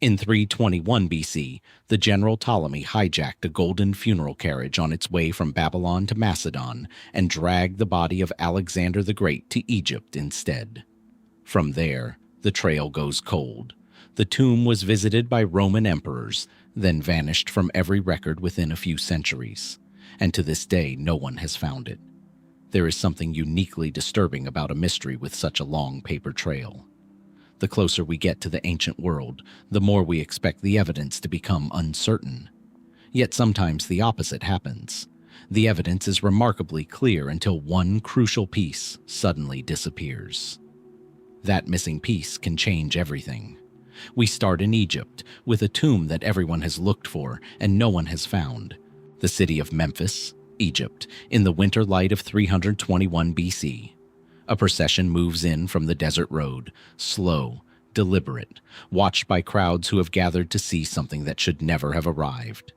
In 321 BC, the general Ptolemy hijacked a golden funeral carriage on its way from Babylon to Macedon and dragged the body of Alexander the Great to Egypt instead. From there, the trail goes cold. The tomb was visited by Roman emperors, then vanished from every record within a few centuries, and to this day no one has found it. There is something uniquely disturbing about a mystery with such a long paper trail. The closer we get to the ancient world, the more we expect the evidence to become uncertain. Yet sometimes the opposite happens. The evidence is remarkably clear until one crucial piece suddenly disappears. That missing piece can change everything. We start in Egypt, with a tomb that everyone has looked for and no one has found. The city of Memphis, Egypt, in the winter light of 321 BC. A procession moves in from the desert road, slow, deliberate, watched by crowds who have gathered to see something that should never have arrived.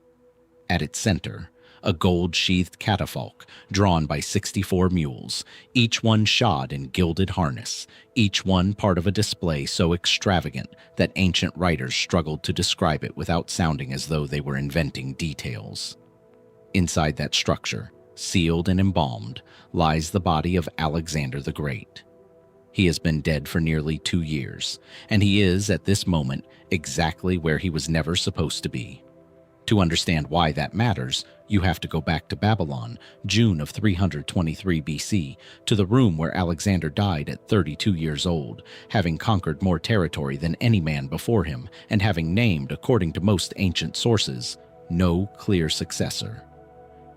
At its center, a gold-sheathed catafalque drawn by 64 mules, each one shod in gilded harness, each one part of a display so extravagant that ancient writers struggled to describe it without sounding as though they were inventing details. Inside that structure, sealed and embalmed, lies the body of Alexander the Great. He has been dead for nearly 2 years, and he is, at this moment, exactly where he was never supposed to be. To understand why that matters, you have to go back to Babylon, June of 323 BC, to the room where Alexander died at 32 years old, having conquered more territory than any man before him, and having named, according to most ancient sources, no clear successor.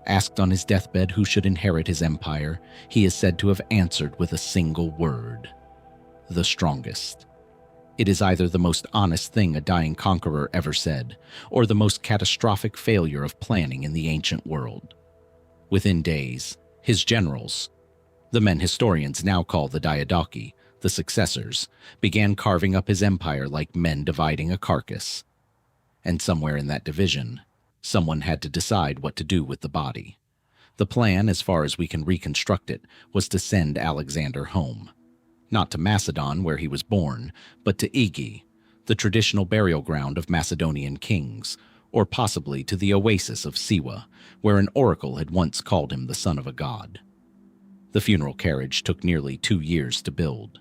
Asked on his deathbed who should inherit his empire, he is said to have answered with a single word: the strongest. It is either the most honest thing a dying conqueror ever said, or the most catastrophic failure of planning in the ancient world. Within days, his generals, the men historians now call the Diadochi, the successors, began carving up his empire like men dividing a carcass. And somewhere in that division, someone had to decide what to do with the body. The plan, as far as we can reconstruct it, was to send Alexander home. Not to Macedon, where he was born, but to Igi, the traditional burial ground of Macedonian kings, or possibly to the oasis of Siwa, where an oracle had once called him the son of a god. The funeral carriage took nearly 2 years to build.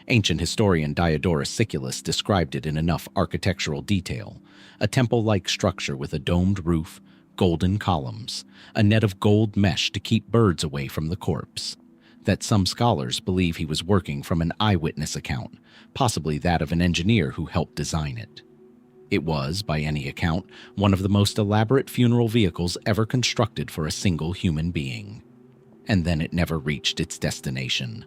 Ancient historian Diodorus Siculus described it in enough architectural detail: a temple-like structure with a domed roof, golden columns, a net of gold mesh to keep birds away from the corpse, that some scholars believe he was working from an eyewitness account, possibly that of an engineer who helped design it. It was, by any account, one of the most elaborate funeral vehicles ever constructed for a single human being. And then it never reached its destination.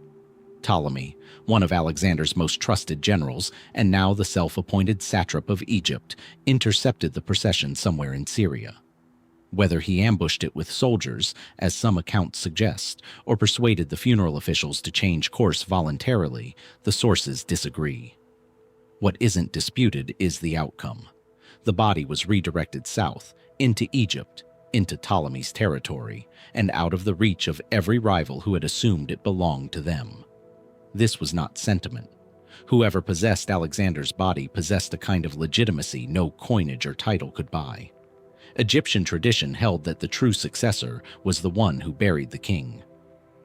Ptolemy, one of Alexander's most trusted generals, and now the self-appointed satrap of Egypt, intercepted the procession somewhere in Syria. Whether he ambushed it with soldiers, as some accounts suggest, or persuaded the funeral officials to change course voluntarily, the sources disagree. What isn't disputed is the outcome. The body was redirected south, into Egypt, into Ptolemy's territory, and out of the reach of every rival who had assumed it belonged to them. This was not sentiment. Whoever possessed Alexander's body possessed a kind of legitimacy no coinage or title could buy. Egyptian tradition held that the true successor was the one who buried the king.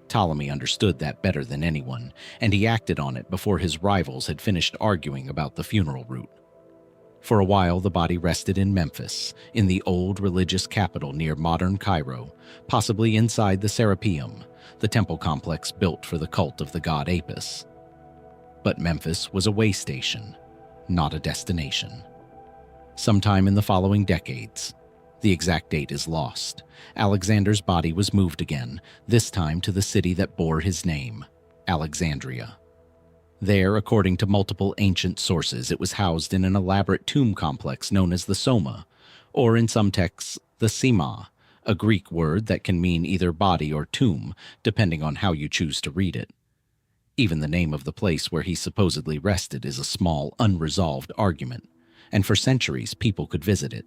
Ptolemy understood that better than anyone, and he acted on it before his rivals had finished arguing about the funeral route. For a while, the body rested in Memphis, in the old religious capital near modern Cairo, possibly inside the Serapeum, the temple complex built for the cult of the god Apis. But Memphis was a way station, not a destination. Sometime in the following decades, the exact date is lost, Alexander's body was moved again, this time to the city that bore his name, Alexandria. There, according to multiple ancient sources, it was housed in an elaborate tomb complex known as the Soma, or in some texts, the Sema, a Greek word that can mean either body or tomb, depending on how you choose to read it. Even the name of the place where he supposedly rested is a small, unresolved argument, and for centuries people could visit it.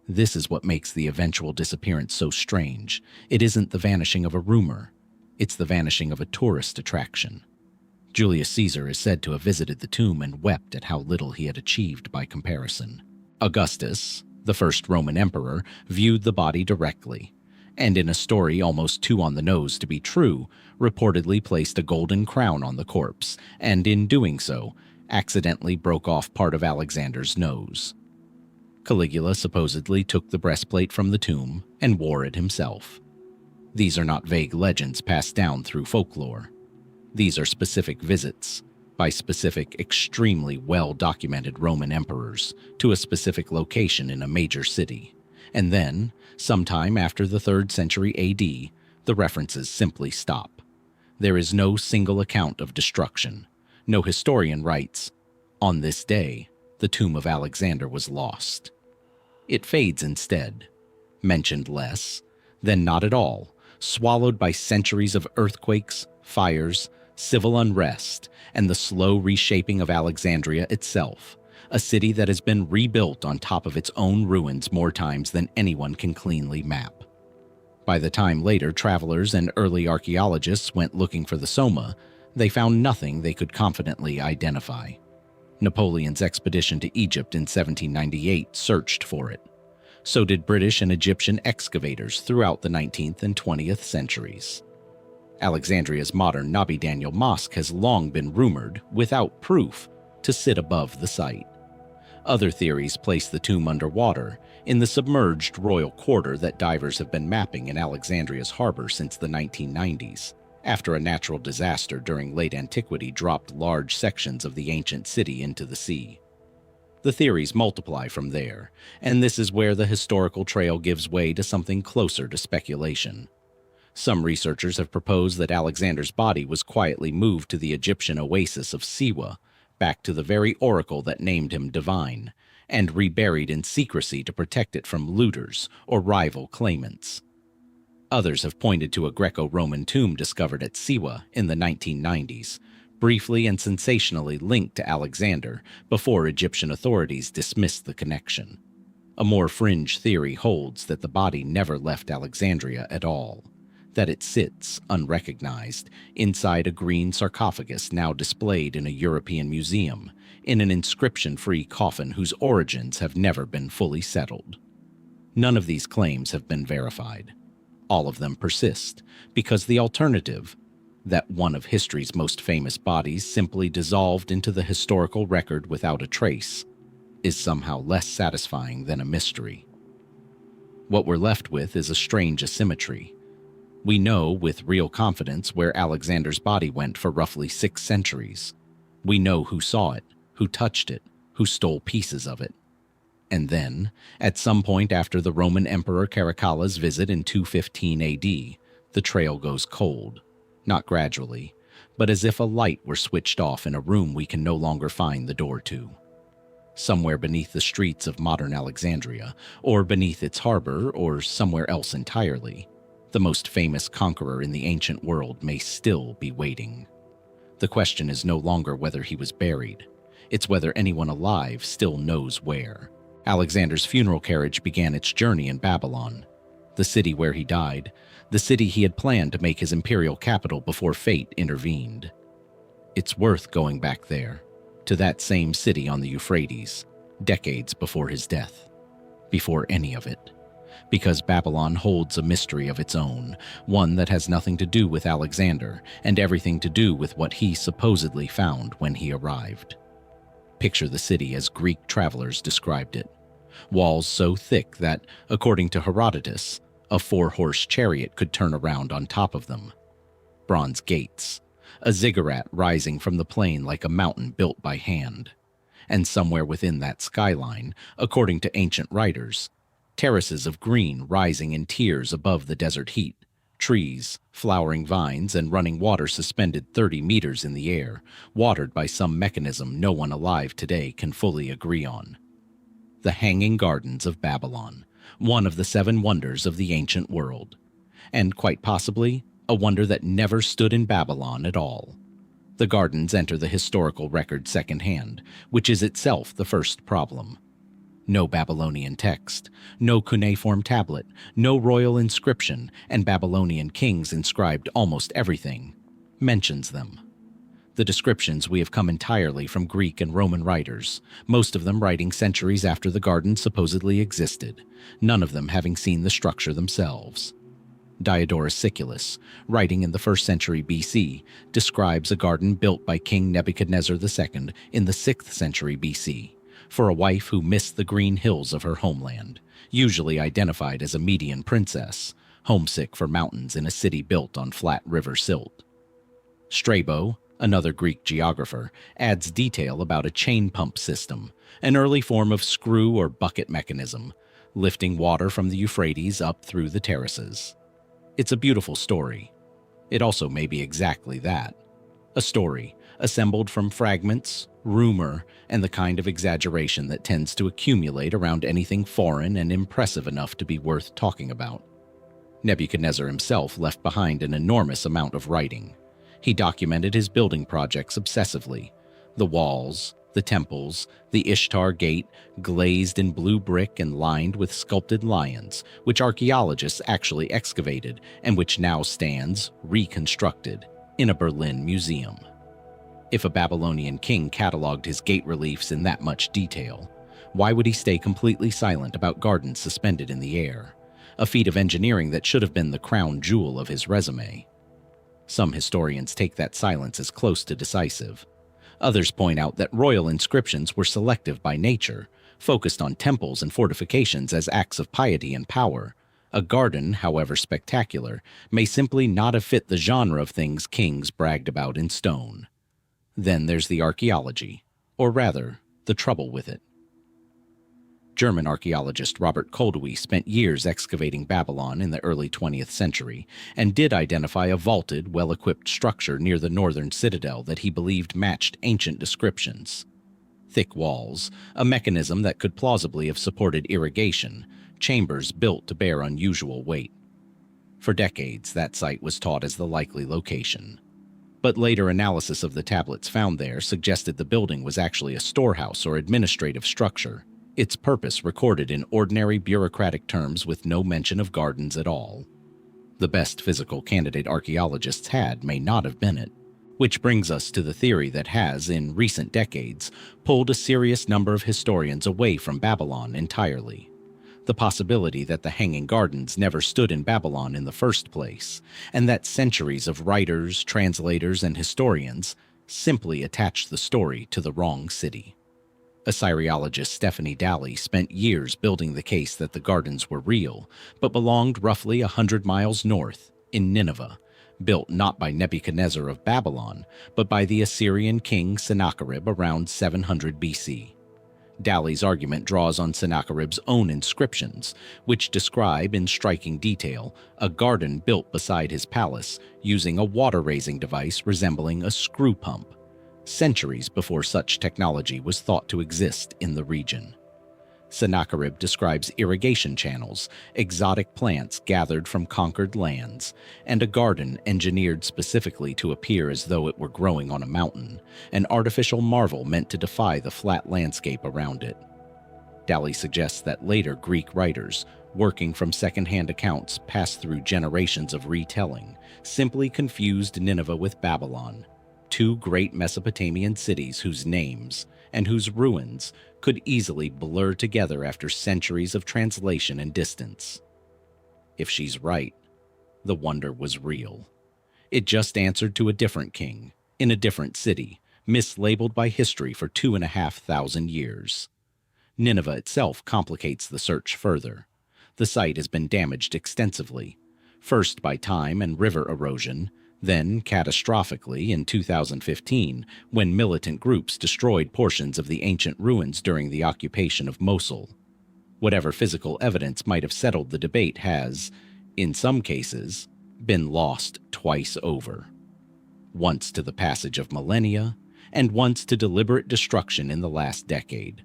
This is what makes the eventual disappearance so strange. It isn't the vanishing of a rumor, it's the vanishing of a tourist attraction. Julius Caesar is said to have visited the tomb and wept at how little he had achieved by comparison. Augustus, the first Roman emperor, viewed the body directly, and in a story almost too on the nose to be true, reportedly placed a golden crown on the corpse, and in doing so, accidentally broke off part of Alexander's nose. Caligula supposedly took the breastplate from the tomb and wore it himself. These are not vague legends passed down through folklore. These are specific visits, by specific, extremely well-documented Roman emperors, to a specific location in a major city. And then, sometime after the 3rd century AD, the references simply stop. There is no single account of destruction. No historian writes, "On this day, the tomb of Alexander was lost." It fades instead, mentioned less, then not at all, swallowed by centuries of earthquakes, fires, civil unrest, and the slow reshaping of Alexandria itself, a city that has been rebuilt on top of its own ruins more times than anyone can cleanly map. By the time later travelers and early archaeologists went looking for the Soma, they found nothing they could confidently identify. Napoleon's expedition to Egypt in 1798 searched for it. So did British and Egyptian excavators throughout the 19th and 20th centuries. Alexandria's modern Nabi Daniel Mosque has long been rumored, without proof, to sit above the site. Other theories place the tomb underwater, in the submerged royal quarter that divers have been mapping in Alexandria's harbor since the 1990s, after a natural disaster during late antiquity dropped large sections of the ancient city into the sea. The theories multiply from there, and this is where the historical trail gives way to something closer to speculation. Some researchers have proposed that Alexander's body was quietly moved to the Egyptian oasis of Siwa, back to the very oracle that named him divine, and reburied in secrecy to protect it from looters or rival claimants. Others have pointed to a Greco-Roman tomb discovered at Siwa in the 1990s, briefly and sensationally linked to Alexander before Egyptian authorities dismissed the connection. A more fringe theory holds that the body never left Alexandria at all, that it sits, unrecognized, inside a green sarcophagus now displayed in a European museum, in an inscription-free coffin whose origins have never been fully settled. None of these claims have been verified. All of them persist, because the alternative, that one of history's most famous bodies simply dissolved into the historical record without a trace, is somehow less satisfying than a mystery. What we're left with is a strange asymmetry. We know with real confidence where Alexander's body went for roughly 6 centuries. We know who saw it, who touched it, who stole pieces of it. And then, at some point after the Roman Emperor Caracalla's visit in 215 AD, the trail goes cold, not gradually, but as if a light were switched off in a room we can no longer find the door to. Somewhere beneath the streets of modern Alexandria, or beneath its harbor, or somewhere else entirely, the most famous conqueror in the ancient world may still be waiting. The question is no longer whether he was buried. It's whether anyone alive still knows where. Alexander's funeral carriage began its journey in Babylon, the city where he died, the city he had planned to make his imperial capital before fate intervened. It's worth going back there, to that same city on the Euphrates, decades before his death, before any of it. Because Babylon holds a mystery of its own, one that has nothing to do with Alexander and everything to do with what he supposedly found when he arrived. Picture the city as Greek travelers described it. Walls so thick that, according to Herodotus, a 4-horse chariot could turn around on top of them. Bronze gates, a ziggurat rising from the plain like a mountain built by hand. And somewhere within that skyline, according to ancient writers, terraces of green rising in tiers above the desert heat, trees, flowering vines, and running water suspended 30 meters in the air, watered by some mechanism no one alive today can fully agree on. The Hanging Gardens of Babylon, one of the 7 wonders of the ancient world, and quite possibly a wonder that never stood in Babylon at all. The gardens enter the historical record secondhand, which is itself the first problem. No Babylonian text, no cuneiform tablet, no royal inscription, and Babylonian kings inscribed almost everything, mentions them. The descriptions we have come entirely from Greek and Roman writers, most of them writing centuries after the garden supposedly existed, none of them having seen the structure themselves. Diodorus Siculus, writing in the 1st century BC, describes a garden built by King Nebuchadnezzar II in the 6th century BC for a wife who missed the green hills of her homeland, usually identified as a Median princess, homesick for mountains in a city built on flat river silt. Strabo, another Greek geographer, adds detail about a chain pump system, an early form of screw or bucket mechanism, lifting water from the Euphrates up through the terraces. It's a beautiful story. It also may be exactly that. A story, assembled from fragments, rumor, and the kind of exaggeration that tends to accumulate around anything foreign and impressive enough to be worth talking about. Nebuchadnezzar himself left behind an enormous amount of writing. He documented his building projects obsessively. The walls, the temples, the Ishtar Gate, glazed in blue brick and lined with sculpted lions, which archaeologists actually excavated and which now stands, reconstructed, in a Berlin museum. If a Babylonian king cataloged his gate reliefs in that much detail, why would he stay completely silent about gardens suspended in the air? A feat of engineering that should have been the crown jewel of his resume. Some historians take that silence as close to decisive. Others point out that royal inscriptions were selective by nature, focused on temples and fortifications as acts of piety and power. A garden, however spectacular, may simply not have fit the genre of things kings bragged about in stone. Then there's the archaeology, or rather, the trouble with it. German archaeologist Robert Koldewey spent years excavating Babylon in the early 20th century and did identify a vaulted, well-equipped structure near the northern citadel that he believed matched ancient descriptions. Thick walls, a mechanism that could plausibly have supported irrigation, chambers built to bear unusual weight. For decades, that site was taught as the likely location. But later analysis of the tablets found there suggested the building was actually a storehouse or administrative structure, its purpose recorded in ordinary bureaucratic terms with no mention of gardens at all. The best physical candidate archaeologists had may not have been it, which brings us to the theory that has, in recent decades, pulled a serious number of historians away from Babylon entirely. The possibility that the Hanging Gardens never stood in Babylon in the first place, and that centuries of writers, translators, and historians simply attached the story to the wrong city. Assyriologist Stephanie Dalley spent years building the case that the gardens were real, but belonged roughly 100 miles north, in Nineveh, built not by Nebuchadnezzar of Babylon, but by the Assyrian king Sennacherib around 700 BC. Dalley's argument draws on Sennacherib's own inscriptions, which describe in striking detail a garden built beside his palace using a water-raising device resembling a screw pump, centuries before such technology was thought to exist in the region. Sennacherib describes irrigation channels, exotic plants gathered from conquered lands, and a garden engineered specifically to appear as though it were growing on a mountain, an artificial marvel meant to defy the flat landscape around it. Dalley suggests that later Greek writers, working from second-hand accounts passed through generations of retelling, simply confused Nineveh with Babylon, two great Mesopotamian cities whose names and whose ruins could easily blur together after centuries of translation and distance. If she's right, the wonder was real. It just answered to a different king, in a different city, mislabeled by history for 2,500 years. Nineveh itself complicates the search further. The site has been damaged extensively, first by time and river erosion, then catastrophically in 2015 when militant groups destroyed portions of the ancient ruins during the occupation of Mosul. Whatever physical evidence might have settled the debate has, in some cases, been lost twice over. Once to the passage of millennia, and once to deliberate destruction in the last decade.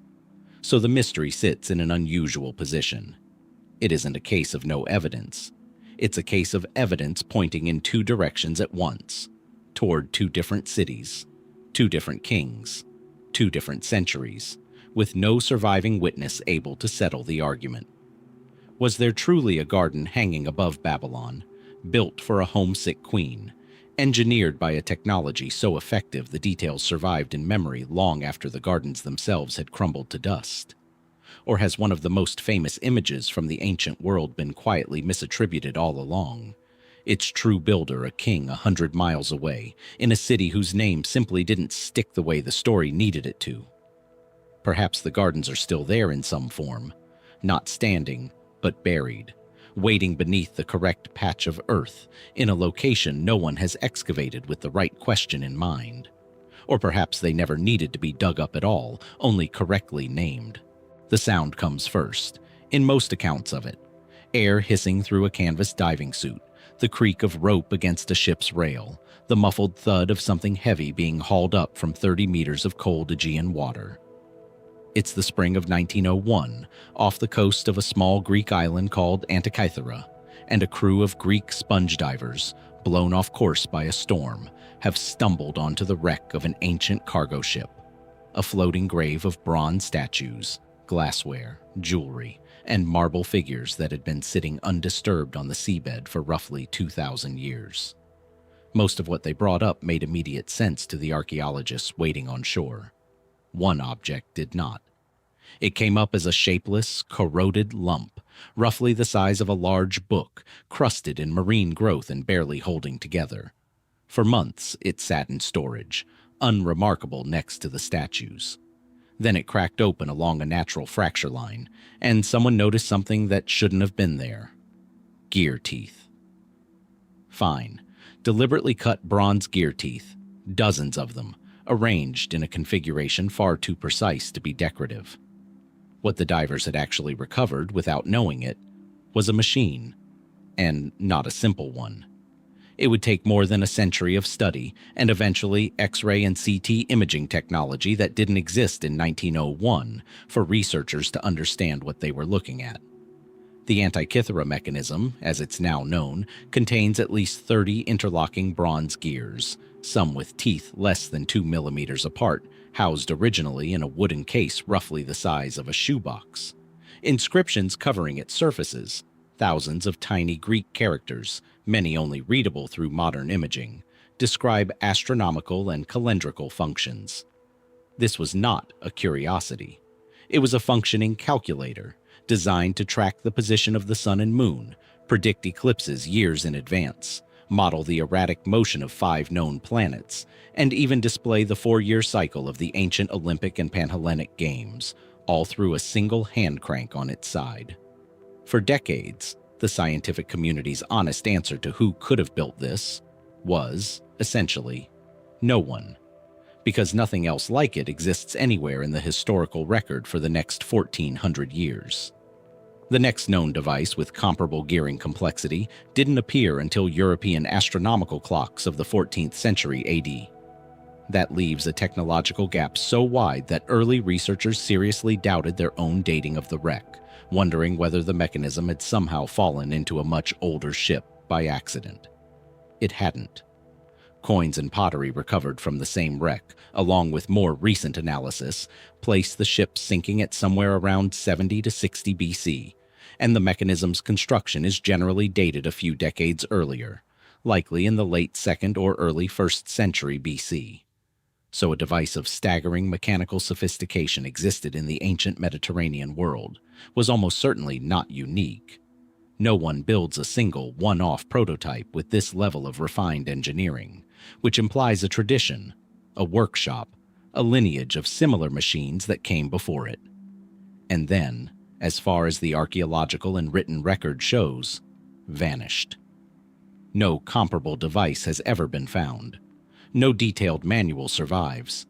So the mystery sits in an unusual position. It isn't a case of no evidence. It's a case of evidence pointing in two directions at once, toward two different cities, two different kings, two different centuries, with no surviving witness able to settle the argument. Was there truly a garden hanging above Babylon, built for a homesick queen, engineered by a technology so effective the details survived in memory long after the gardens themselves had crumbled to dust? Or has one of the most famous images from the ancient world been quietly misattributed all along? Its true builder a king 100 miles away, in a city whose name simply didn't stick the way the story needed it to. Perhaps the gardens are still there in some form, not standing, but buried, waiting beneath the correct patch of earth, in a location no one has excavated with the right question in mind. Or perhaps they never needed to be dug up at all, only correctly named. The sound comes first, in most accounts of it. Air hissing through a canvas diving suit, the creak of rope against a ship's rail, the muffled thud of something heavy being hauled up from 30 meters of cold Aegean water. It's the spring of 1901, off the coast of a small Greek island called Antikythera, and a crew of Greek sponge divers, blown off course by a storm, have stumbled onto the wreck of an ancient cargo ship, a floating grave of bronze statues, glassware, jewelry, and marble figures that had been sitting undisturbed on the seabed for roughly 2,000 years. Most of what they brought up made immediate sense to the archaeologists waiting on shore. One object did not. It came up as a shapeless, corroded lump, roughly the size of a large book, crusted in marine growth and barely holding together. For months, it sat in storage, unremarkable next to the statues. Then it cracked open along a natural fracture line, and someone noticed something that shouldn't have been there. Gear teeth. Fine. Deliberately cut bronze gear teeth, dozens of them, arranged in a configuration far too precise to be decorative. What the divers had actually recovered, without knowing it, was a machine, and not a simple one. It would take more than a century of study, and eventually X-ray and CT imaging technology that didn't exist in 1901 for researchers to understand what they were looking at. The Antikythera mechanism, as it's now known, contains at least 30 interlocking bronze gears, some with teeth less than 2 millimeters apart, housed originally in a wooden case roughly the size of a shoebox. Inscriptions covering its surfaces, thousands of tiny Greek characters, many only readable through modern imaging, describe astronomical and calendrical functions. This was not a curiosity. It was a functioning calculator, designed to track the position of the sun and moon, predict eclipses years in advance, model the erratic motion of 5 known planets, and even display the 4-year cycle of the ancient Olympic and Panhellenic Games, all through a single hand crank on its side. For decades, the scientific community's honest answer to who could have built this was, essentially, no one, because nothing else like it exists anywhere in the historical record for the next 1,400 years. The next known device with comparable gearing complexity didn't appear until European astronomical clocks of the 14th century AD. That leaves a technological gap so wide that early researchers seriously doubted their own dating of the wreck, wondering whether the mechanism had somehow fallen into a much older ship by accident. It hadn't. Coins and pottery recovered from the same wreck, along with more recent analysis, placed the ship sinking at somewhere around 70 to 60 BC, and the mechanism's construction is generally dated a few decades earlier, likely in the late 2nd or early 1st century BC. So a device of staggering mechanical sophistication existed in the ancient Mediterranean world, was almost certainly not unique. No one builds a single, one-off prototype with this level of refined engineering, which implies a tradition, a workshop, a lineage of similar machines that came before it. And then, as far as the archaeological and written record shows, vanished. No comparable device has ever been found. No detailed manual survives.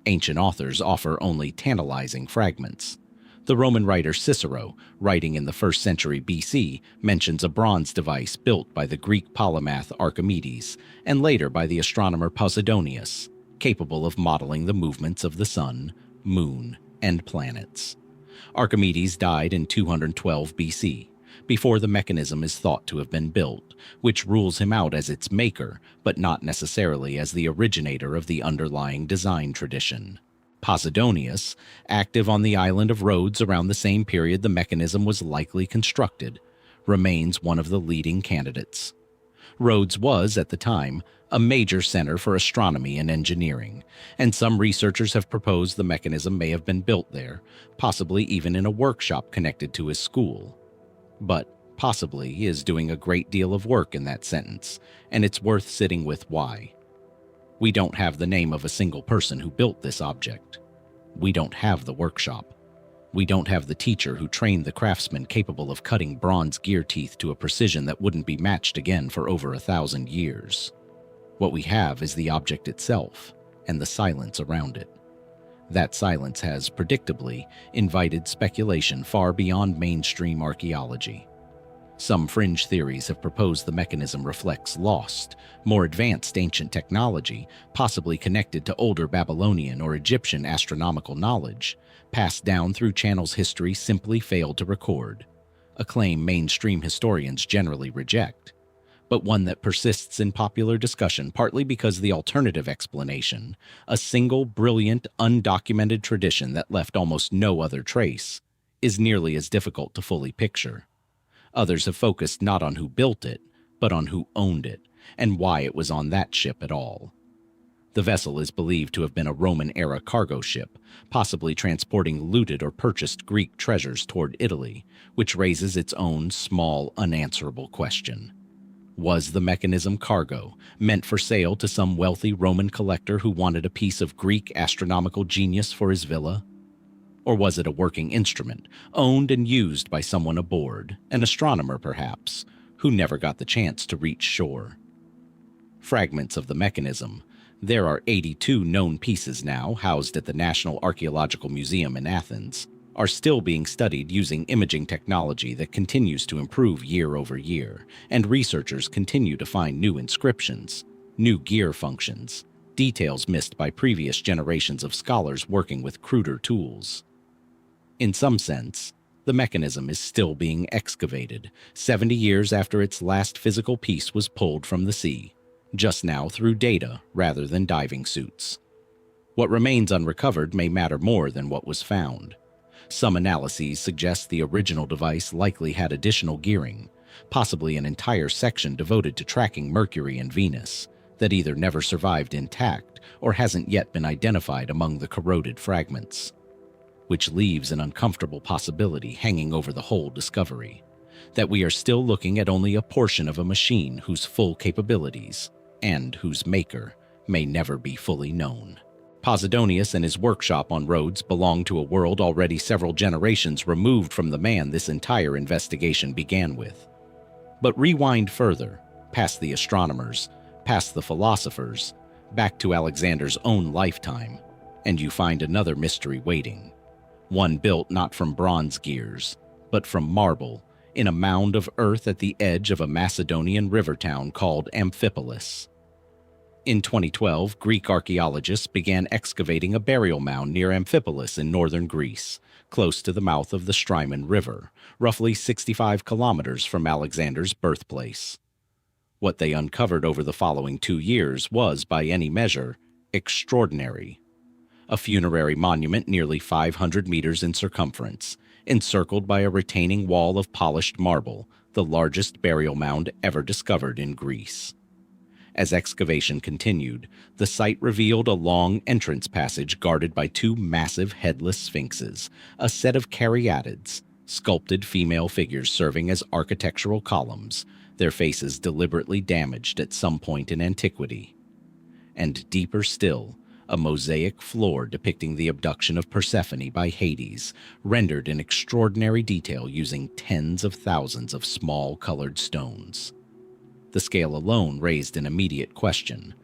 Ancient authors offer only tantalizing fragments. The Roman writer Cicero, writing in the 1st century BC, mentions a bronze device built by the Greek polymath Archimedes, and later by the astronomer Posidonius, capable of modeling the movements of the sun, moon, and planets. Archimedes died in 212 BC, before the mechanism is thought to have been built, which rules him out as its maker, but not necessarily as the originator of the underlying design tradition. Posidonius, active on the island of Rhodes around the same period the mechanism was likely constructed, remains one of the leading candidates. Rhodes was, at the time, a major center for astronomy and engineering, and some researchers have proposed the mechanism may have been built there, possibly even in a workshop connected to his school. But possibly is doing a great deal of work in that sentence, and it's worth sitting with why. We don't have the name of a single person who built this object. We don't have the workshop. We don't have the teacher who trained the craftsmen capable of cutting bronze gear teeth to a precision that wouldn't be matched again for over 1,000 years. What we have is the object itself and the silence around it. That silence has, predictably, invited speculation far beyond mainstream archaeology. Some fringe theories have proposed the mechanism reflects lost, more advanced ancient technology, possibly connected to older Babylonian or Egyptian astronomical knowledge, passed down through channels history simply failed to record, a claim mainstream historians generally reject, but one that persists in popular discussion partly because the alternative explanation, a single brilliant, undocumented tradition that left almost no other trace, is nearly as difficult to fully picture. Others have focused not on who built it, but on who owned it, and why it was on that ship at all. The vessel is believed to have been a Roman-era cargo ship, possibly transporting looted or purchased Greek treasures toward Italy, which raises its own small, unanswerable question. Was the mechanism cargo, meant for sale to some wealthy Roman collector who wanted a piece of Greek astronomical genius for his villa? Or was it a working instrument, owned and used by someone aboard, an astronomer perhaps, who never got the chance to reach shore? Fragments of the mechanism. There are 82 known pieces now, housed at the National Archaeological Museum in Athens, are still being studied using imaging technology that continues to improve year over year, and researchers continue to find new inscriptions, new gear functions, details missed by previous generations of scholars working with cruder tools. In some sense, the mechanism is still being excavated, 70 years after its last physical piece was pulled from the sea, just now through data rather than diving suits. What remains unrecovered may matter more than what was found. Some analyses suggest the original device likely had additional gearing, possibly an entire section devoted to tracking Mercury and Venus, that either never survived intact or hasn't yet been identified among the corroded fragments, which leaves an uncomfortable possibility hanging over the whole discovery, that we are still looking at only a portion of a machine whose full capabilities, and whose maker, may never be fully known. Posidonius and his workshop on Rhodes belong to a world already several generations removed from the man this entire investigation began with. But rewind further, past the astronomers, past the philosophers, back to Alexander's own lifetime, and you find another mystery waiting. One built not from bronze gears, but from marble, in a mound of earth at the edge of a Macedonian river town called Amphipolis. In 2012, Greek archaeologists began excavating a burial mound near Amphipolis in northern Greece, close to the mouth of the Strymon River, roughly 65 kilometers from Alexander's birthplace. What they uncovered over the following 2 years was, by any measure, extraordinary. A funerary monument nearly 500 meters in circumference, encircled by a retaining wall of polished marble, the largest burial mound ever discovered in Greece. As excavation continued, the site revealed a long entrance passage guarded by 2 massive headless sphinxes, a set of caryatids, sculpted female figures serving as architectural columns, their faces deliberately damaged at some point in antiquity. And deeper still, a mosaic floor depicting the abduction of Persephone by Hades, rendered in extraordinary detail using tens of thousands of small colored stones. The scale alone raised an immediate question.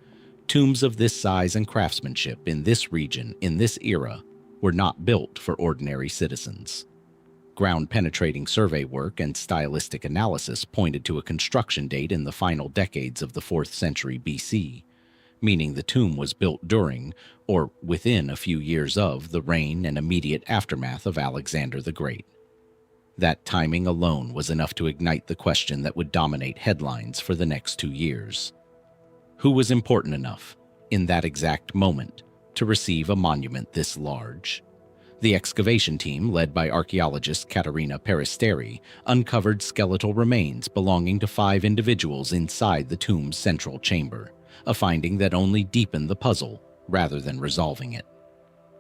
Tombs of this size and craftsmanship in this region, in this era, were not built for ordinary citizens. Ground-penetrating survey work and stylistic analysis pointed to a construction date in the final decades of the 4th century BC, meaning the tomb was built during, or within a few years of, the reign and immediate aftermath of Alexander the Great. That timing alone was enough to ignite the question that would dominate headlines for the next 2 years. Who was important enough, in that exact moment, to receive a monument this large? The excavation team, led by archaeologist Katerina Peristeri, uncovered skeletal remains belonging to 5 individuals inside the tomb's central chamber, a finding that only deepened the puzzle rather than resolving it.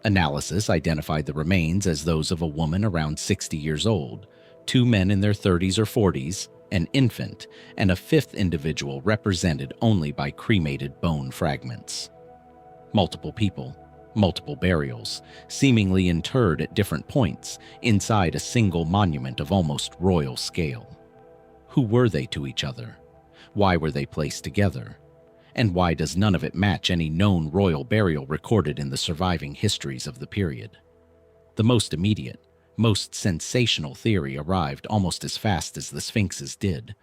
Analysis identified the remains as those of a woman around 60 years old, two men in their 30s or 40s, an infant, and a fifth individual represented only by cremated bone fragments. Multiple people, multiple burials, seemingly interred at different points inside a single monument of almost royal scale. Who were they to each other? Why were they placed together? And why does none of it match any known royal burial recorded in the surviving histories of the period? The most immediate, most sensational theory arrived almost as fast as the Sphinxes did,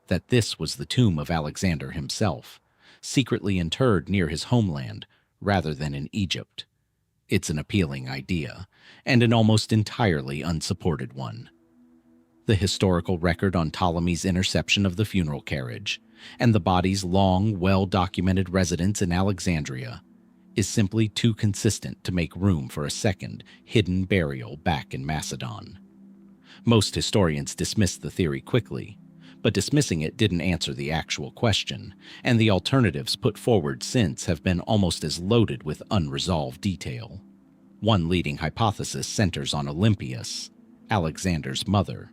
that this was the tomb of Alexander himself, secretly interred near his homeland rather than in Egypt. It's an appealing idea, and an almost entirely unsupported one. The historical record on Ptolemy's interception of the funeral carriage, and the body's long, well-documented residence in Alexandria, is simply too consistent to make room for a second, hidden burial back in Macedon. Most historians dismissed the theory quickly, but dismissing it didn't answer the actual question, and the alternatives put forward since have been almost as loaded with unresolved detail. One leading hypothesis centers on Olympias, Alexander's mother,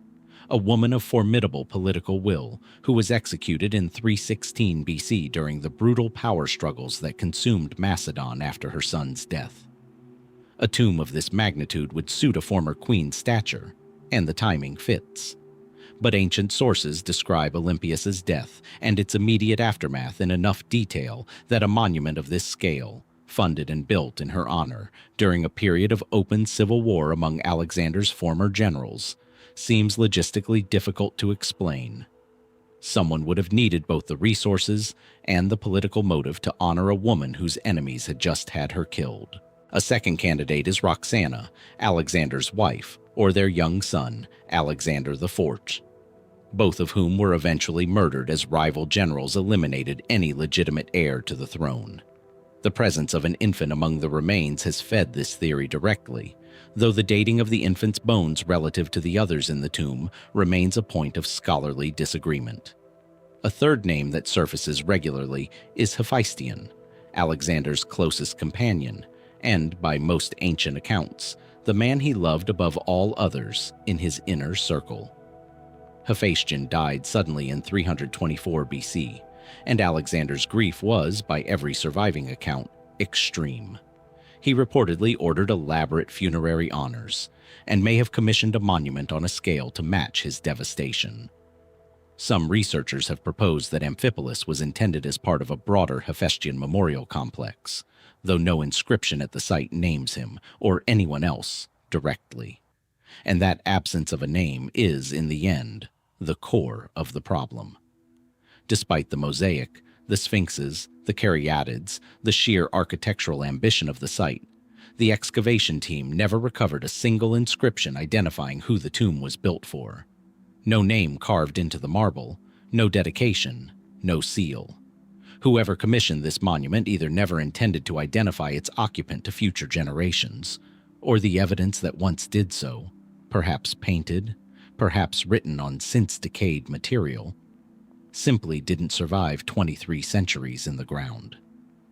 a woman of formidable political will who was executed in 316 BC during the brutal power struggles that consumed Macedon after her son's death. A tomb of this magnitude would suit a former queen's stature, and the timing fits. But ancient sources describe Olympias's death and its immediate aftermath in enough detail that a monument of this scale, funded and built in her honor during a period of open civil war among Alexander's former generals, seems logistically difficult to explain. Someone would have needed both the resources and the political motive to honor a woman whose enemies had just had her killed. A second candidate is Roxana, Alexander's wife, or their young son, Alexander the Fourth, both of whom were eventually murdered as rival generals eliminated any legitimate heir to the throne. The presence of an infant among the remains has fed this theory directly, though the dating of the infant's bones relative to the others in the tomb remains a point of scholarly disagreement. A third name that surfaces regularly is Hephaestion, Alexander's closest companion, and, by most ancient accounts, the man he loved above all others in his inner circle. Hephaestion died suddenly in 324 BC, and Alexander's grief was, by every surviving account, extreme. He reportedly ordered elaborate funerary honors, and may have commissioned a monument on a scale to match his devastation. Some researchers have proposed that Amphipolis was intended as part of a broader Hephaestion memorial complex, though no inscription at the site names him or anyone else directly. And that absence of a name is, in the end, the core of the problem. Despite the mosaic, the sphinxes, the caryatids, the sheer architectural ambition of the site, the excavation team never recovered a single inscription identifying who the tomb was built for. No name carved into the marble, no dedication, no seal. Whoever commissioned this monument either never intended to identify its occupant to future generations, or the evidence that once did so, perhaps painted, perhaps written on since-decayed material, simply didn't survive 23 centuries in the ground.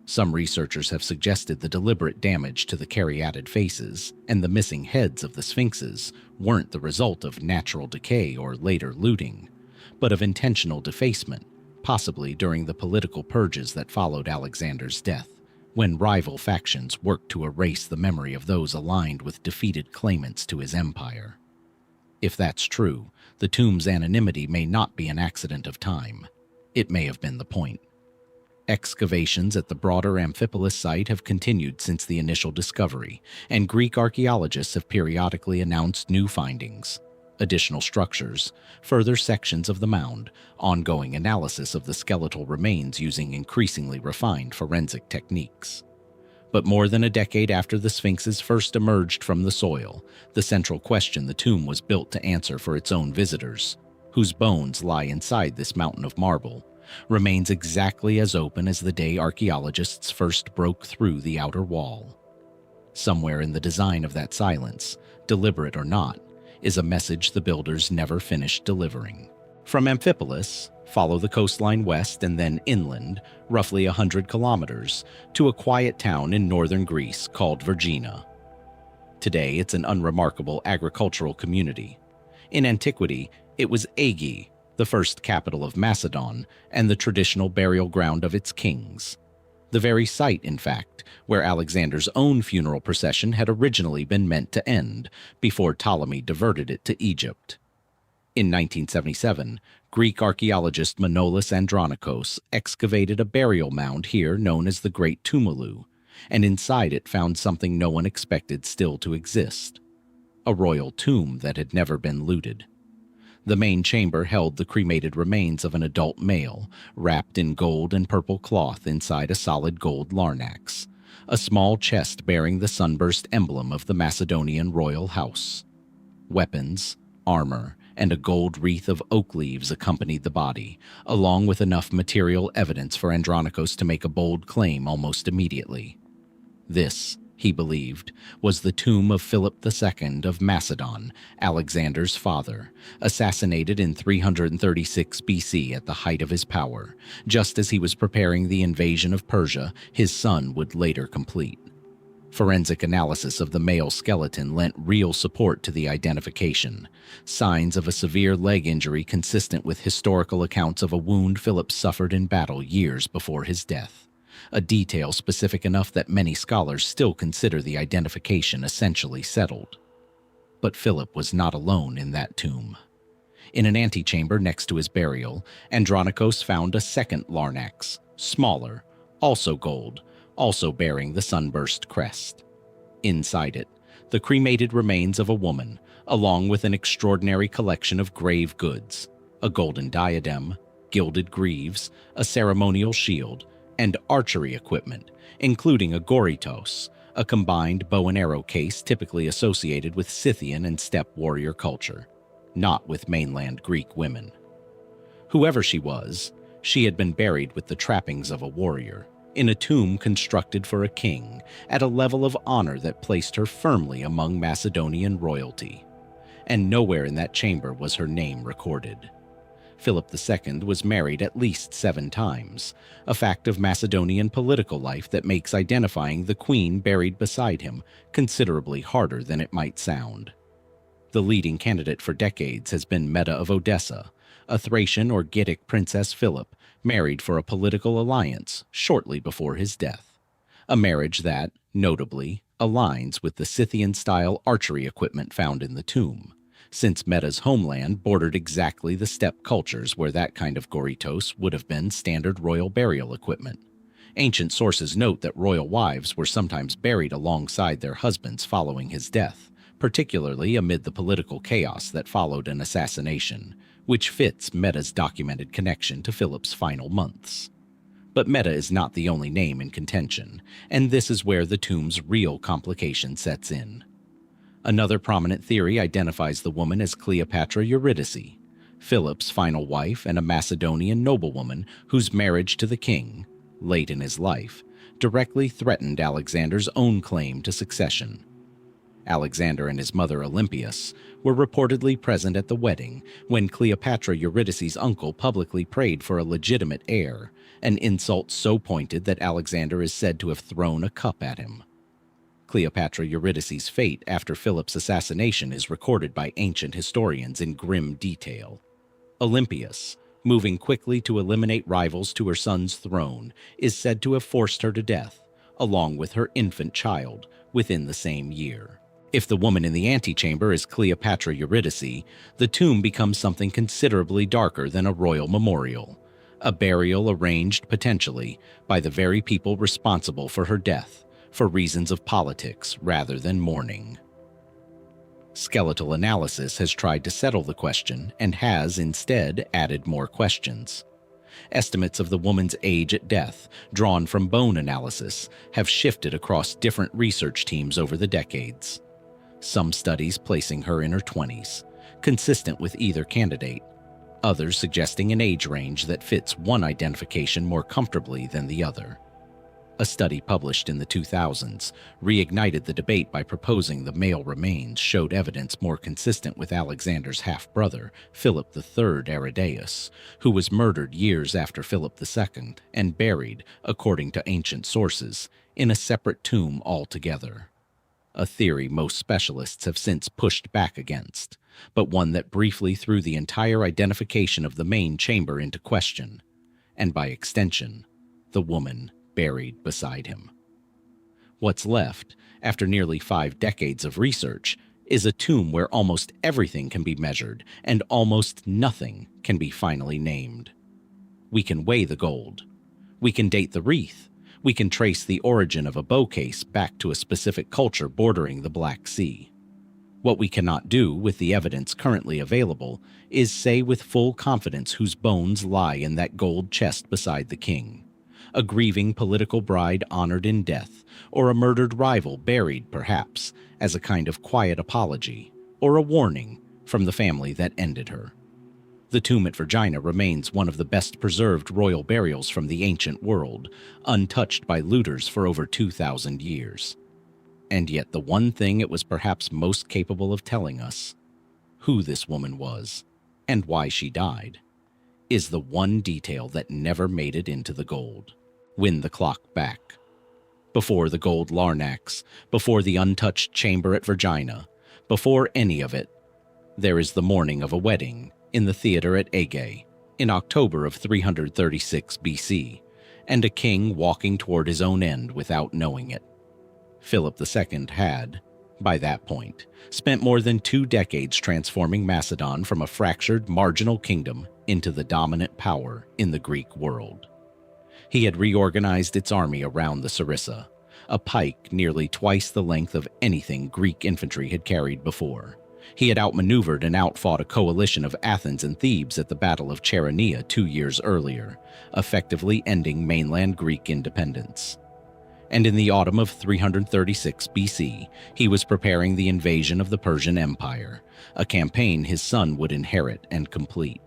Some researchers have suggested the deliberate damage to the caryatid faces and the missing heads of the sphinxes weren't the result of natural decay or later looting, but of intentional defacement, possibly during the political purges that followed Alexander's death, when rival factions worked to erase the memory of those aligned with defeated claimants to his empire. If that's true, the tomb's anonymity may not be an accident of time. It may have been the point. Excavations at the broader Amphipolis site have continued since the initial discovery, and Greek archaeologists have periodically announced new findings, additional structures, further sections of the mound, ongoing analysis of the skeletal remains using increasingly refined forensic techniques. But more than a decade after the sphinxes first emerged from the soil, the central question the tomb was built to answer for its own visitors, whose bones lie inside this mountain of marble, remains exactly as open as the day archaeologists first broke through the outer wall. Somewhere in the design of that silence, deliberate or not, is a message the builders never finished delivering. From Amphipolis, Follow the coastline west and then inland, roughly 100 kilometers, to a quiet town in northern Greece called Vergina. Today, it's an unremarkable agricultural community. In antiquity, it was Aegae, the first capital of Macedon and the traditional burial ground of its kings. The very site, in fact, where Alexander's own funeral procession had originally been meant to end, before Ptolemy diverted it to Egypt. In 1977, Greek archaeologist Manolis Andronikos excavated a burial mound here known as the Great Tumulu, and inside it found something no one expected still to exist: a royal tomb that had never been looted. The main chamber held the cremated remains of an adult male, wrapped in gold and purple cloth inside a solid gold larnax, a small chest bearing the sunburst emblem of the Macedonian royal house. Weapons, armor, and a gold wreath of oak leaves accompanied the body, along with enough material evidence for Andronikos to make a bold claim almost immediately. This, he believed, was the tomb of Philip II of Macedon, Alexander's father, assassinated in 336 BC at the height of his power, just as he was preparing the invasion of Persia his son would later complete. Forensic analysis of the male skeleton lent real support to the identification, signs of a severe leg injury consistent with historical accounts of a wound Philip suffered in battle years before his death, a detail specific enough that many scholars still consider the identification essentially settled. But Philip was not alone in that tomb. In an antechamber next to his burial, Andronikos found a second larnax, smaller, also gold, also bearing the sunburst crest. Inside it, the cremated remains of a woman, along with an extraordinary collection of grave goods: a golden diadem, gilded greaves, a ceremonial shield, and archery equipment, including a goritos, a combined bow and arrow case typically associated with Scythian and steppe warrior culture, not with mainland Greek women. Whoever she was, she had been buried with the trappings of a warrior, in a tomb constructed for a king, at a level of honor that placed her firmly among Macedonian royalty. And nowhere in that chamber was her name recorded. Philip II was married at least 7 times, a fact of Macedonian political life that makes identifying the queen buried beside him considerably harder than it might sound. The leading candidate for decades has been Medea of Odessa, a Thracian or Gittic Princess Philip, married for a political alliance shortly before his death, a marriage that, notably, aligns with the Scythian-style archery equipment found in the tomb, since Medea's homeland bordered exactly the steppe cultures where that kind of goritos would have been standard royal burial equipment. Ancient sources note that royal wives were sometimes buried alongside their husbands following his death, particularly amid the political chaos that followed an assassination, which fits Medea's documented connection to Philip's final months. But Medea is not the only name in contention, and this is where the tomb's real complication sets in. Another prominent theory identifies the woman as Cleopatra Eurydice, Philip's final wife and a Macedonian noblewoman whose marriage to the king, late in his life, directly threatened Alexander's own claim to succession. Alexander and his mother Olympias were reportedly present at the wedding when Cleopatra Eurydice's uncle publicly prayed for a legitimate heir, an insult so pointed that Alexander is said to have thrown a cup at him. Cleopatra Eurydice's fate after Philip's assassination is recorded by ancient historians in grim detail. Olympias, moving quickly to eliminate rivals to her son's throne, is said to have forced her to death, along with her infant child, within the same year. If the woman in the antechamber is Cleopatra Eurydice, the tomb becomes something considerably darker than a royal memorial, a burial arranged, potentially, by the very people responsible for her death, for reasons of politics rather than mourning. Skeletal analysis has tried to settle the question and has, instead, added more questions. Estimates of the woman's age at death, drawn from bone analysis, have shifted across different research teams over the decades. Some studies placing her in her 20s, consistent with either candidate, others suggesting an age range that fits one identification more comfortably than the other. A study published in the 2000s reignited the debate by proposing the male remains showed evidence more consistent with Alexander's half-brother, Philip III Aridaeus, who was murdered years after Philip II and buried, according to ancient sources, in a separate tomb altogether. A theory most specialists have since pushed back against, but one that briefly threw the entire identification of the main chamber into question, and by extension, the woman buried beside him. What's left, after nearly 5 decades of research, is a tomb where almost everything can be measured and almost nothing can be finally named. We can weigh the gold. We can date the wreath. We can trace the origin of a bow case back to a specific culture bordering the Black Sea. What we cannot do with the evidence currently available is say with full confidence whose bones lie in that gold chest beside the king. A grieving political bride honored in death, or a murdered rival buried, perhaps, as a kind of quiet apology, or a warning from the family that ended her. The tomb at Vergina remains one of the best preserved royal burials from the ancient world, untouched by looters for over 2,000 years. And yet the one thing it was perhaps most capable of telling us, who this woman was, and why she died, is the one detail that never made it into the gold. Win the clock back. Before the gold larnax, before the untouched chamber at Vergina, before any of it, there is the morning of a wedding in the theater at Aige in October of 336 BC, and a king walking toward his own end without knowing it. Philip II had, by that point, spent more than 2 decades transforming Macedon from a fractured, marginal kingdom into the dominant power in the Greek world. He had reorganized its army around the Sarissa, a pike nearly twice the length of anything Greek infantry had carried before. He had outmaneuvered and outfought a coalition of Athens and Thebes at the Battle of Chaeronea 2 years earlier, effectively ending mainland Greek independence. And in the autumn of 336 BC, he was preparing the invasion of the Persian Empire, a campaign his son would inherit and complete.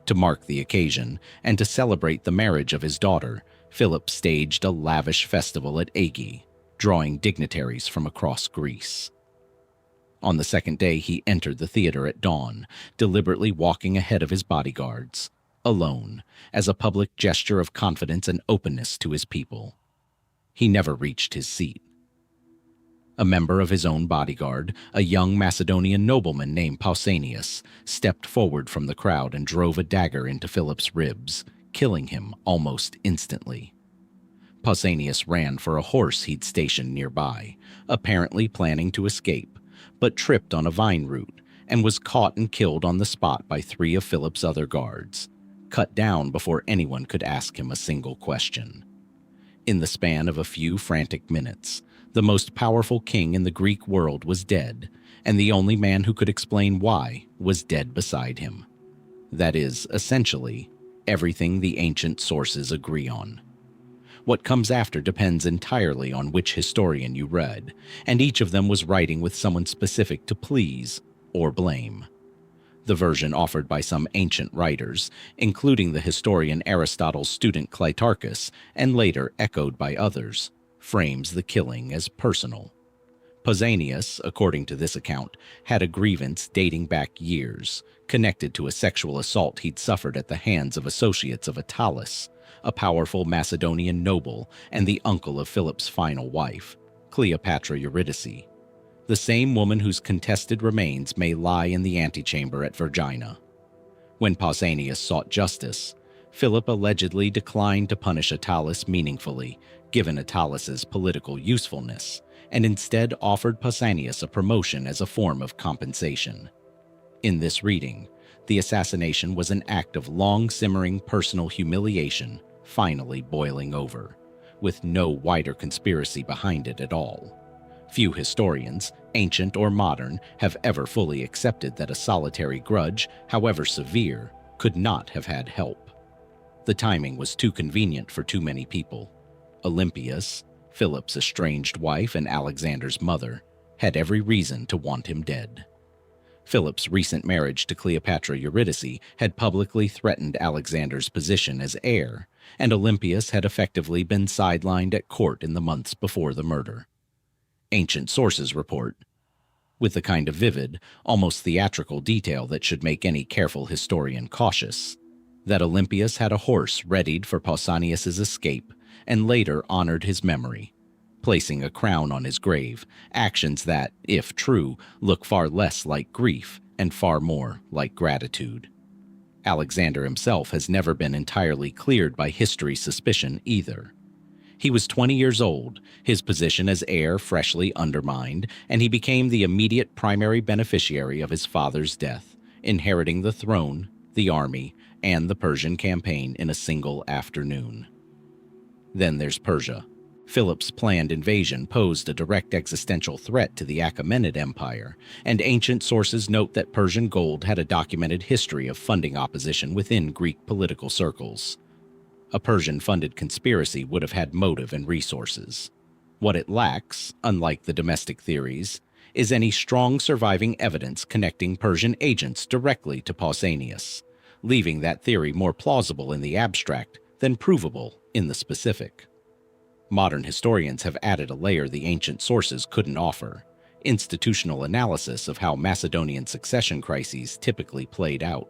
To mark the occasion, and to celebrate the marriage of his daughter, Philip staged a lavish festival at Aige, drawing dignitaries from across Greece. On the second day he entered the theater at dawn, deliberately walking ahead of his bodyguards, alone, as a public gesture of confidence and openness to his people. He never reached his seat. A member of his own bodyguard, a young Macedonian nobleman named Pausanias, stepped forward from the crowd and drove a dagger into Philip's ribs, killing him almost instantly. Pausanias ran for a horse he'd stationed nearby, apparently planning to escape, but tripped on a vine root and was caught and killed on the spot by 3 of Philip's other guards, cut down before anyone could ask him a single question. In the span of a few frantic minutes, the most powerful king in the Greek world was dead, and the only man who could explain why was dead beside him. That is, essentially, everything the ancient sources agree on. What comes after depends entirely on which historian you read, and each of them was writing with someone specific to please or blame. The version offered by some ancient writers, including the historian Aristotle's student Clitarchus, and later echoed by others, frames the killing as personal. Pausanias, according to this account, had a grievance dating back years, connected to a sexual assault he'd suffered at the hands of associates of Attalus, a powerful Macedonian noble and the uncle of Philip's final wife, Cleopatra Eurydice, the same woman whose contested remains may lie in the antechamber at Vergina. When Pausanias sought justice, Philip allegedly declined to punish Attalus meaningfully, given Attalus's political usefulness, and instead offered Pausanias a promotion as a form of compensation. In this reading, the assassination was an act of long-simmering personal humiliation, finally boiling over, with no wider conspiracy behind it at all. Few historians, ancient or modern, have ever fully accepted that a solitary grudge, however severe, could not have had help. The timing was too convenient for too many people. Olympias, Philip's estranged wife and Alexander's mother, had every reason to want him dead. Philip's recent marriage to Cleopatra Eurydice had publicly threatened Alexander's position as heir, and Olympias had effectively been sidelined at court in the months before the murder. Ancient sources report, with the kind of vivid, almost theatrical detail that should make any careful historian cautious, that Olympias had a horse readied for Pausanias's escape and later honored his memory, placing a crown on his grave, actions that, if true, look far less like grief and far more like gratitude. Alexander himself has never been entirely cleared by history's suspicion either. He was 20 years old, his position as heir freshly undermined, and he became the immediate primary beneficiary of his father's death, inheriting the throne, the army, and the Persian campaign in a single afternoon. Then there's Persia. Philip's planned invasion posed a direct existential threat to the Achaemenid Empire, and ancient sources note that Persian gold had a documented history of funding opposition within Greek political circles. A Persian-funded conspiracy would have had motive and resources. What it lacks, unlike the domestic theories, is any strong surviving evidence connecting Persian agents directly to Pausanias, leaving that theory more plausible in the abstract than provable in the specific. Modern historians have added a layer the ancient sources couldn't offer: institutional analysis of how Macedonian succession crises typically played out.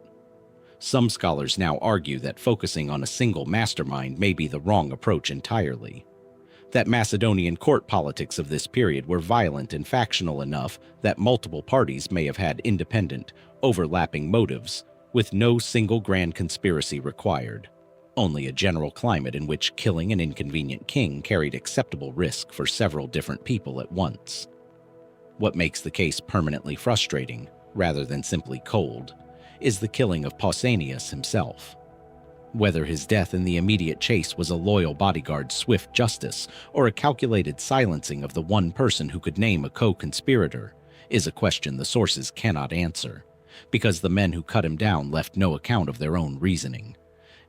Some scholars now argue that focusing on a single mastermind may be the wrong approach entirely. That Macedonian court politics of this period were violent and factional enough that multiple parties may have had independent, overlapping motives, with no single grand conspiracy required. Only a general climate in which killing an inconvenient king carried acceptable risk for several different people at once. What makes the case permanently frustrating, rather than simply cold, is the killing of Pausanias himself. Whether his death in the immediate chase was a loyal bodyguard's swift justice or a calculated silencing of the one person who could name a co-conspirator is a question the sources cannot answer, because the men who cut him down left no account of their own reasoning.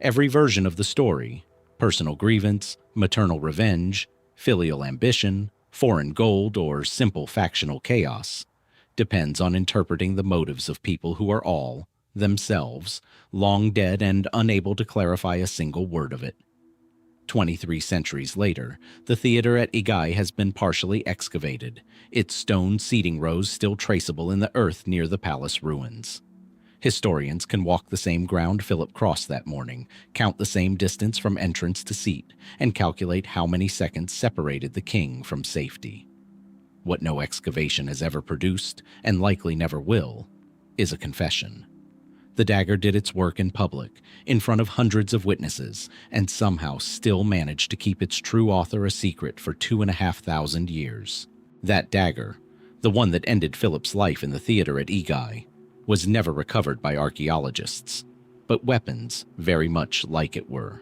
Every version of the story, personal grievance, maternal revenge, filial ambition, foreign gold, or simple factional chaos, depends on interpreting the motives of people who are all, themselves, long dead and unable to clarify a single word of it. 23 centuries later, the theater at Aigai has been partially excavated, its stone seating rows still traceable in the earth near the palace ruins. Historians can walk the same ground Philip crossed that morning, count the same distance from entrance to seat, and calculate how many seconds separated the king from safety. What no excavation has ever produced, and likely never will, is a confession. The dagger did its work in public, in front of hundreds of witnesses, and somehow still managed to keep its true author a secret for 2,500 years. That dagger, the one that ended Philip's life in the theater at Aigai, was never recovered by archaeologists, but weapons very much like it were.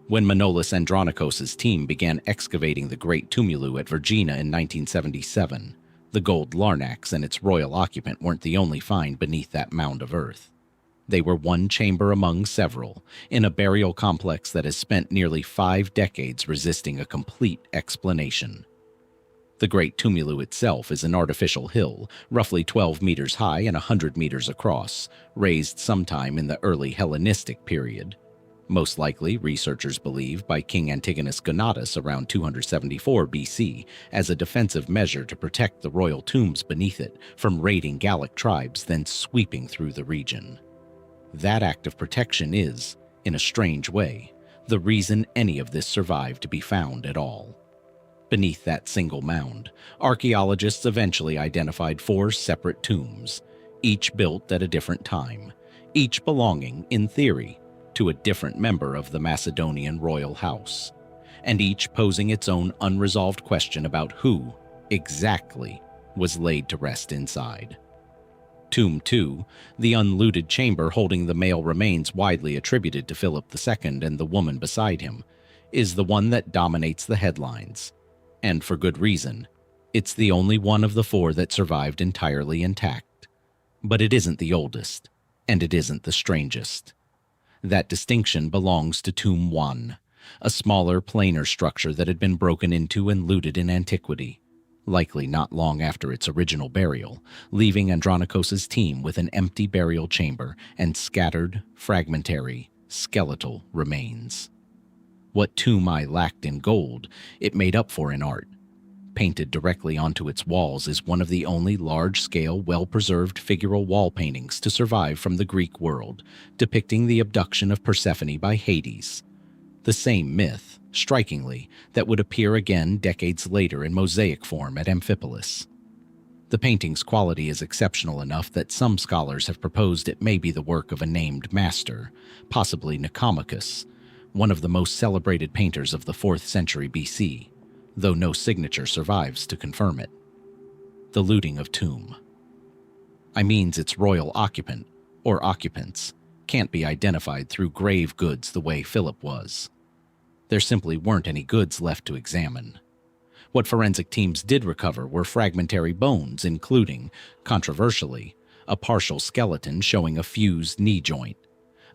When Manolis Andronikos' team began excavating the Great Tumulu at Vergina in 1977, the gold larnax and its royal occupant weren't the only find beneath that mound of earth. They were one chamber among several, in a burial complex that has spent nearly 5 decades resisting a complete explanation. The Great Tumulu itself is an artificial hill, roughly 12 meters high and 100 meters across, raised sometime in the early Hellenistic period. Most likely, researchers believe, by King Antigonus Gonatas around 274 BC, as a defensive measure to protect the royal tombs beneath it from raiding Gallic tribes then sweeping through the region. That act of protection is, in a strange way, the reason any of this survived to be found at all. Beneath that single mound, archaeologists eventually identified 4 separate tombs, each built at a different time, each belonging, in theory, to a different member of the Macedonian royal house, and each posing its own unresolved question about who, exactly, was laid to rest inside. Tomb 2, the unlooted chamber holding the male remains widely attributed to Philip II and the woman beside him, is the one that dominates the headlines. And for good reason. It's the only one of the 4 that survived entirely intact. But it isn't the oldest, and it isn't the strangest. That distinction belongs to Tomb 1, a smaller, plainer structure that had been broken into and looted in antiquity, likely not long after its original burial, leaving Andronikos' team with an empty burial chamber and scattered, fragmentary, skeletal remains. What tomb I lacked in gold, it made up for in art. Painted directly onto its walls is one of the only large-scale, well-preserved figural wall paintings to survive from the Greek world, depicting the abduction of Persephone by Hades. The same myth, strikingly, that would appear again decades later in mosaic form at Amphipolis. The painting's quality is exceptional enough that some scholars have proposed it may be the work of a named master, possibly Nicomachus, one of the most celebrated painters of the 4th century BC, though no signature survives to confirm it. The looting of tomb. I means its royal occupant, or occupants, can't be identified through grave goods the way Philip was. There simply weren't any goods left to examine. What forensic teams did recover were fragmentary bones, including, controversially, a partial skeleton showing a fused knee joint,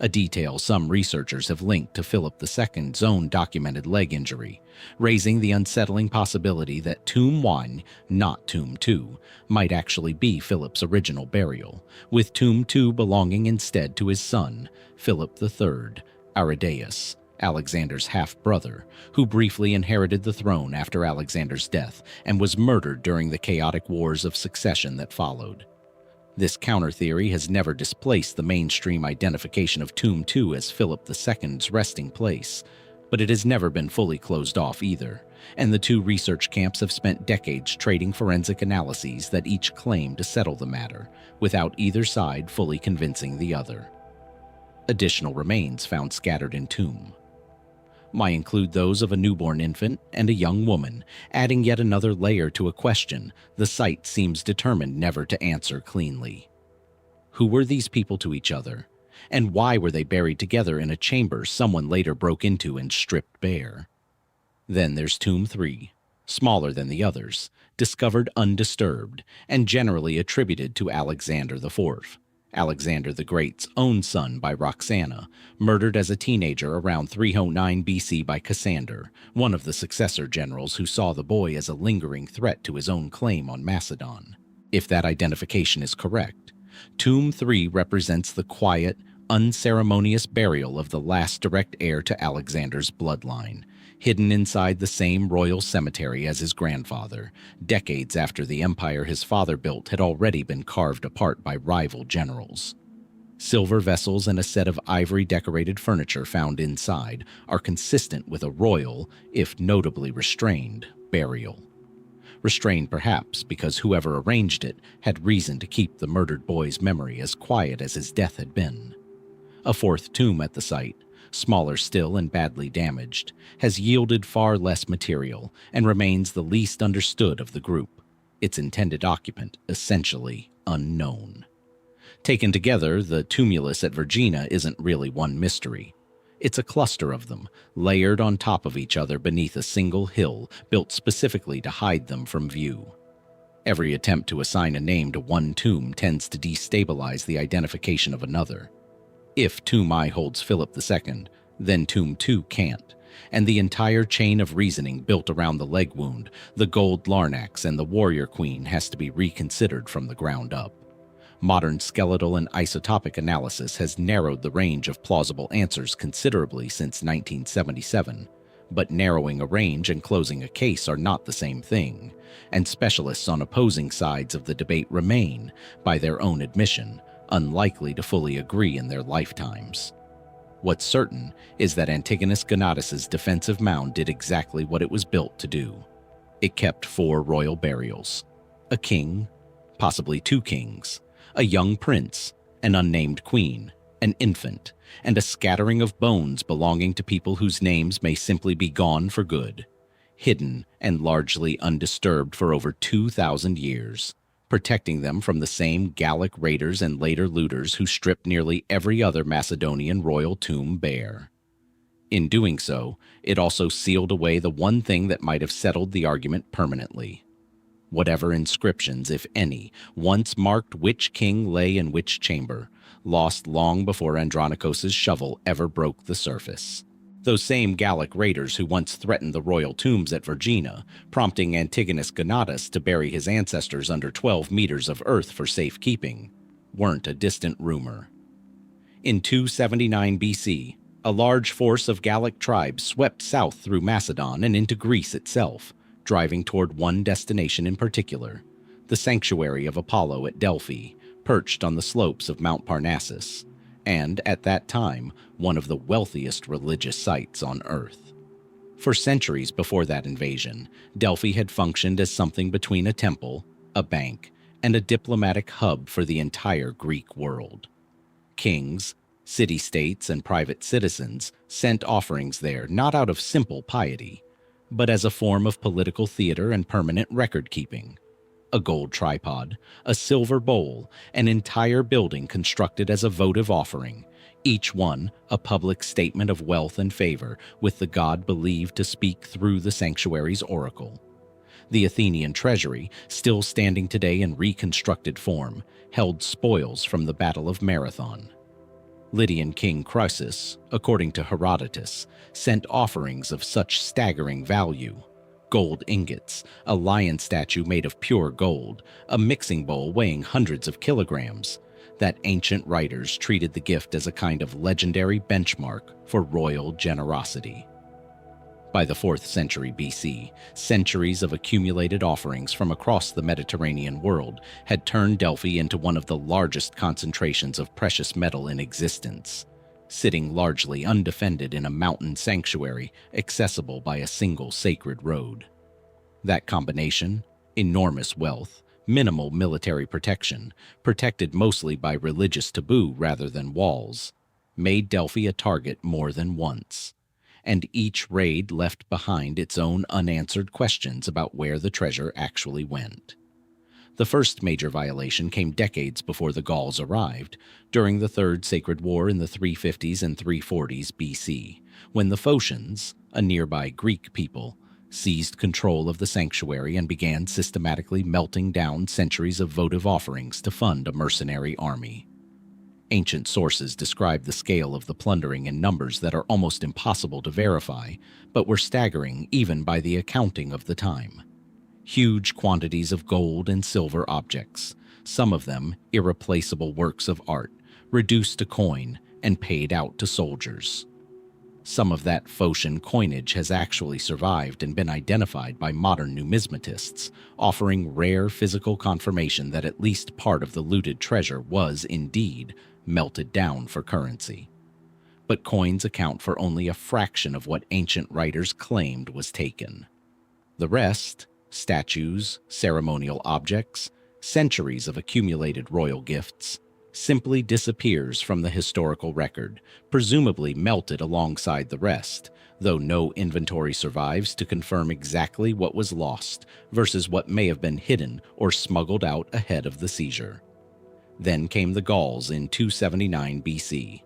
a detail some researchers have linked to Philip II's own documented leg injury, raising the unsettling possibility that Tomb 1, not Tomb 2, might actually be Philip's original burial, with Tomb 2 belonging instead to his son, Philip III, Aridaeus, Alexander's half-brother, who briefly inherited the throne after Alexander's death and was murdered during the chaotic wars of succession that followed. This counter-theory has never displaced the mainstream identification of Tomb 2 as Philip II's resting place, but it has never been fully closed off either, and the two research camps have spent decades trading forensic analyses that each claim to settle the matter, without either side fully convincing the other. Additional remains found scattered in tomb might include those of a newborn infant and a young woman, adding yet another layer to a question the site seems determined never to answer cleanly. Who were these people to each other, and why were they buried together in a chamber someone later broke into and stripped bare? Then there's Tomb 3, smaller than the others, discovered undisturbed, and generally attributed to Alexander IV. Alexander the Great's own son by Roxana, murdered as a teenager around 309 BC by Cassander, one of the successor generals who saw the boy as a lingering threat to his own claim on Macedon. If that identification is correct, Tomb 3 represents the quiet, unceremonious burial of the last direct heir to Alexander's bloodline, hidden inside the same royal cemetery as his grandfather, decades after the empire his father built had already been carved apart by rival generals. Silver vessels and a set of ivory-decorated furniture found inside are consistent with a royal, if notably restrained, burial. Restrained perhaps because whoever arranged it had reason to keep the murdered boy's memory as quiet as his death had been. A fourth tomb at the site, smaller still and badly damaged, has yielded far less material and remains the least understood of the group, its intended occupant essentially unknown. Taken together, the tumulus at Vergina isn't really one mystery. It's a cluster of them, layered on top of each other beneath a single hill built specifically to hide them from view. Every attempt to assign a name to one tomb tends to destabilize the identification of another. If Tomb I holds Philip II, then Tomb 2 can't, and the entire chain of reasoning built around the leg wound, the gold larnax, and the warrior queen has to be reconsidered from the ground up. Modern skeletal and isotopic analysis has narrowed the range of plausible answers considerably since 1977, but narrowing a range and closing a case are not the same thing, and specialists on opposing sides of the debate remain, by their own admission, unlikely to fully agree in their lifetimes. What's certain is that Antigonus Gonatas' defensive mound did exactly what it was built to do. It kept 4 royal burials: a king, possibly 2 kings, a young prince, an unnamed queen, an infant, and a scattering of bones belonging to people whose names may simply be gone for good, hidden and largely undisturbed for over 2,000 years. Protecting them from the same Gallic raiders and later looters who stripped nearly every other Macedonian royal tomb bare. In doing so, it also sealed away the one thing that might have settled the argument permanently. Whatever inscriptions, if any, once marked which king lay in which chamber, lost long before Andronikos' shovel ever broke the surface. Those same Gallic raiders who once threatened the royal tombs at Vergina, prompting Antigonus Gonatas to bury his ancestors under 12 meters of earth for safekeeping, weren't a distant rumor. In 279 BC, A large force of Gallic tribes swept south through Macedon and into Greece itself, driving toward one destination in particular, the sanctuary of Apollo at Delphi, perched on the slopes of Mount Parnassus, and, at that time, one of the wealthiest religious sites on Earth. For centuries before that invasion, Delphi had functioned as something between a temple, a bank, and a diplomatic hub for the entire Greek world. Kings, city-states, and private citizens sent offerings there not out of simple piety, but as a form of political theater and permanent record-keeping. A gold tripod, a silver bowl, an entire building constructed as a votive offering, each one a public statement of wealth and favor with the god believed to speak through the sanctuary's oracle. The Athenian treasury, still standing today in reconstructed form, held spoils from the Battle of Marathon. Lydian king Croesus, according to Herodotus, sent offerings of such staggering value: gold ingots, a lion statue made of pure gold, a mixing bowl weighing hundreds of kilograms, that ancient writers treated the gift as a kind of legendary benchmark for royal generosity. By the 4th century BC, centuries of accumulated offerings from across the Mediterranean world had turned Delphi into one of the largest concentrations of precious metal in existence, sitting largely undefended in a mountain sanctuary accessible by a single sacred road. That combination, enormous wealth, minimal military protection, protected mostly by religious taboo rather than walls, made Delphi a target more than once. And each raid left behind its own unanswered questions about where the treasure actually went. The first major violation came decades before the Gauls arrived, during the Third Sacred War in the 350s and 340s BC, when the Phocians, a nearby Greek people, seized control of the sanctuary and began systematically melting down centuries of votive offerings to fund a mercenary army. Ancient sources describe the scale of the plundering in numbers that are almost impossible to verify, but were staggering even by the accounting of the time. Huge quantities of gold and silver objects, some of them irreplaceable works of art, reduced to coin and paid out to soldiers. Some of that Phocian coinage has actually survived and been identified by modern numismatists, offering rare physical confirmation that at least part of the looted treasure was indeed melted down for currency. But coins account for only a fraction of what ancient writers claimed was taken. The rest, statues, ceremonial objects, centuries of accumulated royal gifts, simply disappears from the historical record, presumably melted alongside the rest, though no inventory survives to confirm exactly what was lost versus what may have been hidden or smuggled out ahead of the seizure. Then came the Gauls in 279 BC.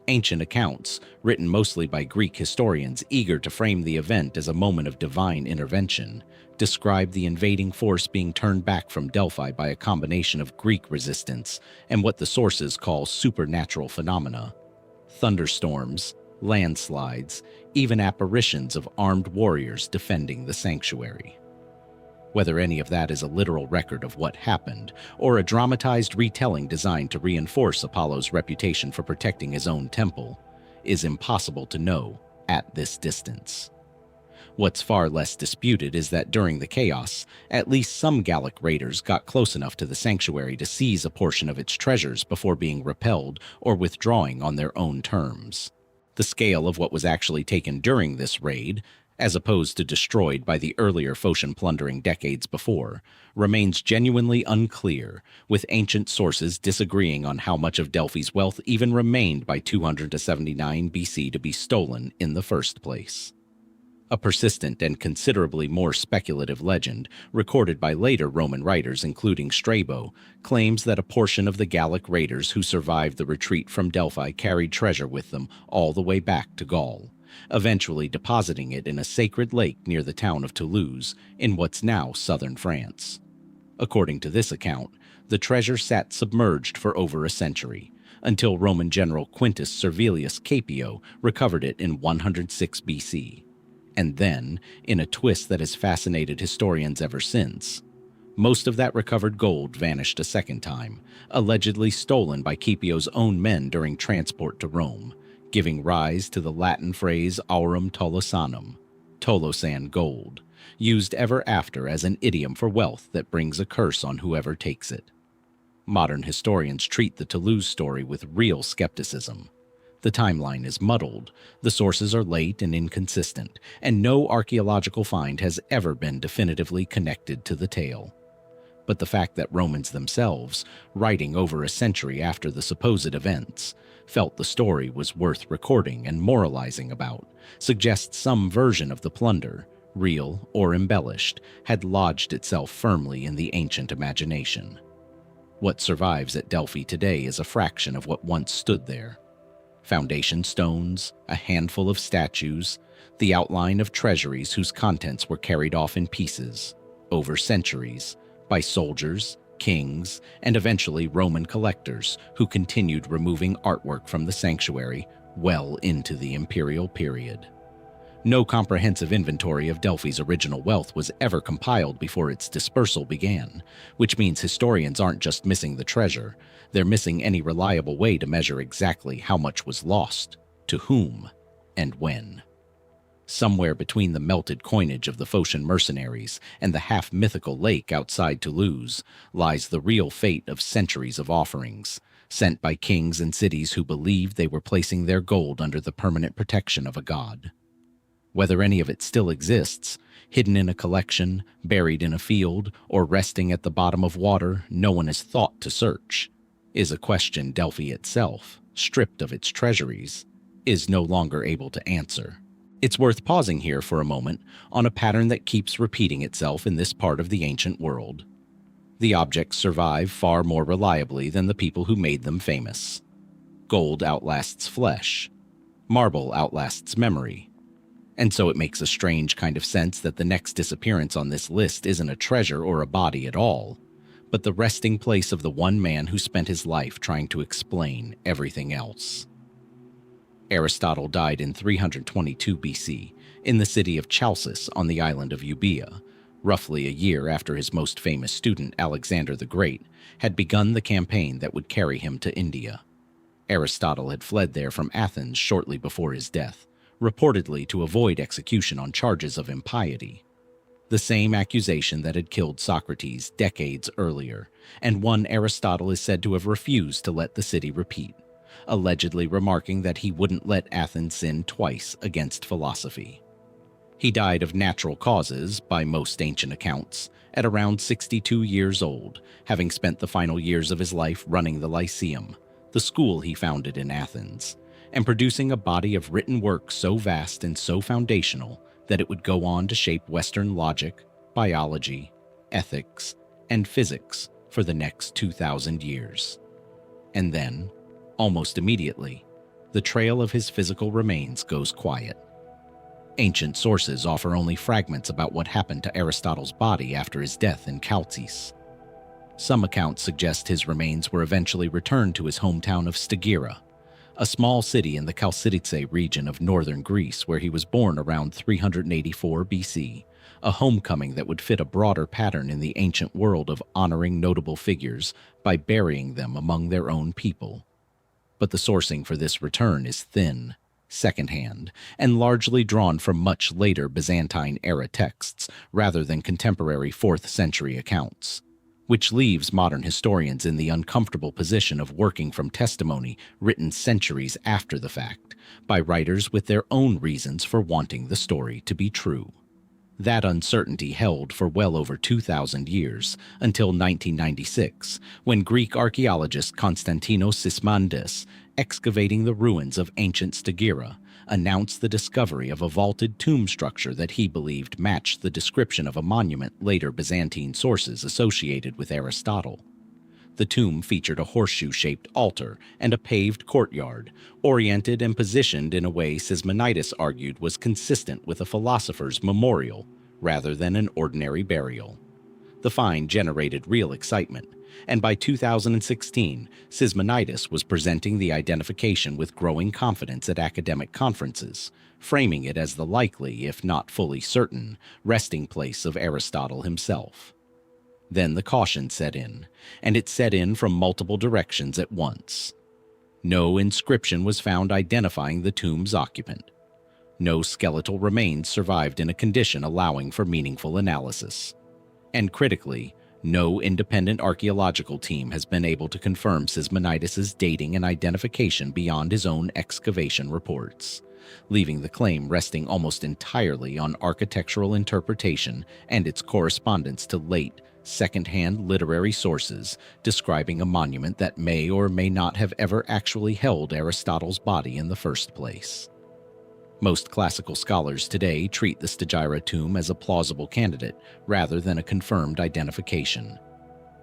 Ancient accounts, written mostly by Greek historians eager to frame the event as a moment of divine intervention, describe the invading force being turned back from Delphi by a combination of Greek resistance and what the sources call supernatural phenomena: thunderstorms, landslides, even apparitions of armed warriors defending the sanctuary. Whether any of that is a literal record of what happened, or a dramatized retelling designed to reinforce Apollo's reputation for protecting his own temple, is impossible to know at this distance. What's far less disputed is that during the chaos, at least some Gallic raiders got close enough to the sanctuary to seize a portion of its treasures before being repelled or withdrawing on their own terms. The scale of what was actually taken during this raid, as opposed to destroyed by the earlier Phocian plundering decades before, remains genuinely unclear, with ancient sources disagreeing on how much of Delphi's wealth even remained by 279 BC to be stolen in the first place. A persistent and considerably more speculative legend, recorded by later Roman writers including Strabo, claims that a portion of the Gallic raiders who survived the retreat from Delphi carried treasure with them all the way back to Gaul, eventually depositing it in a sacred lake near the town of Toulouse in what's now southern France. According to this account, the treasure sat submerged for over a century, until Roman general Quintus Servilius Caepio recovered it in 106 BC. And then, in a twist that has fascinated historians ever since, most of that recovered gold vanished a second time, allegedly stolen by Caepio's own men during transport to Rome, giving rise to the Latin phrase aurum tolosanum, tolosan gold, used ever after as an idiom for wealth that brings a curse on whoever takes it. Modern historians treat the Toulouse story with real skepticism. The timeline is muddled, the sources are late and inconsistent, and no archaeological find has ever been definitively connected to the tale. But the fact that Romans themselves, writing over a century after the supposed events, felt the story was worth recording and moralizing about suggests some version of the plunder, real or embellished, had lodged itself firmly in the ancient imagination. What survives at Delphi today is a fraction of what once stood there. Foundation stones, a handful of statues, the outline of treasuries whose contents were carried off in pieces, over centuries, by soldiers, kings, and eventually Roman collectors who continued removing artwork from the sanctuary well into the imperial period. No comprehensive inventory of Delphi's original wealth was ever compiled before its dispersal began, which means historians aren't just missing the treasure, they're missing any reliable way to measure exactly how much was lost, to whom, and when. Somewhere between the melted coinage of the Phocian mercenaries and the half-mythical lake outside Toulouse lies the real fate of centuries of offerings, sent by kings and cities who believed they were placing their gold under the permanent protection of a god. Whether any of it still exists, hidden in a collection, buried in a field, or resting at the bottom of water no one has thought to search, is a question Delphi itself, stripped of its treasuries, is no longer able to answer. It's worth pausing here for a moment on a pattern that keeps repeating itself in this part of the ancient world. The objects survive far more reliably than the people who made them famous. Gold outlasts flesh. Marble outlasts memory. And so it makes a strange kind of sense that the next disappearance on this list isn't a treasure or a body at all, but the resting place of the one man who spent his life trying to explain everything else. Aristotle died in 322 BC in the city of Chalcis on the island of Euboea, roughly a year after his most famous student Alexander the Great had begun the campaign that would carry him to India. Aristotle had fled there from Athens shortly before his death, reportedly to avoid execution on charges of impiety. The same accusation that had killed Socrates decades earlier, and one Aristotle is said to have refused to let the city repeat, allegedly remarking that he wouldn't let Athens sin twice against philosophy. He died of natural causes, by most ancient accounts, at around 62 years old, having spent the final years of his life running the Lyceum, the school he founded in Athens, and producing a body of written work so vast and so foundational that it would go on to shape Western logic, biology, ethics, and physics for the next 2,000 years. And then, almost immediately, the trail of his physical remains goes quiet. Ancient sources offer only fragments about what happened to Aristotle's body after his death in Chalcis. Some accounts suggest his remains were eventually returned to his hometown of Stagira, a small city in the Chalcidice region of northern Greece where he was born around 384 BC, a homecoming that would fit a broader pattern in the ancient world of honoring notable figures by burying them among their own people. But the sourcing for this return is thin, secondhand, and largely drawn from much later Byzantine-era texts rather than contemporary 4th century accounts, which leaves modern historians in the uncomfortable position of working from testimony written centuries after the fact by writers with their own reasons for wanting the story to be true. That uncertainty held for well over 2,000 years, until 1996, when Greek archaeologist Konstantinos Sismandas, excavating the ruins of ancient Stagira, announced the discovery of a vaulted tomb structure that he believed matched the description of a monument later Byzantine sources associated with Aristotle. The tomb featured a horseshoe-shaped altar and a paved courtyard, oriented and positioned in a way Sismonides argued was consistent with a philosopher's memorial rather than an ordinary burial. The find generated real excitement, and by 2016, Sismonides was presenting the identification with growing confidence at academic conferences, framing it as the likely, if not fully certain, resting place of Aristotle himself. Then the caution set in, and it set in from multiple directions at once. No inscription was found identifying the tomb's occupant. No skeletal remains survived in a condition allowing for meaningful analysis. And critically, no independent archaeological team has been able to confirm Sismonides' dating and identification beyond his own excavation reports, leaving the claim resting almost entirely on architectural interpretation and its correspondence to late, second-hand literary sources describing a monument that may or may not have ever actually held Aristotle's body in the first place. Most classical scholars today treat the Stagira tomb as a plausible candidate rather than a confirmed identification.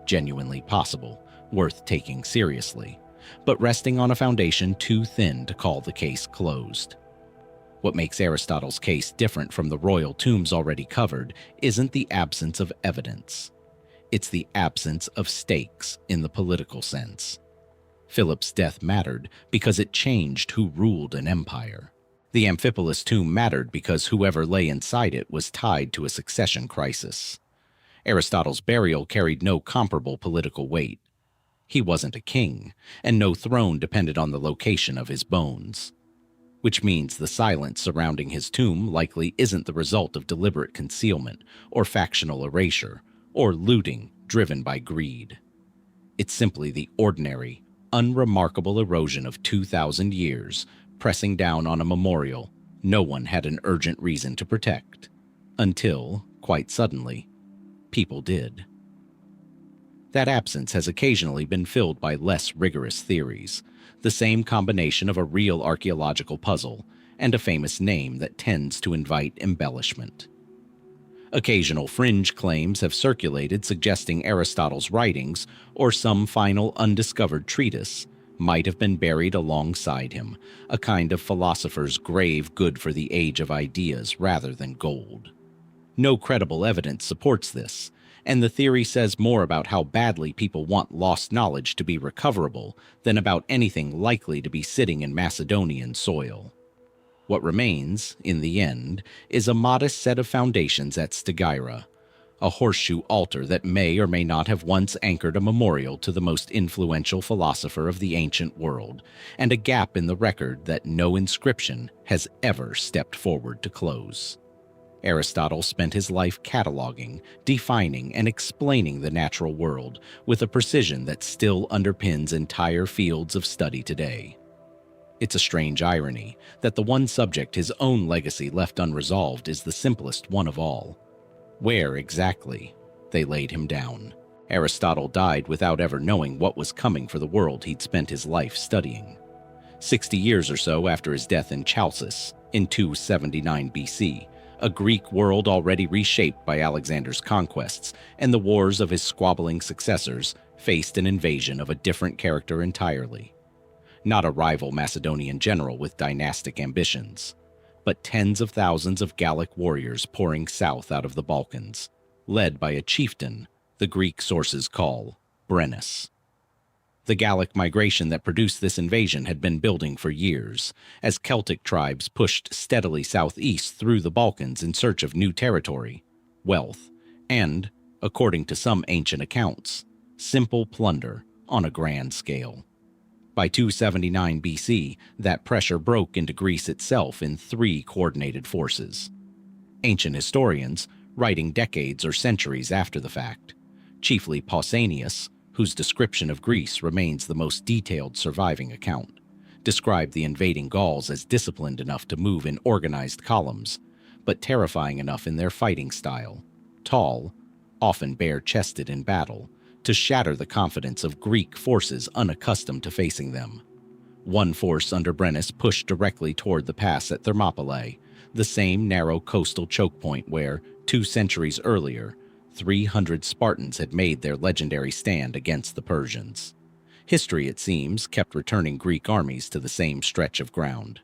Genuinely possible, worth taking seriously, but resting on a foundation too thin to call the case closed. What makes Aristotle's case different from the royal tombs already covered isn't the absence of evidence. It's the absence of stakes in the political sense. Philip's death mattered because it changed who ruled an empire. The Amphipolis tomb mattered because whoever lay inside it was tied to a succession crisis. Aristotle's burial carried no comparable political weight. He wasn't a king, and no throne depended on the location of his bones. Which means the silence surrounding his tomb likely isn't the result of deliberate concealment, or factional erasure, or looting driven by greed. It's simply the ordinary, unremarkable erosion of 2,000 years, pressing down on a memorial no one had an urgent reason to protect, until, quite suddenly, people did. That absence has occasionally been filled by less rigorous theories, the same combination of a real archaeological puzzle and a famous name that tends to invite embellishment. Occasional fringe claims have circulated suggesting Aristotle's writings, or some final undiscovered treatise, might have been buried alongside him, a kind of philosopher's grave good for the age of ideas rather than gold. No credible evidence supports this, and the theory says more about how badly people want lost knowledge to be recoverable than about anything likely to be sitting in Macedonian soil. What remains, in the end, is a modest set of foundations at Stagira, a horseshoe altar that may or may not have once anchored a memorial to the most influential philosopher of the ancient world, and a gap in the record that no inscription has ever stepped forward to close. Aristotle spent his life cataloging, defining, and explaining the natural world with a precision that still underpins entire fields of study today. It's a strange irony that the one subject his own legacy left unresolved is the simplest one of all. Where exactly they laid him down. Aristotle died without ever knowing what was coming for the world he'd spent his life studying. 60 years or so after his death in Chalcis, in 279 BC, a Greek world already reshaped by Alexander's conquests and the wars of his squabbling successors faced an invasion of a different character entirely. Not a rival Macedonian general with dynastic ambitions, but tens of thousands of Gallic warriors pouring south out of the Balkans, led by a chieftain the Greek sources call Brennus. The Gallic migration that produced this invasion had been building for years, as Celtic tribes pushed steadily southeast through the Balkans in search of new territory, wealth, and, according to some ancient accounts, simple plunder on a grand scale. By 279 BC, that pressure broke into Greece itself in 3 coordinated forces. Ancient historians, writing decades or centuries after the fact, chiefly Pausanias, whose description of Greece remains the most detailed surviving account, described the invading Gauls as disciplined enough to move in organized columns, but terrifying enough in their fighting style, tall, often bare-chested in battle, to shatter the confidence of Greek forces unaccustomed to facing them. One force under Brennus pushed directly toward the pass at Thermopylae, the same narrow coastal choke point where, 2 centuries earlier, 300 Spartans had made their legendary stand against the Persians. History, it seems, kept returning Greek armies to the same stretch of ground.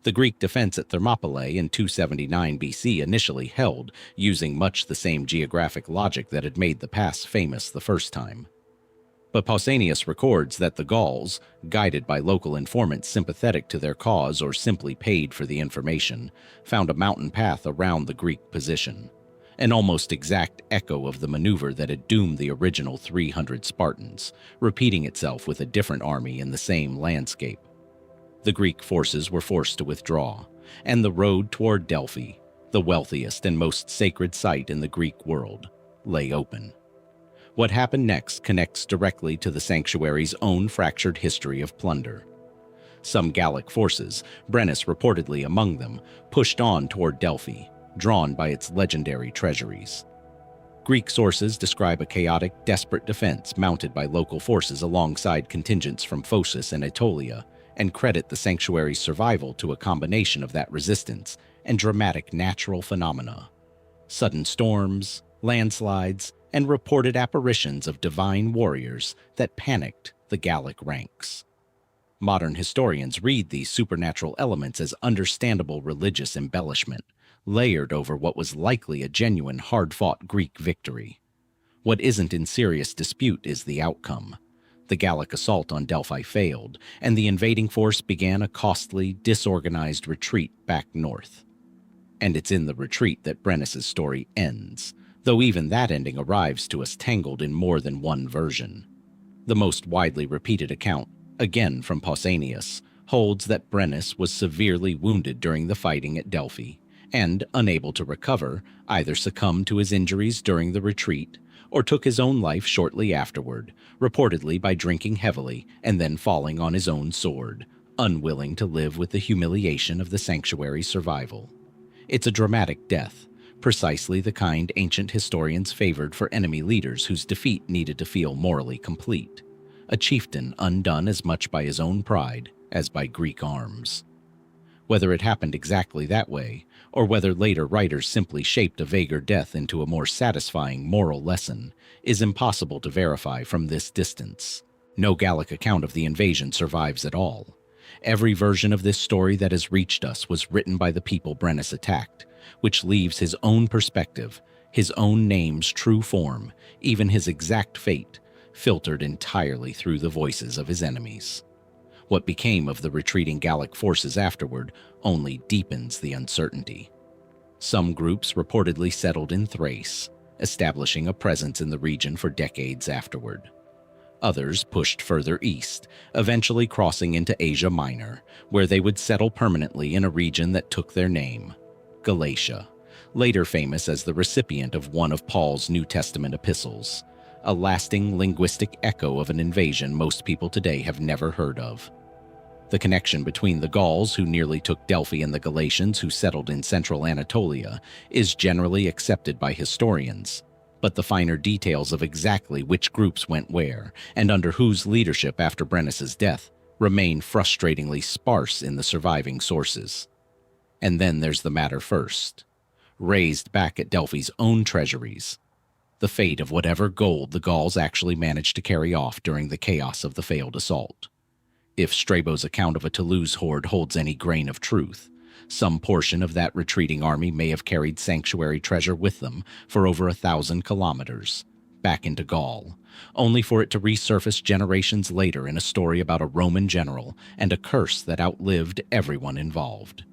The Greek defense at Thermopylae in 279 BC initially held, using much the same geographic logic that had made the pass famous the first time. But Pausanias records that the Gauls, guided by local informants sympathetic to their cause or simply paid for the information, found a mountain path around the Greek position. an almost exact echo of the maneuver that had doomed the original 300 Spartans, repeating itself with a different army in the same landscape. The Greek forces were forced to withdraw, and the road toward Delphi, the wealthiest and most sacred site in the Greek world, lay open. What happened next connects directly to the sanctuary's own fractured history of plunder. Some Gallic forces, Brennus reportedly among them, pushed on toward Delphi, drawn by its legendary treasuries. Greek sources describe a chaotic, desperate defense mounted by local forces alongside contingents from Phocis and Aetolia, and credit the sanctuary's survival to a combination of that resistance and dramatic natural phenomena: sudden storms, landslides, and reported apparitions of divine warriors that panicked the Gallic ranks. Modern historians read these supernatural elements as understandable religious embellishment, layered over what was likely a genuine hard-fought Greek victory. What isn't in serious dispute is the outcome. The Gallic assault on Delphi failed, and the invading force began a costly, disorganized retreat back north. And it's in the retreat that Brennus's story ends, though even that ending arrives to us tangled in more than one version. The most widely repeated account, again from Pausanias, holds that Brennus was severely wounded during the fighting at Delphi, and, unable to recover, either succumbed to his injuries during the retreat or took his own life shortly afterward, reportedly by drinking heavily and then falling on his own sword, unwilling to live with the humiliation of the sanctuary's survival. It's a dramatic death, precisely the kind ancient historians favored for enemy leaders whose defeat needed to feel morally complete, a chieftain undone as much by his own pride as by Greek arms. Whether it happened exactly that way, or whether later writers simply shaped a vaguer death into a more satisfying moral lesson, is impossible to verify from this distance. No Gallic account of the invasion survives at all. Every version of this story that has reached us was written by the people Brennus attacked, which leaves his own perspective, his own name's true form, even his exact fate, filtered entirely through the voices of his enemies. What became of the retreating Gallic forces afterward only deepens the uncertainty. Some groups reportedly settled in Thrace, establishing a presence in the region for decades afterward. Others pushed further east, eventually crossing into Asia Minor, where they would settle permanently in a region that took their name, Galatia, later famous as the recipient of one of Paul's New Testament epistles, a lasting linguistic echo of an invasion most people today have never heard of. The connection between the Gauls who nearly took Delphi and the Galatians who settled in central Anatolia is generally accepted by historians, but the finer details of exactly which groups went where and under whose leadership after Brennus's death remain frustratingly sparse in the surviving sources. And then there's the matter first, raised back at Delphi's own treasuries, the fate of whatever gold the Gauls actually managed to carry off during the chaos of the failed assault. If Strabo's account of a Toulouse horde holds any grain of truth, some portion of that retreating army may have carried sanctuary treasure with them for over 1,000 kilometers, back into Gaul, only for it to resurface generations later in a story about a Roman general and a curse that outlived everyone involved.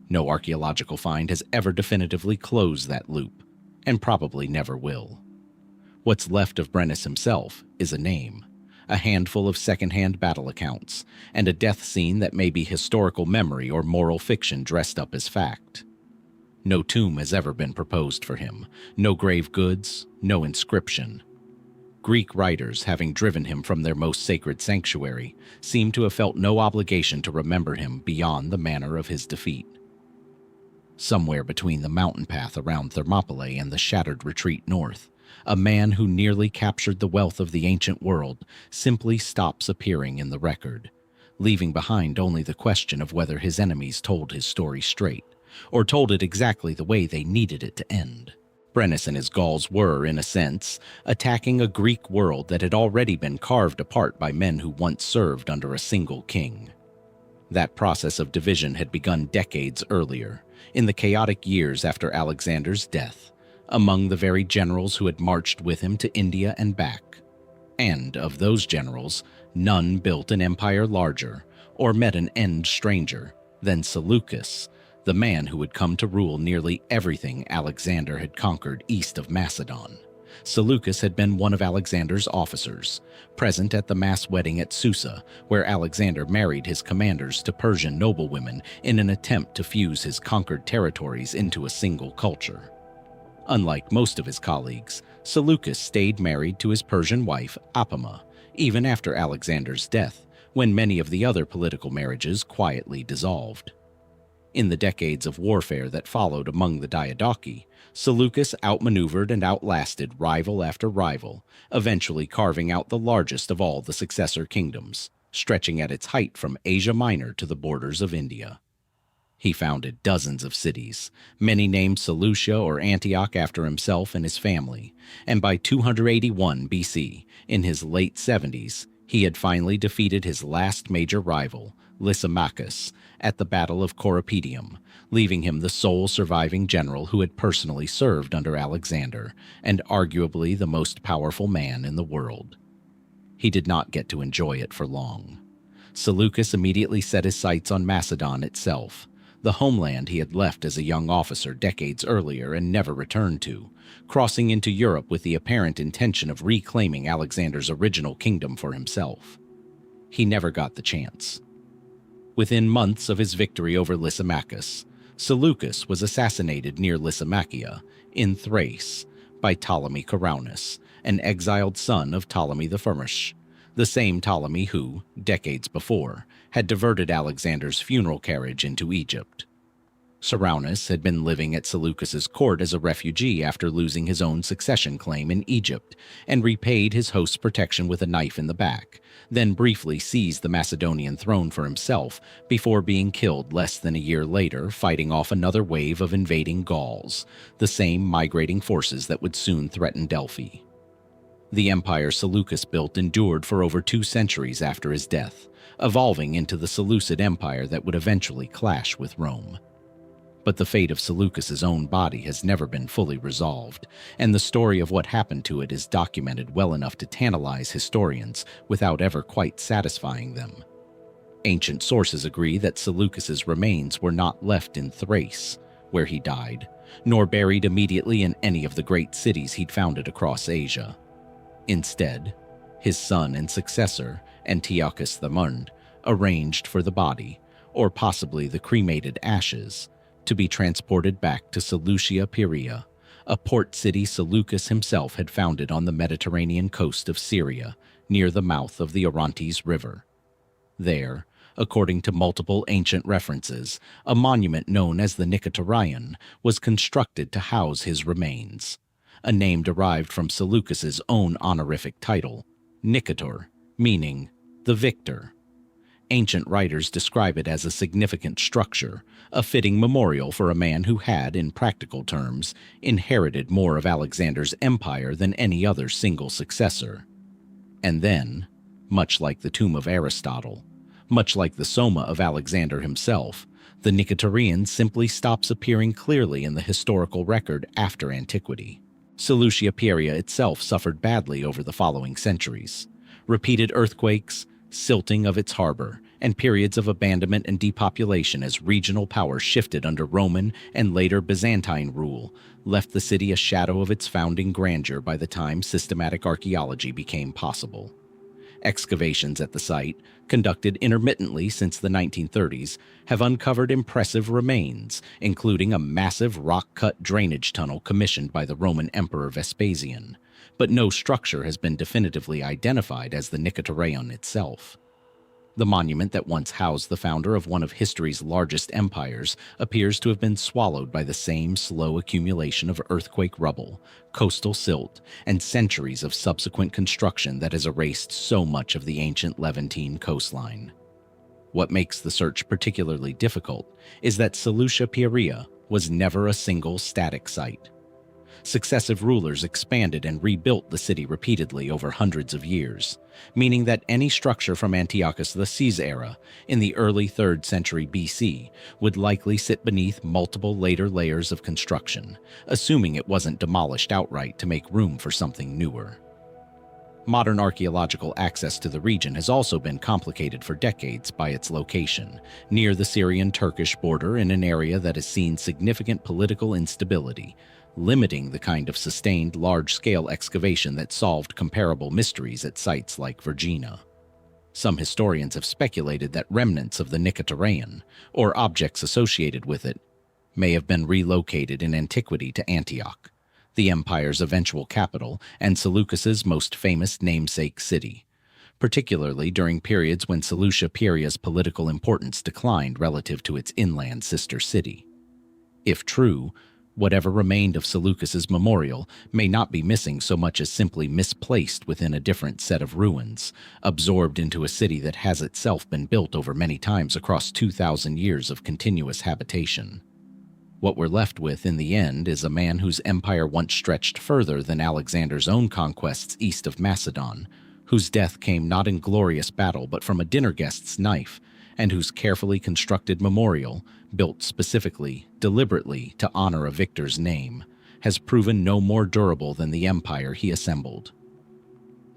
No archaeological find has ever definitively closed that loop, and probably never will. What's left of Brennus himself is a name, a handful of second-hand battle accounts, and a death scene that may be historical memory or moral fiction dressed up as fact. No tomb has ever been proposed for him, no grave goods, no inscription. Greek writers, having driven him from their most sacred sanctuary, seem to have felt no obligation to remember him beyond the manner of his defeat. Somewhere between the mountain path around Thermopylae and the shattered retreat north, a man who nearly captured the wealth of the ancient world simply stops appearing in the record, leaving behind only the question of whether his enemies told his story straight, or told it exactly the way they needed it to end. Brennus and his Gauls were, in a sense, attacking a Greek world that had already been carved apart by men who once served under a single king. That process of division had begun decades earlier, in the chaotic years after Alexander's death, among the very generals who had marched with him to India and back. And of those generals, none built an empire larger, or met an end stranger, than Seleucus, the man who would come to rule nearly everything Alexander had conquered east of Macedon. Seleucus had been one of Alexander's officers, present at the mass wedding at Susa, where Alexander married his commanders to Persian noblewomen in an attempt to fuse his conquered territories into a single culture. Unlike most of his colleagues, Seleucus stayed married to his Persian wife, Apama, even after Alexander's death, when many of the other political marriages quietly dissolved. In the decades of warfare that followed among the Diadochi, Seleucus outmaneuvered and outlasted rival after rival, eventually carving out the largest of all the successor kingdoms, stretching at its height from Asia Minor to the borders of India. He founded dozens of cities, many named Seleucia or Antioch after himself and his family, and by 281 BC, in his late 70s, he had finally defeated his last major rival, Lysimachus, at the Battle of Corupedium, leaving him the sole surviving general who had personally served under Alexander, and arguably the most powerful man in the world. He did not get to enjoy it for long. Seleucus immediately set his sights on Macedon itself, the homeland he had left as a young officer decades earlier and never returned to, crossing into Europe with the apparent intention of reclaiming Alexander's original kingdom for himself. He never got the chance. Within months of his victory over Lysimachus, Seleucus was assassinated near Lysimachia, in Thrace, by Ptolemy Ceraunus, an exiled son of Ptolemy the First, the same Ptolemy who, decades before, had diverted Alexander's funeral carriage into Egypt. Ceraunus had been living at Seleucus's court as a refugee after losing his own succession claim in Egypt, and repaid his host's protection with a knife in the back, then briefly seized the Macedonian throne for himself before being killed less than a year later fighting off another wave of invading Gauls, the same migrating forces that would soon threaten Delphi. The empire Seleucus built endured for over 2 centuries after his death, evolving into the Seleucid Empire that would eventually clash with Rome. But the fate of Seleucus's own body has never been fully resolved, and the story of what happened to it is documented well enough to tantalize historians without ever quite satisfying them. Ancient sources agree that Seleucus's remains were not left in Thrace, where he died, nor buried immediately in any of the great cities he'd founded across Asia. Instead, his son and successor, Antiochus III, arranged for the body, or possibly the cremated ashes, to be transported back to Seleucia Pieria, a port city Seleucus himself had founded on the Mediterranean coast of Syria, near the mouth of the Orontes River. There, according to multiple ancient references, a monument known as the Nicatorion was constructed to house his remains, a name derived from Seleucus's own honorific title, Nicator, meaning the victor. Ancient writers describe it as a significant structure, a fitting memorial for a man who had, in practical terms, inherited more of Alexander's empire than any other single successor. And then, much like the tomb of Aristotle, much like the Soma of Alexander himself, the Nicatorian simply stops appearing clearly in the historical record after antiquity. Seleucia Pieria itself suffered badly over the following centuries. Repeated earthquakes, silting of its harbor, and periods of abandonment and depopulation as regional power shifted under Roman and later Byzantine rule left the city a shadow of its founding grandeur by the time systematic archaeology became possible. Excavations at the site, conducted intermittently since the 1930s, have uncovered impressive remains, including a massive rock-cut drainage tunnel commissioned by the Roman Emperor Vespasian, but no structure has been definitively identified as the Nicatorion itself. The monument that once housed the founder of one of history's largest empires appears to have been swallowed by the same slow accumulation of earthquake rubble, coastal silt, and centuries of subsequent construction that has erased so much of the ancient Levantine coastline. What makes the search particularly difficult is that Seleucia Pieria was never a single static site. Successive rulers expanded and rebuilt the city repeatedly over hundreds of years, meaning that any structure from Antiochus VI's era in the early 3rd century BC would likely sit beneath multiple later layers of construction, assuming it wasn't demolished outright to make room for something newer. Modern archaeological access to the region has also been complicated for decades by its location, near the Syrian-Turkish border in an area that has seen significant political instability, limiting the kind of sustained large-scale excavation that solved comparable mysteries at sites like Vergina. Some historians have speculated that remnants of the Nicatorian, or objects associated with it, may have been relocated in antiquity to Antioch, the empire's eventual capital and Seleucus's most famous namesake city, particularly during periods when Seleucia Pyrrhus' political importance declined relative to its inland sister city. If true, whatever remained of Seleucus's memorial may not be missing so much as simply misplaced within a different set of ruins, absorbed into a city that has itself been built over many times across 2,000 years of continuous habitation. What we're left with in the end is a man whose empire once stretched further than Alexander's own conquests east of Macedon, whose death came not in glorious battle but from a dinner guest's knife, and whose carefully constructed memorial, built specifically, deliberately to honor a victor's name, has proven no more durable than the empire he assembled.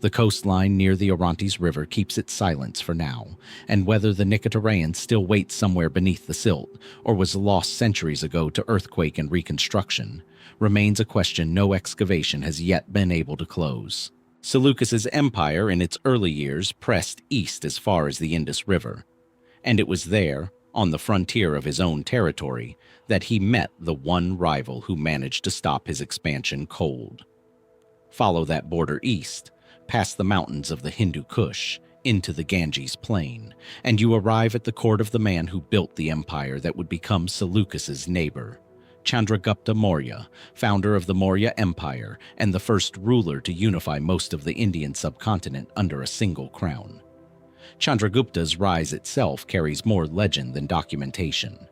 The coastline near the Orontes River keeps its silence for now, and whether the Nicatorian still waits somewhere beneath the silt, or was lost centuries ago to earthquake and reconstruction, remains a question no excavation has yet been able to close. Seleucus's empire in its early years pressed east as far as the Indus River, and it was there, on the frontier of his own territory, that he met the one rival who managed to stop his expansion cold. Follow that border east, past the mountains of the Hindu Kush, into the Ganges Plain, and you arrive at the court of the man who built the empire that would become Seleucus's neighbor, Chandragupta Maurya, founder of the Maurya Empire and the first ruler to unify most of the Indian subcontinent under a single crown. Chandragupta's rise itself carries more legend than documentation.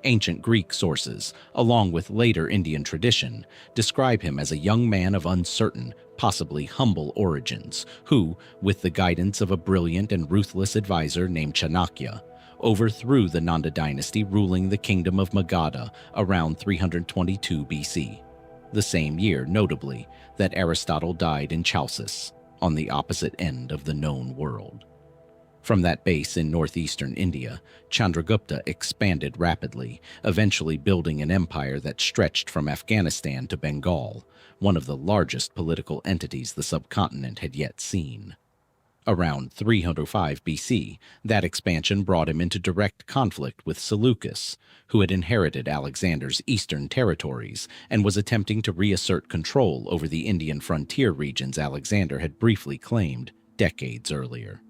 Ancient Greek sources, along with later Indian tradition, describe him as a young man of uncertain, possibly humble origins, who, with the guidance of a brilliant and ruthless advisor named Chanakya, overthrew the Nanda dynasty ruling the kingdom of Magadha around 322 BC, the same year, notably, that Aristotle died in Chalcis, on the opposite end of the known world. From that base in northeastern India, Chandragupta expanded rapidly, eventually building an empire that stretched from Afghanistan to Bengal, one of the largest political entities the subcontinent had yet seen. Around 305 BC, that expansion brought him into direct conflict with Seleucus, who had inherited Alexander's eastern territories and was attempting to reassert control over the Indian frontier regions Alexander had briefly claimed decades earlier.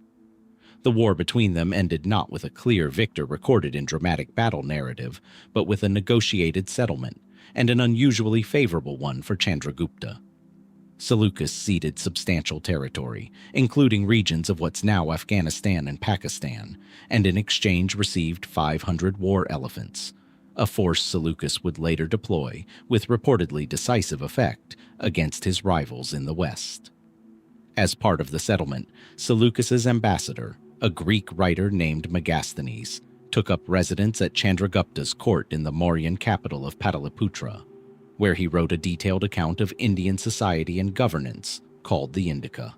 The war between them ended not with a clear victor recorded in dramatic battle narrative, but with a negotiated settlement, and an unusually favorable one for Chandragupta. Seleucus ceded substantial territory, including regions of what's now Afghanistan and Pakistan, and in exchange received 500 war elephants, a force Seleucus would later deploy, with reportedly decisive effect, against his rivals in the west. As part of the settlement, Seleucus's ambassador, a Greek writer named Megasthenes, took up residence at Chandragupta's court in the Mauryan capital of Pataliputra, where he wrote a detailed account of Indian society and governance called the Indica.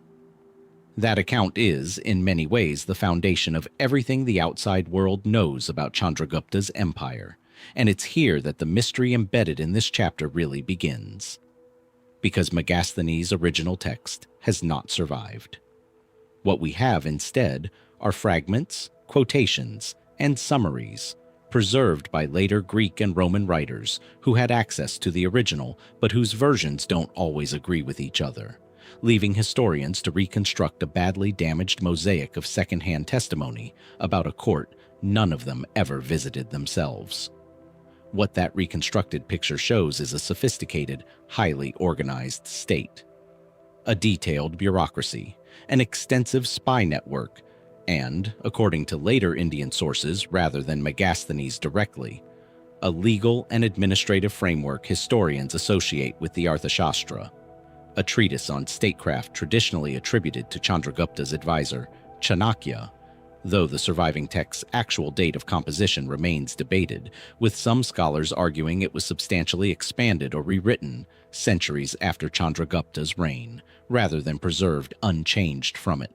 That account is, in many ways, the foundation of everything the outside world knows about Chandragupta's empire, and it's here that the mystery embedded in this chapter really begins, because Megasthenes' original text has not survived. What we have instead are fragments, quotations, and summaries preserved by later Greek and Roman writers who had access to the original but whose versions don't always agree with each other, leaving historians to reconstruct a badly damaged mosaic of second-hand testimony about a court none of them ever visited themselves. What that reconstructed picture shows is a sophisticated, highly organized state, a detailed bureaucracy, an extensive spy network, and, according to later Indian sources rather than Megasthenes directly, a legal and administrative framework historians associate with the Arthashastra, a treatise on statecraft traditionally attributed to Chandragupta's advisor, Chanakya, though the surviving text's actual date of composition remains debated, with some scholars arguing it was substantially expanded or rewritten centuries after Chandragupta's reign, rather than preserved unchanged from it.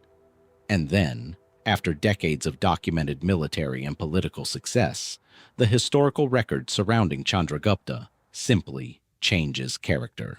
And then, after decades of documented military and political success, the historical record surrounding Chandragupta simply changes character.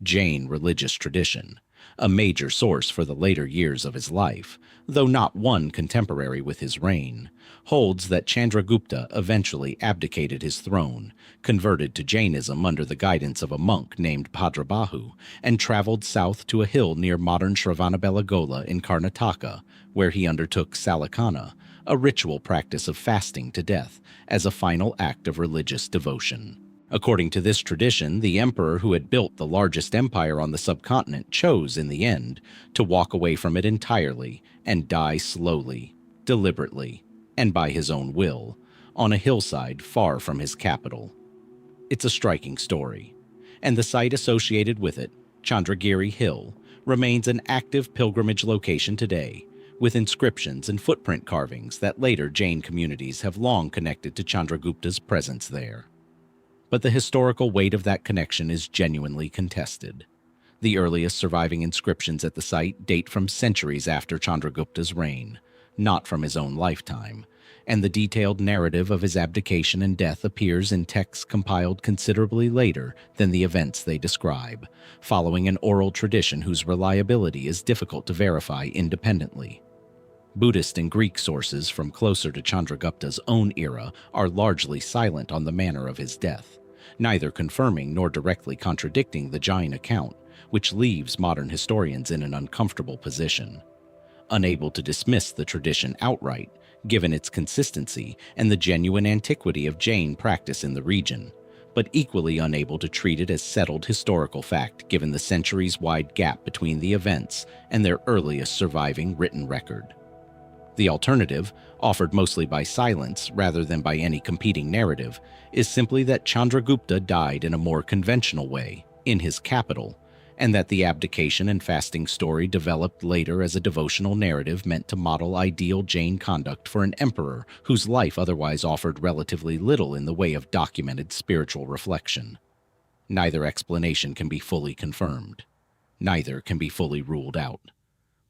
Jain religious tradition, a major source for the later years of his life, though not one contemporary with his reign, holds that Chandragupta eventually abdicated his throne, converted to Jainism under the guidance of a monk named Bhadrabahu, and traveled south to a hill near modern Shravanabelagola in Karnataka, where he undertook Salakana, a ritual practice of fasting to death, as a final act of religious devotion. According to this tradition, the emperor who had built the largest empire on the subcontinent chose, in the end, to walk away from it entirely and die slowly, deliberately, and by his own will, on a hillside far from his capital. It's a striking story, and the site associated with it, Chandragiri Hill, remains an active pilgrimage location today, with inscriptions and footprint carvings that later Jain communities have long connected to Chandragupta's presence there. But the historical weight of that connection is genuinely contested. The earliest surviving inscriptions at the site date from centuries after Chandragupta's reign, not from his own lifetime, and the detailed narrative of his abdication and death appears in texts compiled considerably later than the events they describe, following an oral tradition whose reliability is difficult to verify independently. Buddhist and Greek sources from closer to Chandragupta's own era are largely silent on the manner of his death, neither confirming nor directly contradicting the Jain account, which leaves modern historians in an uncomfortable position. Unable to dismiss the tradition outright, given its consistency and the genuine antiquity of Jain practice in the region, but equally unable to treat it as settled historical fact given the centuries-wide gap between the events and their earliest surviving written record. The alternative, offered mostly by silence rather than by any competing narrative, is simply that Chandragupta died in a more conventional way, in his capital, and that the abdication and fasting story developed later as a devotional narrative meant to model ideal Jain conduct for an emperor whose life otherwise offered relatively little in the way of documented spiritual reflection. Neither explanation can be fully confirmed. Neither can be fully ruled out.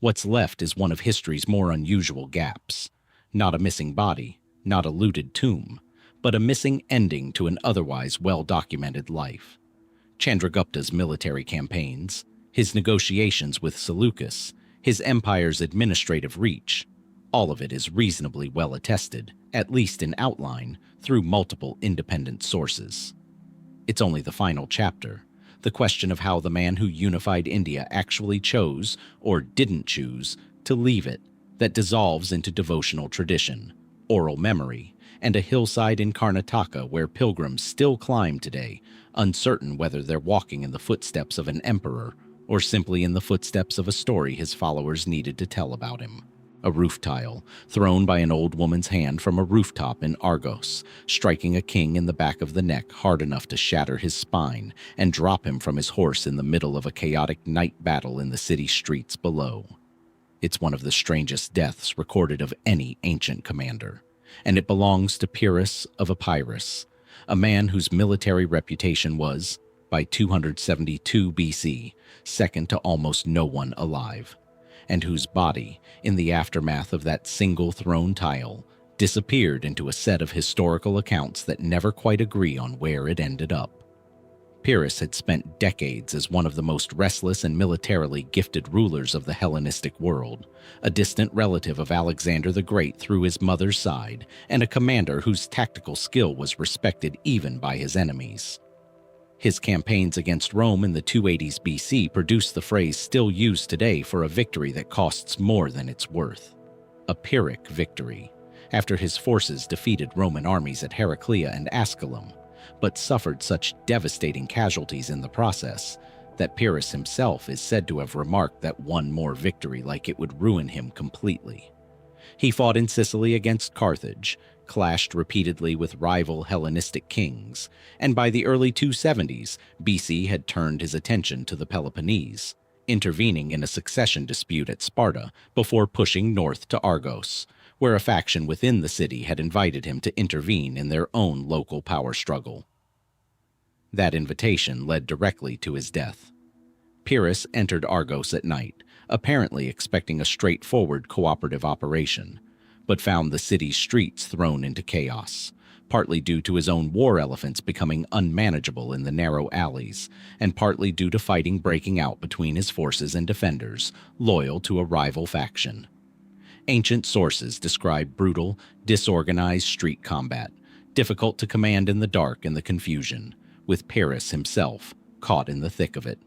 What's left is one of history's more unusual gaps. Not a missing body, not a looted tomb, but a missing ending to an otherwise well-documented life. Chandragupta's military campaigns, his negotiations with Seleucus, his empire's administrative reach, all of it is reasonably well attested, at least in outline, through multiple independent sources. It's only the final chapter, the question of how the man who unified India actually chose, or didn't choose, to leave it, that dissolves into devotional tradition, oral memory, and a hillside in Karnataka where pilgrims still climb today, uncertain whether they're walking in the footsteps of an emperor or simply in the footsteps of a story his followers needed to tell about him. A roof tile, thrown by an old woman's hand from a rooftop in Argos, striking a king in the back of the neck hard enough to shatter his spine and drop him from his horse in the middle of a chaotic night battle in the city streets below. It's one of the strangest deaths recorded of any ancient commander, and it belongs to Pyrrhus of Epirus, a man whose military reputation was, by 272 BC, second to almost no one alive, and whose body, in the aftermath of that single thrown tile, disappeared into a set of historical accounts that never quite agree on where it ended up. Pyrrhus had spent decades as one of the most restless and militarily gifted rulers of the Hellenistic world, a distant relative of Alexander the Great through his mother's side, and a commander whose tactical skill was respected even by his enemies. His campaigns against Rome in the 280s BC produced the phrase still used today for a victory that costs more than it's worth. A Pyrrhic victory, after his forces defeated Roman armies at Heraclea and Asculum, but suffered such devastating casualties in the process that Pyrrhus himself is said to have remarked that one more victory like it would ruin him completely. He fought in Sicily against Carthage, clashed repeatedly with rival Hellenistic kings, and by the early 270s, BC had turned his attention to the Peloponnese, intervening in a succession dispute at Sparta before pushing north to Argos, where a faction within the city had invited him to intervene in their own local power struggle. That invitation led directly to his death. Pyrrhus entered Argos at night, apparently expecting a straightforward cooperative operation, but found the city's streets thrown into chaos, partly due to his own war elephants becoming unmanageable in the narrow alleys, and partly due to fighting breaking out between his forces and defenders, loyal to a rival faction. Ancient sources describe brutal, disorganized street combat, difficult to command in the dark and the confusion, with Pyrrhus himself caught in the thick of it.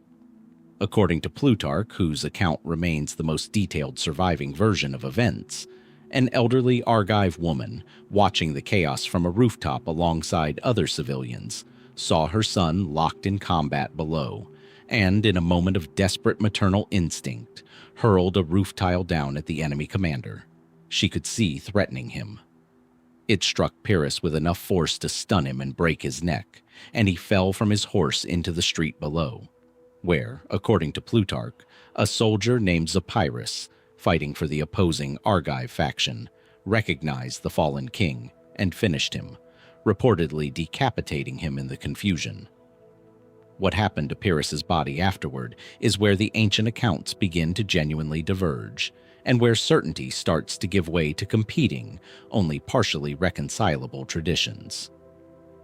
According to Plutarch, whose account remains the most detailed surviving version of events, an elderly Argive woman, watching the chaos from a rooftop alongside other civilians, saw her son locked in combat below, and, in a moment of desperate maternal instinct, hurled a roof tile down at the enemy commander. She could see threatening him. It struck Pyrrhus with enough force to stun him and break his neck, and he fell from his horse into the street below, where, according to Plutarch, a soldier named Epirus, fighting for the opposing Argive faction, recognized the fallen king and finished him, reportedly decapitating him in the confusion. What happened to Pyrrhus's body afterward is where the ancient accounts begin to genuinely diverge, and where certainty starts to give way to competing, only partially reconcilable traditions.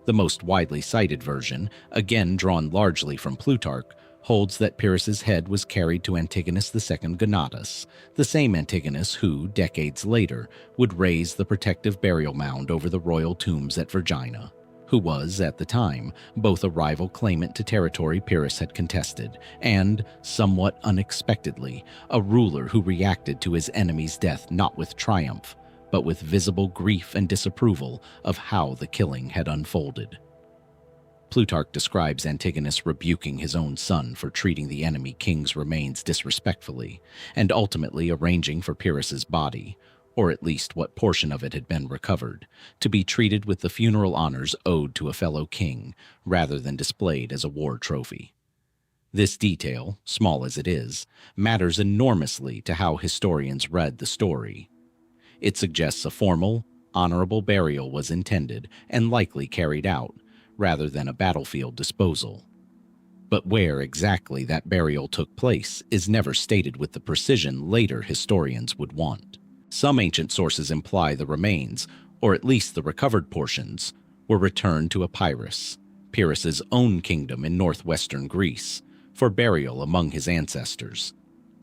The most widely cited version, again drawn largely from Plutarch, holds that Pyrrhus's head was carried to Antigonus II Gonatas, the same Antigonus who, decades later, would raise the protective burial mound over the royal tombs at Vergina, who was, at the time, both a rival claimant to territory Pyrrhus had contested and, somewhat unexpectedly, a ruler who reacted to his enemy's death not with triumph, but with visible grief and disapproval of how the killing had unfolded. Plutarch describes Antigonus rebuking his own son for treating the enemy king's remains disrespectfully, and ultimately arranging for Pyrrhus's body, or at least what portion of it had been recovered, to be treated with the funeral honors owed to a fellow king, rather than displayed as a war trophy. This detail, small as it is, matters enormously to how historians read the story. It suggests a formal, honorable burial was intended and likely carried out, rather than a battlefield disposal. But where exactly that burial took place is never stated with the precision later historians would want. Some ancient sources imply the remains, or at least the recovered portions, were returned to Epirus, Pyrrhus's own kingdom in northwestern Greece, for burial among his ancestors.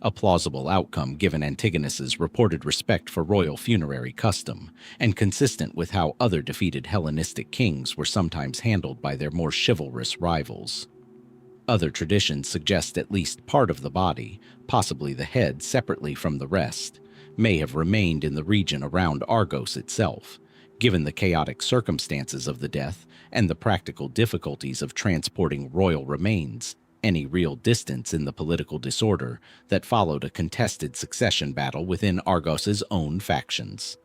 A plausible outcome given Antigonus's reported respect for royal funerary custom, and consistent with how other defeated Hellenistic kings were sometimes handled by their more chivalrous rivals. Other traditions suggest at least part of the body, possibly the head separately from the rest, may have remained in the region around Argos itself, given the chaotic circumstances of the death and the practical difficulties of transporting royal remains any real distance in the political disorder that followed a contested succession battle within Argos's own factions.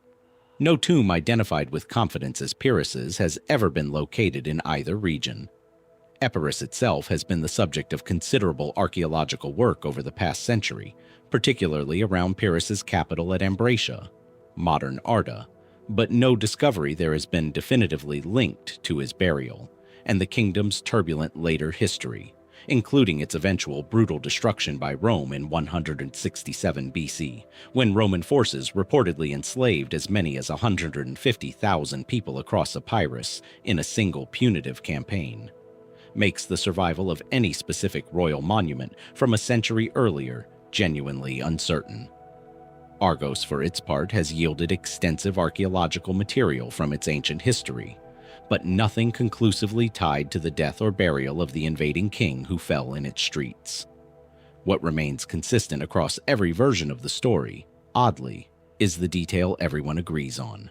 No tomb identified with confidence as Pyrrhus's has ever been located in either region. Epirus itself has been the subject of considerable archaeological work over the past century, particularly around Pyrrhus's capital at Ambracia, modern Arda, but no discovery there has been definitively linked to his burial and the kingdom's turbulent later history, including its eventual brutal destruction by Rome in 167 BC, when Roman forces reportedly enslaved as many as 150,000 people across Epirus in a single punitive campaign, makes the survival of any specific royal monument from a century earlier genuinely uncertain. Argos, for its part, has yielded extensive archaeological material from its ancient history, but nothing conclusively tied to the death or burial of the invading king who fell in its streets. What remains consistent across every version of the story, oddly, is the detail everyone agrees on: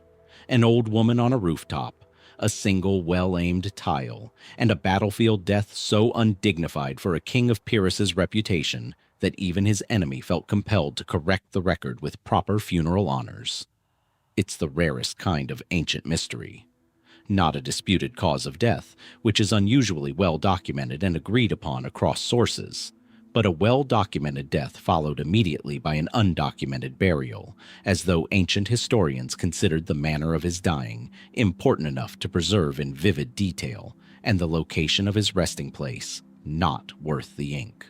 an old woman on a rooftop, a single well-aimed tile, and a battlefield death so undignified for a king of Pyrrhus's reputation that even his enemy felt compelled to correct the record with proper funeral honors. It's the rarest kind of ancient mystery. Not a disputed cause of death, which is unusually well documented and agreed upon across sources, but a well-documented death followed immediately by an undocumented burial, as though ancient historians considered the manner of his dying important enough to preserve in vivid detail, and the location of his resting place not worth the ink.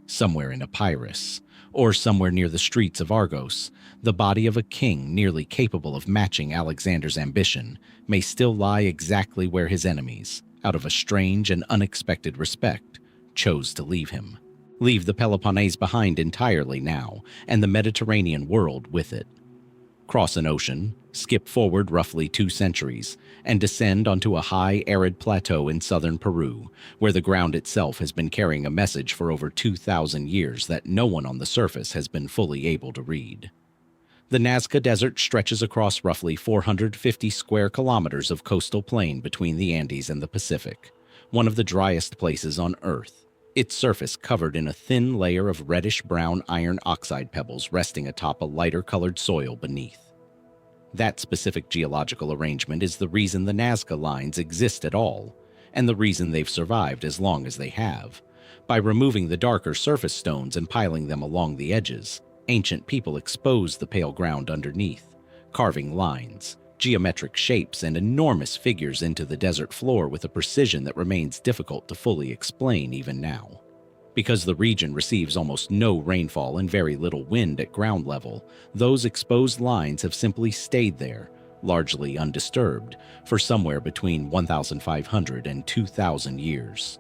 Somewhere in Epirus, or somewhere near the streets of Argos, the body of a king nearly capable of matching Alexander's ambition may still lie exactly where his enemies, out of a strange and unexpected respect, chose to leave him. Leave the Peloponnese behind entirely now, and the Mediterranean world with it. Cross an ocean, skip forward roughly 2 centuries, and descend onto a high, arid plateau in southern Peru, where the ground itself has been carrying a message for over 2,000 years that no one on the surface has been fully able to read. The Nazca Desert stretches across roughly 450 square kilometers of coastal plain between the Andes and the Pacific, one of the driest places on Earth, its surface covered in a thin layer of reddish-brown iron oxide pebbles resting atop a lighter-colored soil beneath. That specific geological arrangement is the reason the Nazca lines exist at all, and the reason they've survived as long as they have. By removing the darker surface stones and piling them along the edges, ancient people exposed the pale ground underneath, carving lines, geometric shapes, and enormous figures into the desert floor with a precision that remains difficult to fully explain even now. Because the region receives almost no rainfall and very little wind at ground level, those exposed lines have simply stayed there, largely undisturbed, for somewhere between 1,500 and 2,000 years.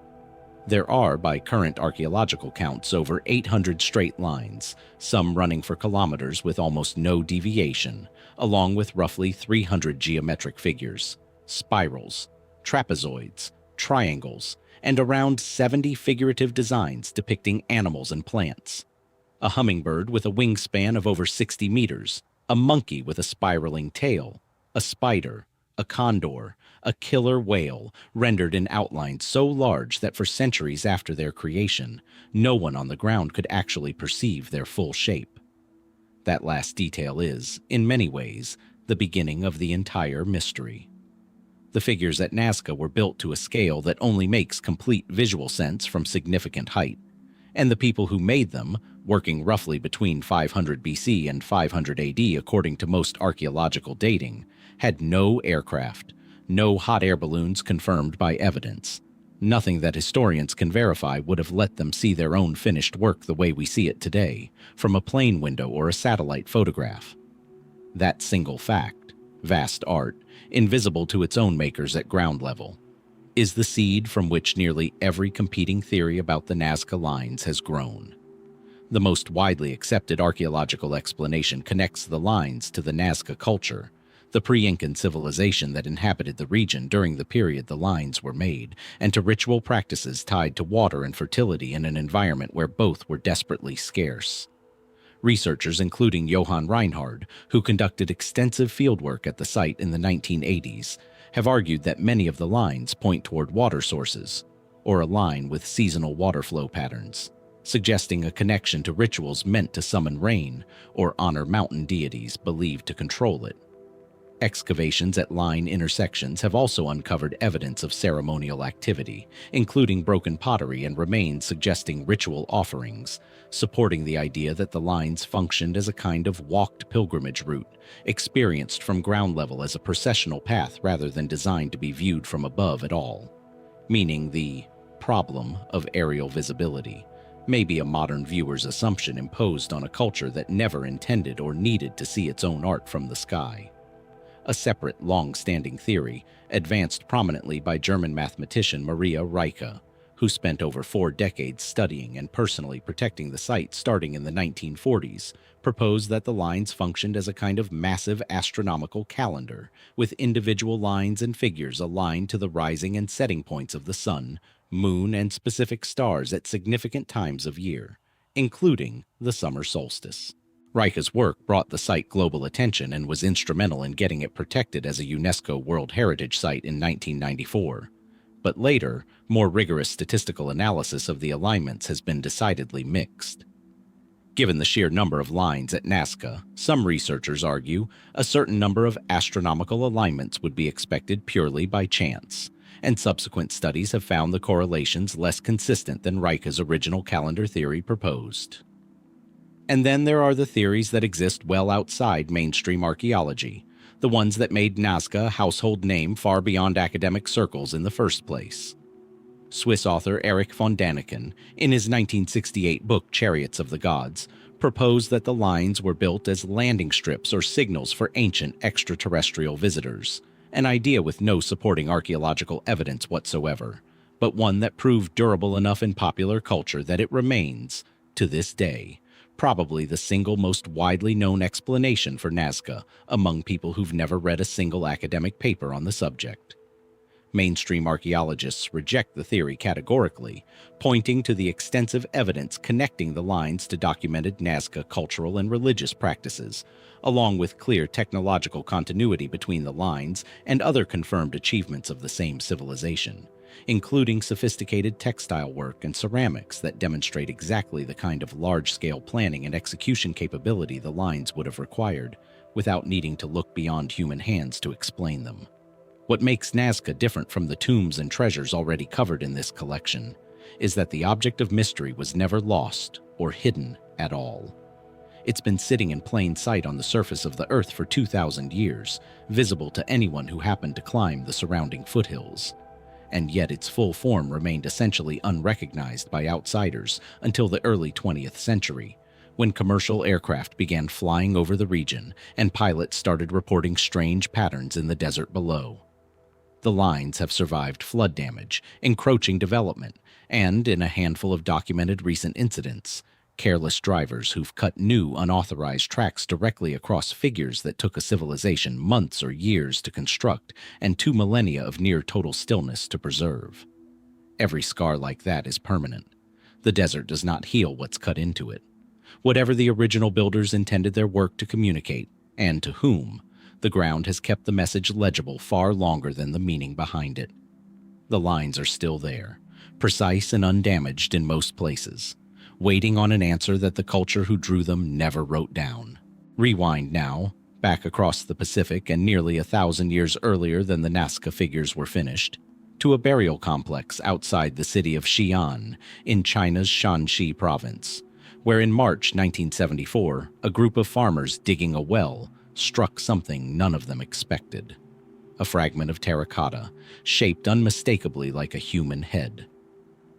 There are, by current archaeological counts, over 800 straight lines, some running for kilometers with almost no deviation, along with roughly 300 geometric figures, spirals, trapezoids, triangles, and around 70 figurative designs depicting animals and plants. A hummingbird with a wingspan of over 60 meters, a monkey with a spiraling tail, a spider, a condor, a killer whale, rendered in outlines so large that for centuries after their creation, no one on the ground could actually perceive their full shape. That last detail is, in many ways, the beginning of the entire mystery. The figures at Nazca were built to a scale that only makes complete visual sense from significant height, and the people who made them, working roughly between 500 BC and 500 AD according to most archaeological dating, had no aircraft, no hot air balloons confirmed by evidence. Nothing that historians can verify would have let them see their own finished work the way we see it today, from a plane window or a satellite photograph. That single fact, vast art, invisible to its own makers at ground level, is the seed from which nearly every competing theory about the Nazca lines has grown. The most widely accepted archaeological explanation connects the lines to the Nazca culture, the pre-Incan civilization that inhabited the region during the period the lines were made, and to ritual practices tied to water and fertility in an environment where both were desperately scarce. Researchers including Johann Reinhard, who conducted extensive fieldwork at the site in the 1980s, have argued that many of the lines point toward water sources, or align with seasonal water flow patterns, suggesting a connection to rituals meant to summon rain or honor mountain deities believed to control it. Excavations at line intersections have also uncovered evidence of ceremonial activity, including broken pottery and remains suggesting ritual offerings, supporting the idea that the lines functioned as a kind of walked pilgrimage route, experienced from ground level as a processional path rather than designed to be viewed from above at all. Meaning the problem of aerial visibility may be a modern viewer's assumption imposed on a culture that never intended or needed to see its own art from the sky. A separate, long-standing theory, advanced prominently by German mathematician Maria Rieke, who spent over 4 decades studying and personally protecting the site starting in the 1940s, proposed that the lines functioned as a kind of massive astronomical calendar, with individual lines and figures aligned to the rising and setting points of the sun, moon, and specific stars at significant times of year, including the summer solstice. Rieke's work brought the site global attention and was instrumental in getting it protected as a UNESCO World Heritage Site in 1994. But later, more rigorous statistical analysis of the alignments has been decidedly mixed. Given the sheer number of lines at Nazca, some researchers argue a certain number of astronomical alignments would be expected purely by chance, and subsequent studies have found the correlations less consistent than Rieke's original calendar theory proposed. And then there are the theories that exist well outside mainstream archaeology, the ones that made Nazca a household name far beyond academic circles in the first place. Swiss author Erich von Däniken, in his 1968 book Chariots of the Gods, proposed that the lines were built as landing strips or signals for ancient extraterrestrial visitors, an idea with no supporting archaeological evidence whatsoever, but one that proved durable enough in popular culture that it remains, to this day, probably the single most widely known explanation for Nazca among people who've never read a single academic paper on the subject. Mainstream archaeologists reject the theory categorically, pointing to the extensive evidence connecting the lines to documented Nazca cultural and religious practices, along with clear technological continuity between the lines and other confirmed achievements of the same civilization, including sophisticated textile work and ceramics that demonstrate exactly the kind of large-scale planning and execution capability the lines would have required, without needing to look beyond human hands to explain them. What makes Nazca different from the tombs and treasures already covered in this collection is that the object of mystery was never lost or hidden at all. It's been sitting in plain sight on the surface of the Earth for 2,000 years, visible to anyone who happened to climb the surrounding foothills. And yet its full form remained essentially unrecognized by outsiders until the early 20th century, when commercial aircraft began flying over the region and pilots started reporting strange patterns in the desert below. The lines have survived flood damage, encroaching development, and, in a handful of documented recent incidents, careless drivers who've cut new, unauthorized tracks directly across figures that took a civilization months or years to construct and 2 millennia of near-total stillness to preserve. Every scar like that is permanent. The desert does not heal what's cut into it. Whatever the original builders intended their work to communicate, and to whom, the ground has kept the message legible far longer than the meaning behind it. The lines are still there, precise and undamaged in most places, waiting on an answer that the culture who drew them never wrote down. Rewind now, back across the Pacific and nearly 1,000 years earlier than the Nazca figures were finished, to a burial complex outside the city of Xi'an in China's Shanxi province, where in March 1974, a group of farmers digging a well struck something none of them expected. A fragment of terracotta, shaped unmistakably like a human head.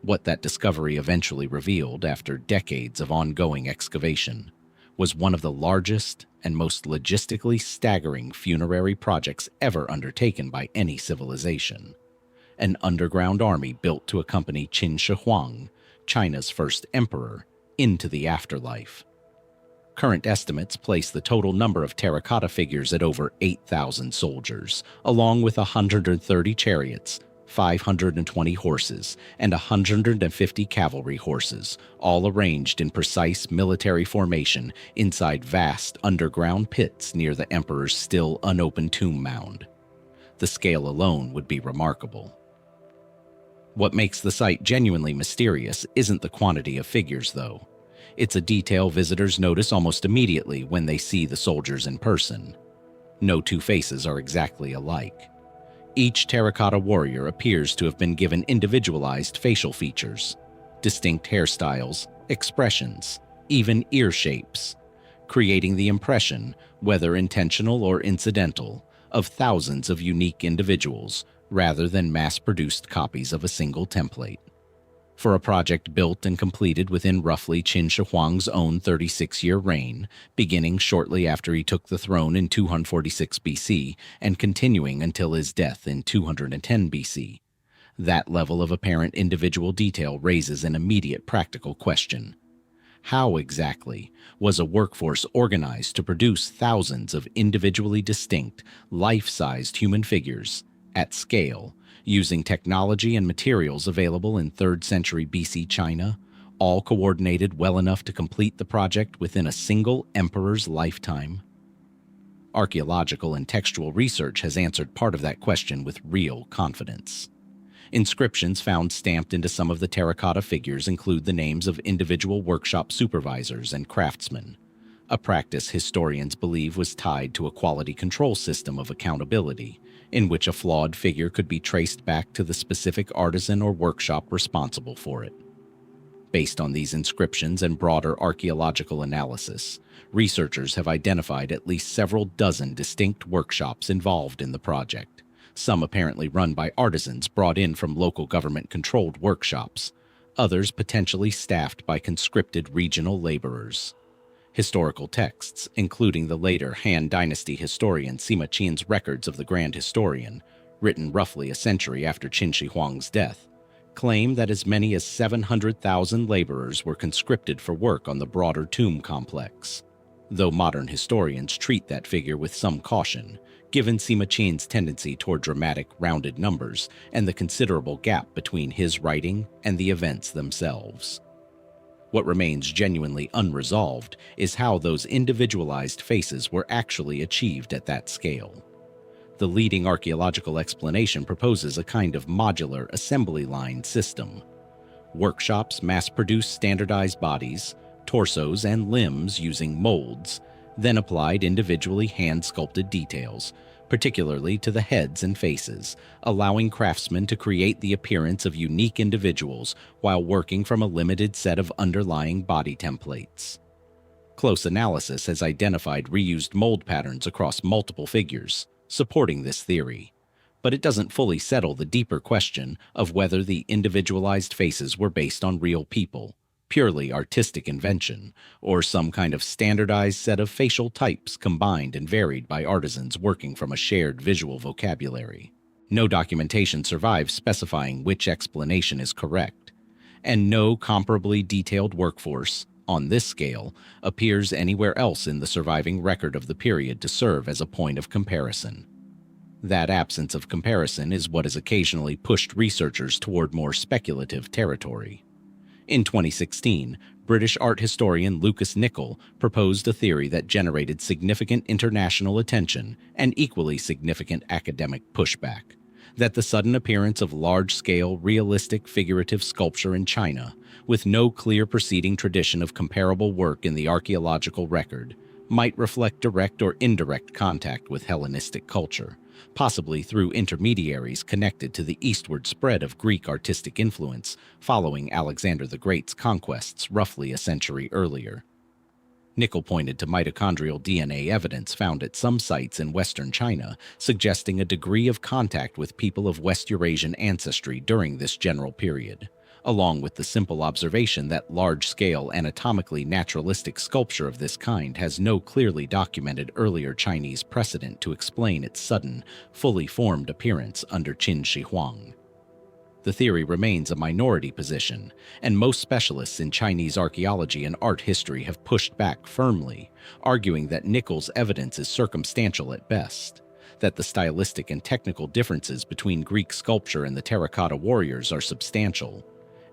What that discovery eventually revealed after decades of ongoing excavation was one of the largest and most logistically staggering funerary projects ever undertaken by any civilization. An underground army built to accompany Qin Shi Huang, China's first emperor, into the afterlife. Current estimates place the total number of terracotta figures at over 8,000 soldiers, along with 130 chariots, 520 horses, and 150 cavalry horses, all arranged in precise military formation inside vast underground pits near the emperor's still unopened tomb mound. The scale alone would be remarkable. What makes the site genuinely mysterious isn't the quantity of figures, though. It's a detail visitors notice almost immediately when they see the soldiers in person. No two faces are exactly alike. Each terracotta warrior appears to have been given individualized facial features, distinct hairstyles, expressions, even ear shapes, creating the impression, whether intentional or incidental, of thousands of unique individuals rather than mass-produced copies of a single template. For a project built and completed within roughly Qin Shi Huang's own 36-year reign, beginning shortly after he took the throne in 246 BC and continuing until his death in 210 BC, that level of apparent individual detail raises an immediate practical question. How exactly was a workforce organized to produce thousands of individually distinct, life-sized human figures at scale, using technology and materials available in 3rd century BC China, all coordinated well enough to complete the project within a single emperor's lifetime? Archaeological and textual research has answered part of that question with real confidence. Inscriptions found stamped into some of the terracotta figures include the names of individual workshop supervisors and craftsmen, a practice historians believe was tied to a quality control system of accountability, in which a flawed figure could be traced back to the specific artisan or workshop responsible for it. Based on these inscriptions and broader archaeological analysis, researchers have identified at least several dozen distinct workshops involved in the project, some apparently run by artisans brought in from local government-controlled workshops, others potentially staffed by conscripted regional laborers. Historical texts, including the later Han Dynasty historian Sima Qian's records of the Grand Historian, written roughly a century after Qin Shi Huang's death, claim that as many as 700,000 laborers were conscripted for work on the broader tomb complex, though modern historians treat that figure with some caution, given Sima Qian's tendency toward dramatic, rounded numbers and the considerable gap between his writing and the events themselves. What remains genuinely unresolved is how those individualized faces were actually achieved at that scale. The leading archaeological explanation proposes a kind of modular assembly line system. Workshops mass-produce standardized bodies, torsos, and limbs using molds, then applied individually hand-sculpted details, particularly to the heads and faces, allowing craftsmen to create the appearance of unique individuals while working from a limited set of underlying body templates. Close analysis has identified reused mold patterns across multiple figures, supporting this theory, but it doesn't fully settle the deeper question of whether the individualized faces were based on real people, purely artistic invention, or some kind of standardized set of facial types combined and varied by artisans working from a shared visual vocabulary. No documentation survives specifying which explanation is correct, and no comparably detailed workforce, on this scale, appears anywhere else in the surviving record of the period to serve as a point of comparison. That absence of comparison is what has occasionally pushed researchers toward more speculative territory. In 2016, British art historian Lucas Nicol proposed a theory that generated significant international attention and equally significant academic pushback: that the sudden appearance of large-scale, realistic figurative sculpture in China, with no clear preceding tradition of comparable work in the archaeological record, might reflect direct or indirect contact with Hellenistic culture, possibly through intermediaries connected to the eastward spread of Greek artistic influence following Alexander the Great's conquests roughly a century earlier. Nicol pointed to mitochondrial DNA evidence found at some sites in western China, suggesting a degree of contact with people of West Eurasian ancestry during this general period, along with the simple observation that large-scale anatomically naturalistic sculpture of this kind has no clearly documented earlier Chinese precedent to explain its sudden, fully formed appearance under Qin Shi Huang. The theory remains a minority position, and most specialists in Chinese archaeology and art history have pushed back firmly, arguing that Nicol's evidence is circumstantial at best, that the stylistic and technical differences between Greek sculpture and the terracotta warriors are substantial,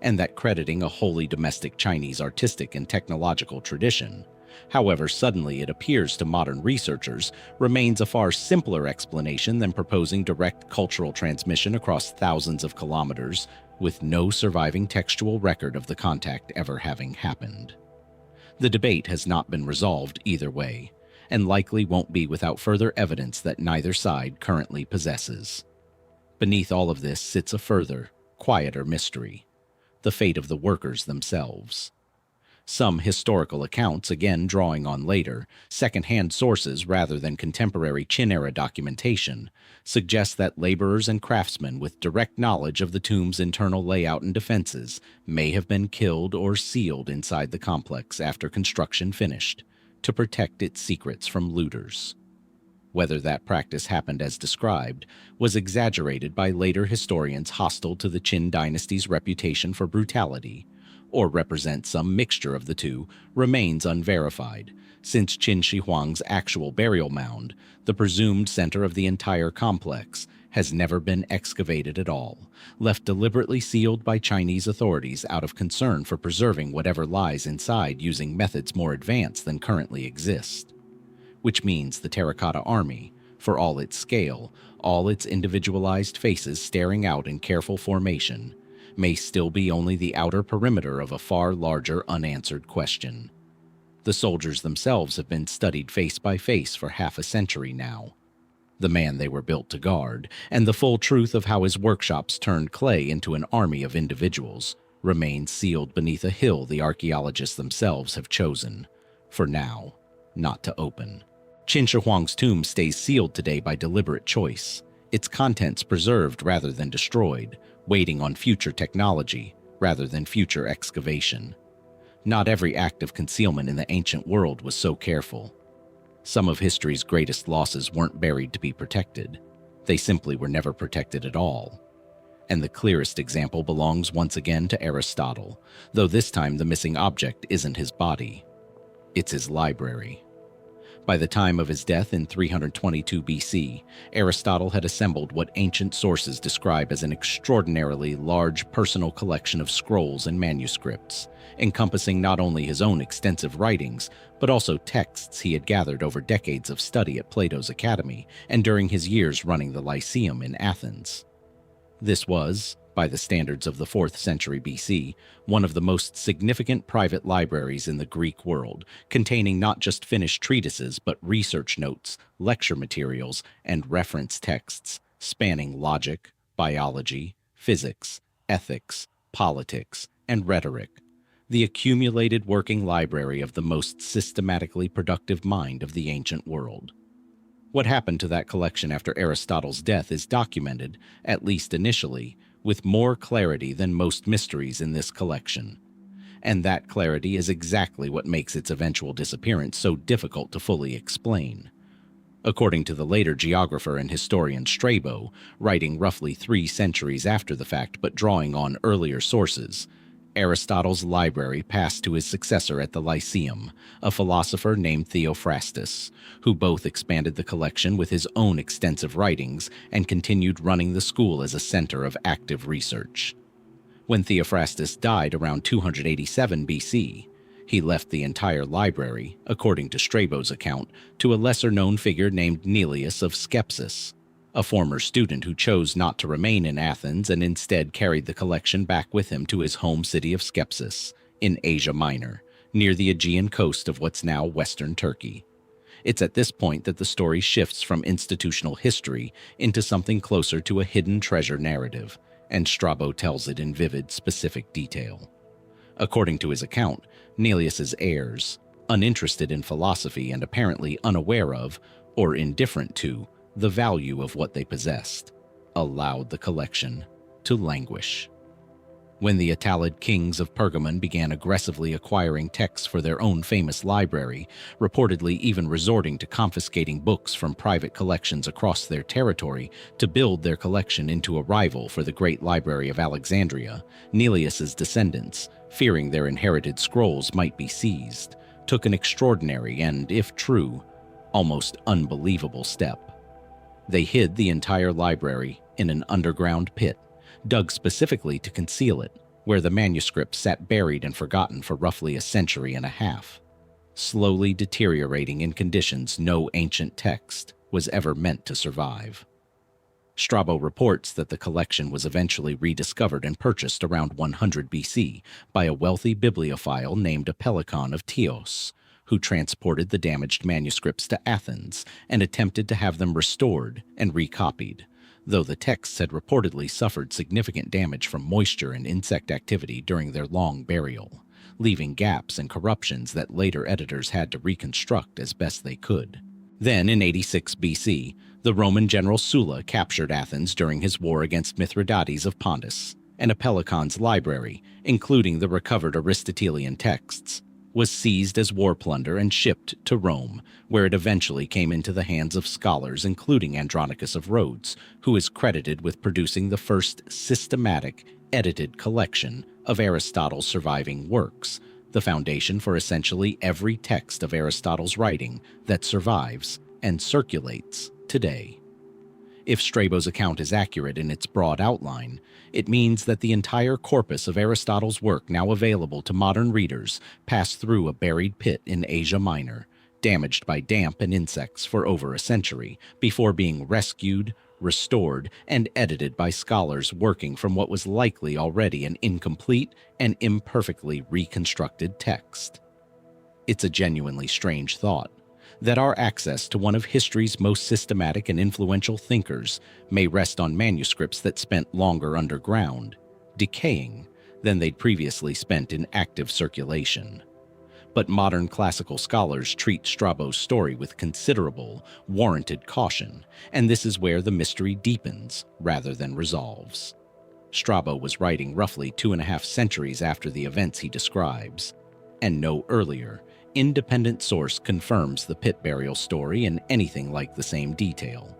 and that crediting a wholly domestic Chinese artistic and technological tradition, however suddenly it appears to modern researchers, remains a far simpler explanation than proposing direct cultural transmission across thousands of kilometers with no surviving textual record of the contact ever having happened. The debate has not been resolved either way, and likely won't be without further evidence that neither side currently possesses. Beneath all of this sits a further, quieter mystery: the fate of the workers themselves. Some historical accounts, again drawing on later, second-hand sources rather than contemporary Qin-era documentation, suggest that laborers and craftsmen with direct knowledge of the tomb's internal layout and defenses may have been killed or sealed inside the complex after construction finished, to protect its secrets from looters. Whether that practice happened as described was exaggerated by later historians hostile to the Qin dynasty's reputation for brutality, or represents some mixture of the two, remains unverified, since Qin Shi Huang's actual burial mound, the presumed center of the entire complex, has never been excavated at all, left deliberately sealed by Chinese authorities out of concern for preserving whatever lies inside using methods more advanced than currently exist. Which means the terracotta army, for all its scale, all its individualized faces staring out in careful formation, may still be only the outer perimeter of a far larger unanswered question. The soldiers themselves have been studied face by face for half a century now. The man they were built to guard, and the full truth of how his workshops turned clay into an army of individuals, remains sealed beneath a hill the archaeologists themselves have chosen, for now, not to open. Qin Shi Huang's tomb stays sealed today by deliberate choice, its contents preserved rather than destroyed, waiting on future technology rather than future excavation. Not every act of concealment in the ancient world was so careful. Some of history's greatest losses weren't buried to be protected. They simply were never protected at all. And the clearest example belongs once again to Aristotle, though this time the missing object isn't his body. It's his library. By the time of his death in 322 BC, Aristotle had assembled what ancient sources describe as an extraordinarily large personal collection of scrolls and manuscripts, encompassing not only his own extensive writings, but also texts he had gathered over decades of study at Plato's Academy and during his years running the Lyceum in Athens. This was, by the standards of the 4th century BC, one of the most significant private libraries in the Greek world, containing not just finished treatises but research notes, lecture materials, and reference texts spanning logic, biology, physics, ethics, politics, and rhetoric, the accumulated working library of the most systematically productive mind of the ancient world. What happened to that collection after Aristotle's death is documented, at least initially, with more clarity than most mysteries in this collection. And that clarity is exactly what makes its eventual disappearance so difficult to fully explain. According to the later geographer and historian Strabo, writing roughly 3 centuries after the fact but drawing on earlier sources, Aristotle's library passed to his successor at the Lyceum, a philosopher named Theophrastus, who both expanded the collection with his own extensive writings and continued running the school as a center of active research. When Theophrastus died around 287 BC, he left the entire library, according to Strabo's account, to a lesser-known figure named Neleus of Skepsis, a former student who chose not to remain in Athens and instead carried the collection back with him to his home city of Skepsis, in Asia Minor, near the Aegean coast of what's now western Turkey. It's at this point that the story shifts from institutional history into something closer to a hidden treasure narrative, and Strabo tells it in vivid, specific detail. According to his account, Neleus's heirs, uninterested in philosophy and apparently unaware of, or indifferent to, the value of what they possessed, allowed the collection to languish. When the Attalid kings of Pergamon began aggressively acquiring texts for their own famous library, reportedly even resorting to confiscating books from private collections across their territory to build their collection into a rival for the Great Library of Alexandria, Neleus's descendants, fearing their inherited scrolls might be seized, took an extraordinary and, if true, almost unbelievable step. They hid the entire library in an underground pit, dug specifically to conceal it, where the manuscript sat buried and forgotten for roughly a century and a half, slowly deteriorating in conditions no ancient text was ever meant to survive. Strabo reports that the collection was eventually rediscovered and purchased around 100 BC by a wealthy bibliophile named Apellicon of Teos, who transported the damaged manuscripts to Athens and attempted to have them restored and recopied, though the texts had reportedly suffered significant damage from moisture and insect activity during their long burial, leaving gaps and corruptions that later editors had to reconstruct as best they could. Then, in 86 BC, the Roman general Sulla captured Athens during his war against Mithridates of Pontus, and Apellicon's library, including the recovered Aristotelian texts, was seized as war plunder and shipped to Rome, where it eventually came into the hands of scholars including Andronicus of Rhodes, who is credited with producing the first systematic, edited collection of Aristotle's surviving works, the foundation for essentially every text of Aristotle's writing that survives and circulates today. If Strabo's account is accurate in its broad outline, it means that the entire corpus of Aristotle's work now available to modern readers passed through a buried pit in Asia Minor, damaged by damp and insects for over a century, before being rescued, restored, and edited by scholars working from what was likely already an incomplete and imperfectly reconstructed text. It's a genuinely strange thought that our access to one of history's most systematic and influential thinkers may rest on manuscripts that spent longer underground, decaying, than they'd previously spent in active circulation. But modern classical scholars treat Strabo's story with considerable, warranted caution, and this is where the mystery deepens rather than resolves. Strabo was writing roughly 2.5 centuries after the events he describes, and no earlier, independent source confirms the pit burial story in anything like the same detail.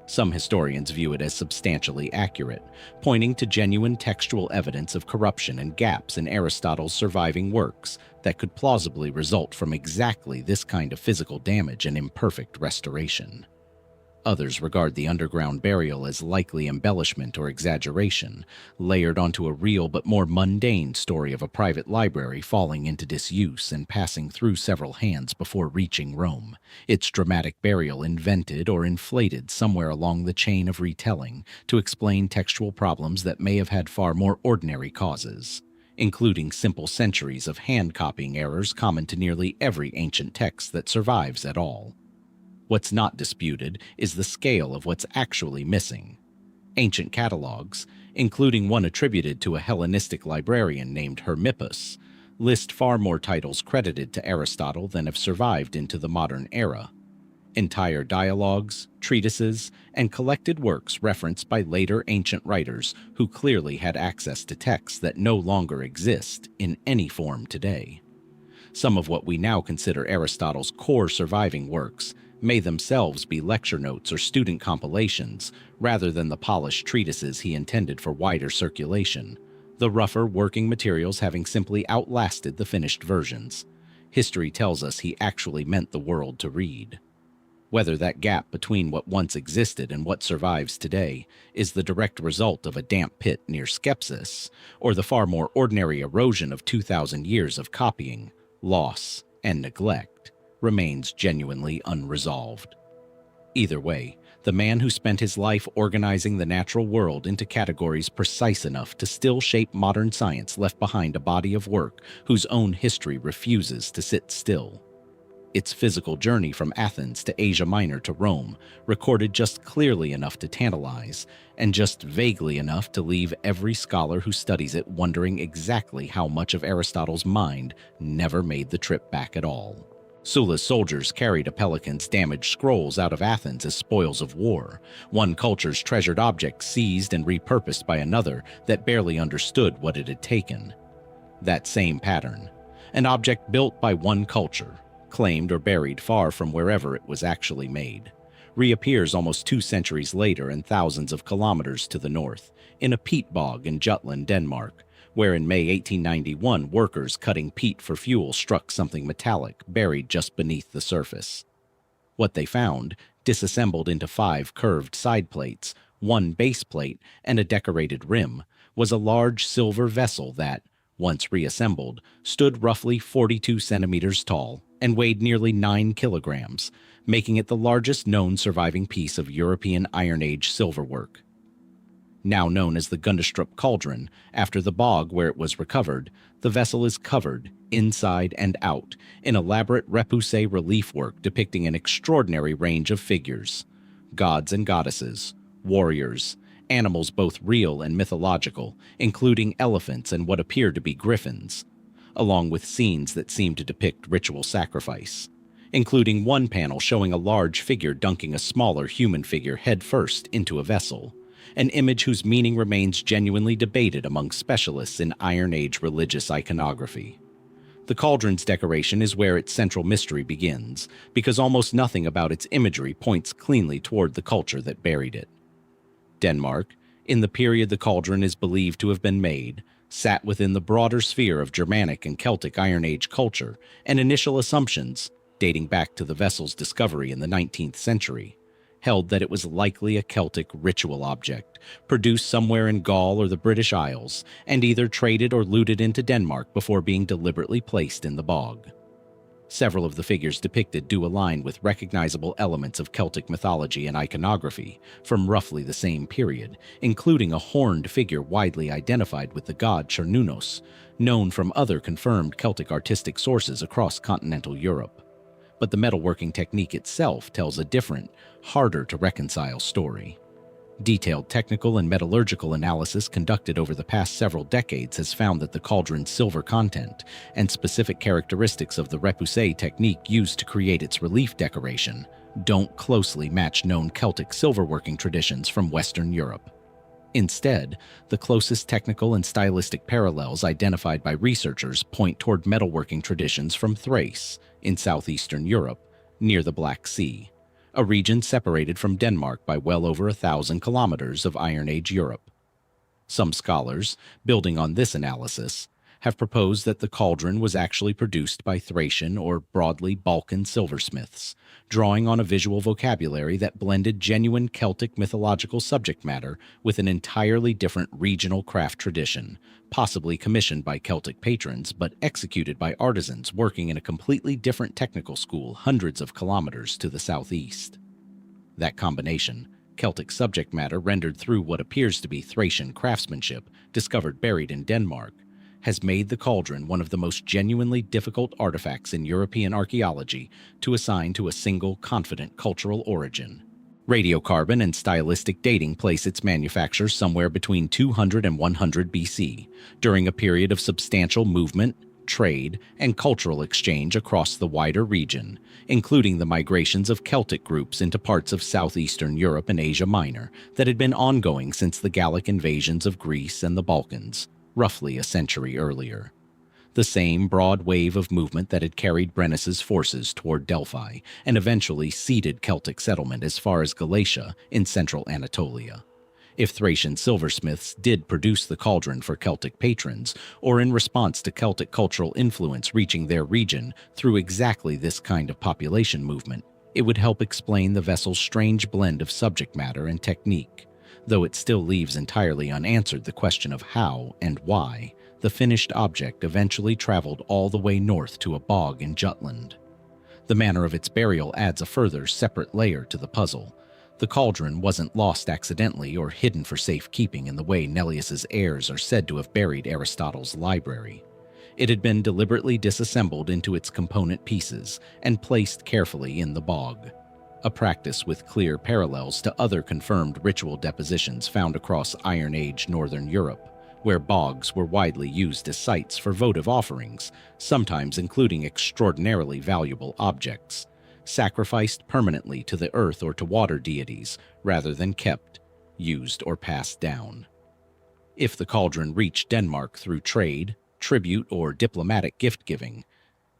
Some historians view it as substantially accurate, pointing to genuine textual evidence of corruption and gaps in Aristotle's surviving works that could plausibly result from exactly this kind of physical damage and imperfect restoration. Others regard the underground burial as likely embellishment or exaggeration, layered onto a real but more mundane story of a private library falling into disuse and passing through several hands before reaching Rome, its dramatic burial invented or inflated somewhere along the chain of retelling to explain textual problems that may have had far more ordinary causes, including simple centuries of hand-copying errors common to nearly every ancient text that survives at all. What's not disputed is the scale of what's actually missing. Ancient catalogues, including one attributed to a Hellenistic librarian named Hermippus, list far more titles credited to Aristotle than have survived into the modern era. Entire dialogues, treatises, and collected works referenced by later ancient writers who clearly had access to texts that no longer exist in any form today. Some of what we now consider Aristotle's core surviving works may themselves be lecture notes or student compilations rather than the polished treatises he intended for wider circulation, the rougher working materials having simply outlasted the finished versions. History tells us he actually meant the world to read. Whether that gap between what once existed and what survives today is the direct result of a damp pit near Skepsis, or the far more ordinary erosion of 2,000 years of copying, loss, and neglect, remains genuinely unresolved. Either way, the man who spent his life organizing the natural world into categories precise enough to still shape modern science left behind a body of work whose own history refuses to sit still. Its physical journey from Athens to Asia Minor to Rome, recorded just clearly enough to tantalize, and just vaguely enough to leave every scholar who studies it wondering exactly how much of Aristotle's mind never made the trip back at all. Sulla's soldiers carried a pelican's damaged scrolls out of Athens as spoils of war, one culture's treasured object seized and repurposed by another that barely understood what it had taken. That same pattern, an object built by one culture, claimed or buried far from wherever it was actually made, reappears almost 2 centuries later and thousands of kilometers to the north, in a peat bog in Jutland, Denmark, where in May 1891 workers cutting peat for fuel struck something metallic buried just beneath the surface. What they found, disassembled into 5 curved side plates, 1 base plate, and a decorated rim, was a large silver vessel that, once reassembled, stood roughly 42 centimeters tall and weighed nearly 9 kilograms, making it the largest known surviving piece of European Iron Age silverwork. Now known as the Gundestrup Cauldron, after the bog where it was recovered, the vessel is covered, inside and out, in elaborate repoussé relief work depicting an extraordinary range of figures: gods and goddesses, warriors, animals both real and mythological, including elephants and what appear to be griffins, along with scenes that seem to depict ritual sacrifice, including one panel showing a large figure dunking a smaller human figure headfirst into a vessel, an image whose meaning remains genuinely debated among specialists in Iron Age religious iconography. The cauldron's decoration is where its central mystery begins, because almost nothing about its imagery points cleanly toward the culture that buried it. Denmark, in the period the cauldron is believed to have been made, sat within the broader sphere of Germanic and Celtic Iron Age culture, and initial assumptions, dating back to the vessel's discovery in the 19th century, held that it was likely a Celtic ritual object, produced somewhere in Gaul or the British Isles, and either traded or looted into Denmark before being deliberately placed in the bog. Several of the figures depicted do align with recognizable elements of Celtic mythology and iconography from roughly the same period, including a horned figure widely identified with the god Cernunnos, known from other confirmed Celtic artistic sources across continental Europe. But the metalworking technique itself tells a different, harder to reconcile story. Detailed technical and metallurgical analysis conducted over the past several decades has found that the cauldron's silver content and specific characteristics of the repoussé technique used to create its relief decoration don't closely match known Celtic silverworking traditions from Western Europe. Instead, the closest technical and stylistic parallels identified by researchers point toward metalworking traditions from Thrace, in southeastern Europe, near the Black Sea, a region separated from Denmark by well over 1,000 kilometers of Iron Age Europe. Some scholars, building on this analysis, have proposed that the cauldron was actually produced by Thracian or broadly Balkan silversmiths, drawing on a visual vocabulary that blended genuine Celtic mythological subject matter with an entirely different regional craft tradition, possibly commissioned by Celtic patrons but executed by artisans working in a completely different technical school hundreds of kilometers to the southeast. That combination, Celtic subject matter rendered through what appears to be Thracian craftsmanship discovered buried in Denmark, has made the cauldron one of the most genuinely difficult artifacts in European archaeology to assign to a single confident cultural origin. Radiocarbon and stylistic dating place its manufacture somewhere between 200 and 100 BC, during a period of substantial movement, trade, and cultural exchange across the wider region, including the migrations of Celtic groups into parts of southeastern Europe and Asia Minor that had been ongoing since the Gallic invasions of Greece and the Balkans, roughly a century earlier. The same broad wave of movement that had carried Brennus's forces toward Delphi and eventually seeded Celtic settlement as far as Galatia in central Anatolia. If Thracian silversmiths did produce the cauldron for Celtic patrons, or in response to Celtic cultural influence reaching their region through exactly this kind of population movement, it would help explain the vessel's strange blend of subject matter and technique, though it still leaves entirely unanswered the question of how and why the finished object eventually traveled all the way north to a bog in Jutland. The manner of its burial adds a further separate layer to the puzzle. The cauldron wasn't lost accidentally or hidden for safekeeping in the way Nellius's heirs are said to have buried Aristotle's library. It had been deliberately disassembled into its component pieces and placed carefully in the bog, a practice with clear parallels to other confirmed ritual depositions found across Iron Age Northern Europe, where bogs were widely used as sites for votive offerings, sometimes including extraordinarily valuable objects, sacrificed permanently to the earth or to water deities rather than kept, used, or passed down. If the cauldron reached Denmark through trade, tribute, or diplomatic gift-giving,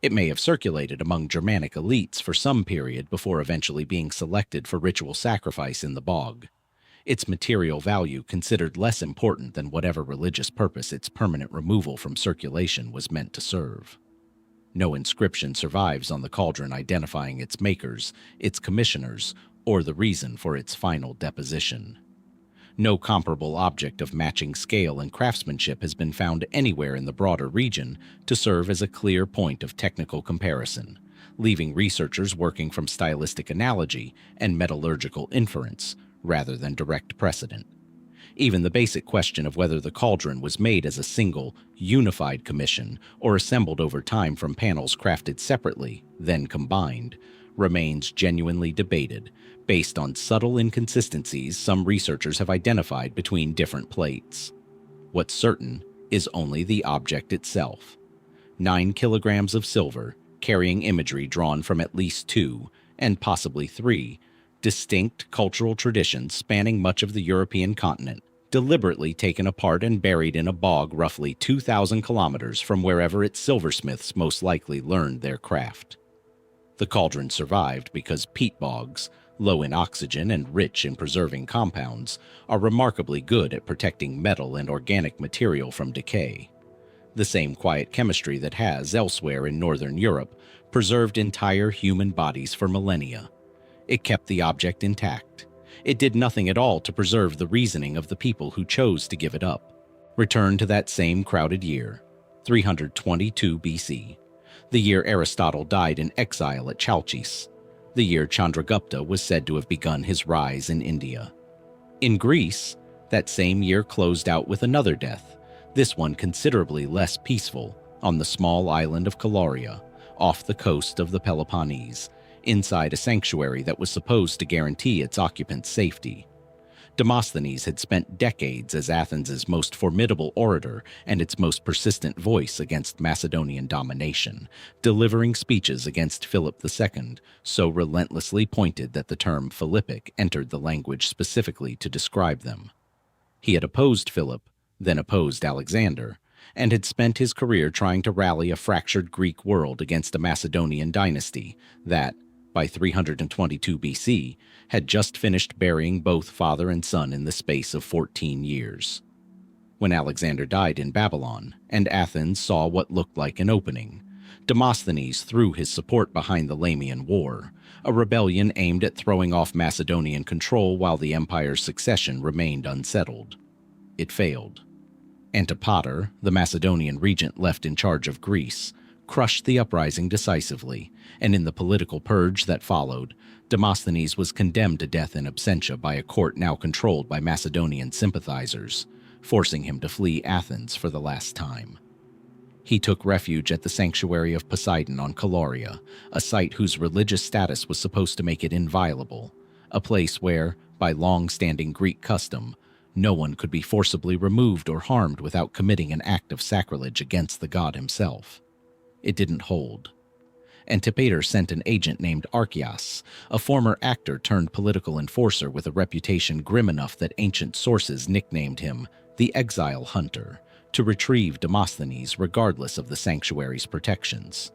it may have circulated among Germanic elites for some period before eventually being selected for ritual sacrifice in the bog, its material value considered less important than whatever religious purpose its permanent removal from circulation was meant to serve. No inscription survives on the cauldron identifying its makers, its commissioners, or the reason for its final deposition. No comparable object of matching scale and craftsmanship has been found anywhere in the broader region to serve as a clear point of technical comparison, leaving researchers working from stylistic analogy and metallurgical inference rather than direct precedent. Even the basic question of whether the cauldron was made as a single, unified commission or assembled over time from panels crafted separately, then combined, remains genuinely debated, based on subtle inconsistencies some researchers have identified between different plates. What's certain is only the object itself. 9 kilograms of silver, carrying imagery drawn from at least 2, and possibly 3, distinct cultural traditions spanning much of the European continent, deliberately taken apart and buried in a bog roughly 2,000 kilometers from wherever its silversmiths most likely learned their craft. The cauldron survived because peat bogs, low in oxygen and rich in preserving compounds, are remarkably good at protecting metal and organic material from decay. The same quiet chemistry that has, elsewhere in Northern Europe, preserved entire human bodies for millennia. It kept the object intact. It did nothing at all to preserve the reasoning of the people who chose to give it up. Return to that same crowded year, 322 BC, the year Aristotle died in exile at Chalcis, the year Chandragupta was said to have begun his rise in India. In Greece, that same year closed out with another death, this one considerably less peaceful, on the small island of Maurya, off the coast of the Peloponnese, inside a sanctuary that was supposed to guarantee its occupants' safety. Demosthenes had spent decades as Athens's most formidable orator and its most persistent voice against Macedonian domination, delivering speeches against Philip II so relentlessly pointed that the term Philippic entered the language specifically to describe them. He had opposed Philip, then opposed Alexander, and had spent his career trying to rally a fractured Greek world against a Macedonian dynasty that, by 322 BC, had just finished burying both father and son in the space of 14 years. When Alexander died in Babylon, and Athens saw what looked like an opening, Demosthenes threw his support behind the Lamian War, a rebellion aimed at throwing off Macedonian control while the empire's succession remained unsettled. It failed. Antipater, the Macedonian regent left in charge of Greece, crushed the uprising decisively, and in the political purge that followed, Demosthenes was condemned to death in absentia by a court now controlled by Macedonian sympathizers, forcing him to flee Athens for the last time. He took refuge at the sanctuary of Poseidon on Cauldron, a site whose religious status was supposed to make it inviolable, a place where, by long-standing Greek custom, no one could be forcibly removed or harmed without committing an act of sacrilege against the god himself. It didn't hold. Antipater sent an agent named Archias, a former actor turned political enforcer with a reputation grim enough that ancient sources nicknamed him the Exile Hunter, to retrieve Demosthenes regardless of the sanctuary's protections.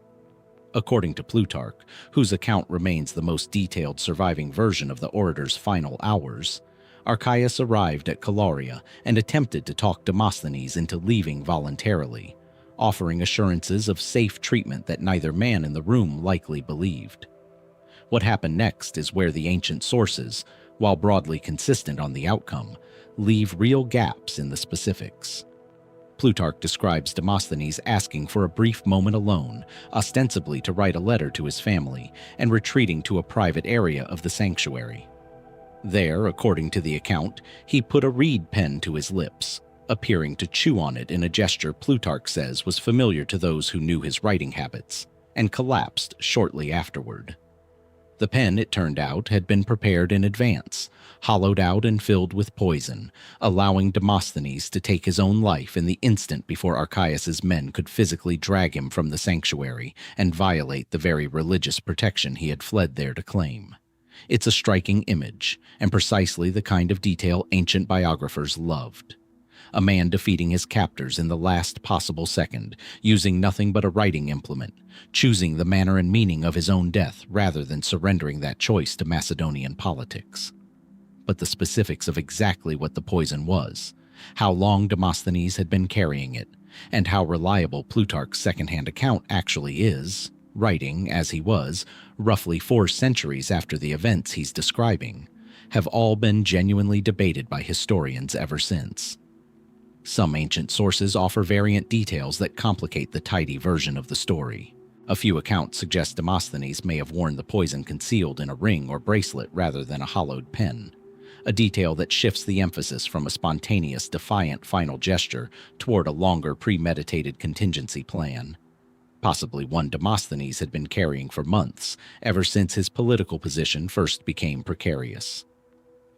According to Plutarch, whose account remains the most detailed surviving version of the orator's final hours, Archias arrived at Cauldron and attempted to talk Demosthenes into leaving voluntarily, offering assurances of safe treatment that neither man in the room likely believed. What happened next is where the ancient sources, while broadly consistent on the outcome, leave real gaps in the specifics. Plutarch describes Demosthenes asking for a brief moment alone, ostensibly to write a letter to his family, and retreating to a private area of the sanctuary. There, according to the account, he put a reed pen to his lips, appearing to chew on it in a gesture Plutarch says was familiar to those who knew his writing habits, and collapsed shortly afterward. The pen, it turned out, had been prepared in advance, hollowed out and filled with poison, allowing Demosthenes to take his own life in the instant before Archias's men could physically drag him from the sanctuary and violate the very religious protection he had fled there to claim. It's a striking image, and precisely the kind of detail ancient biographers loved. A man defeating his captors in the last possible second, using nothing but a writing implement, choosing the manner and meaning of his own death rather than surrendering that choice to Macedonian politics. But the specifics of exactly what the poison was, how long Demosthenes had been carrying it, and how reliable Plutarch's second-hand account actually is, writing, as he was, roughly 4 centuries after the events he's describing, have all been genuinely debated by historians ever since. Some ancient sources offer variant details that complicate the tidy version of the story. A few accounts suggest Demosthenes may have worn the poison concealed in a ring or bracelet rather than a hollowed pen, a detail that shifts the emphasis from a spontaneous, defiant final gesture toward a longer premeditated contingency plan. Possibly one Demosthenes had been carrying for months, ever since his political position first became precarious.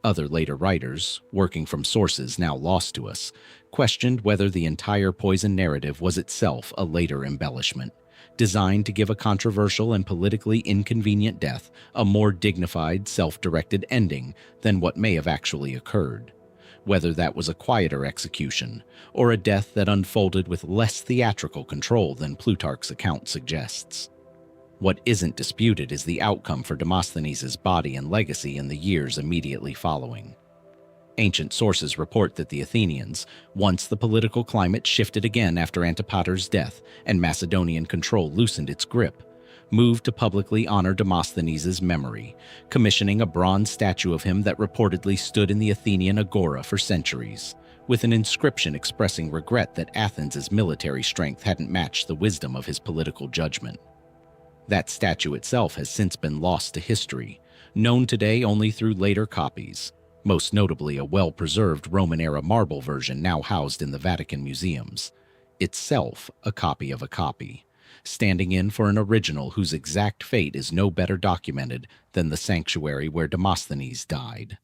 Other later writers, working from sources now lost to us, questioned whether the entire poison narrative was itself a later embellishment, designed to give a controversial and politically inconvenient death a more dignified, self-directed ending than what may have actually occurred, whether that was a quieter execution or a death that unfolded with less theatrical control than Plutarch's account suggests. What isn't disputed is the outcome for Demosthenes' body and legacy in the years immediately following. Ancient sources report that the Athenians, once the political climate shifted again after Antipater's death and Macedonian control loosened its grip, moved to publicly honor Demosthenes' memory, commissioning a bronze statue of him that reportedly stood in the Athenian agora for centuries, with an inscription expressing regret that Athens' military strength hadn't matched the wisdom of his political judgment. That statue itself has since been lost to history, known today only through later copies, most notably a well-preserved Roman-era marble version now housed in the Vatican museums, itself a copy of a copy, standing in for an original whose exact fate is no better documented than the sanctuary where Demosthenes died.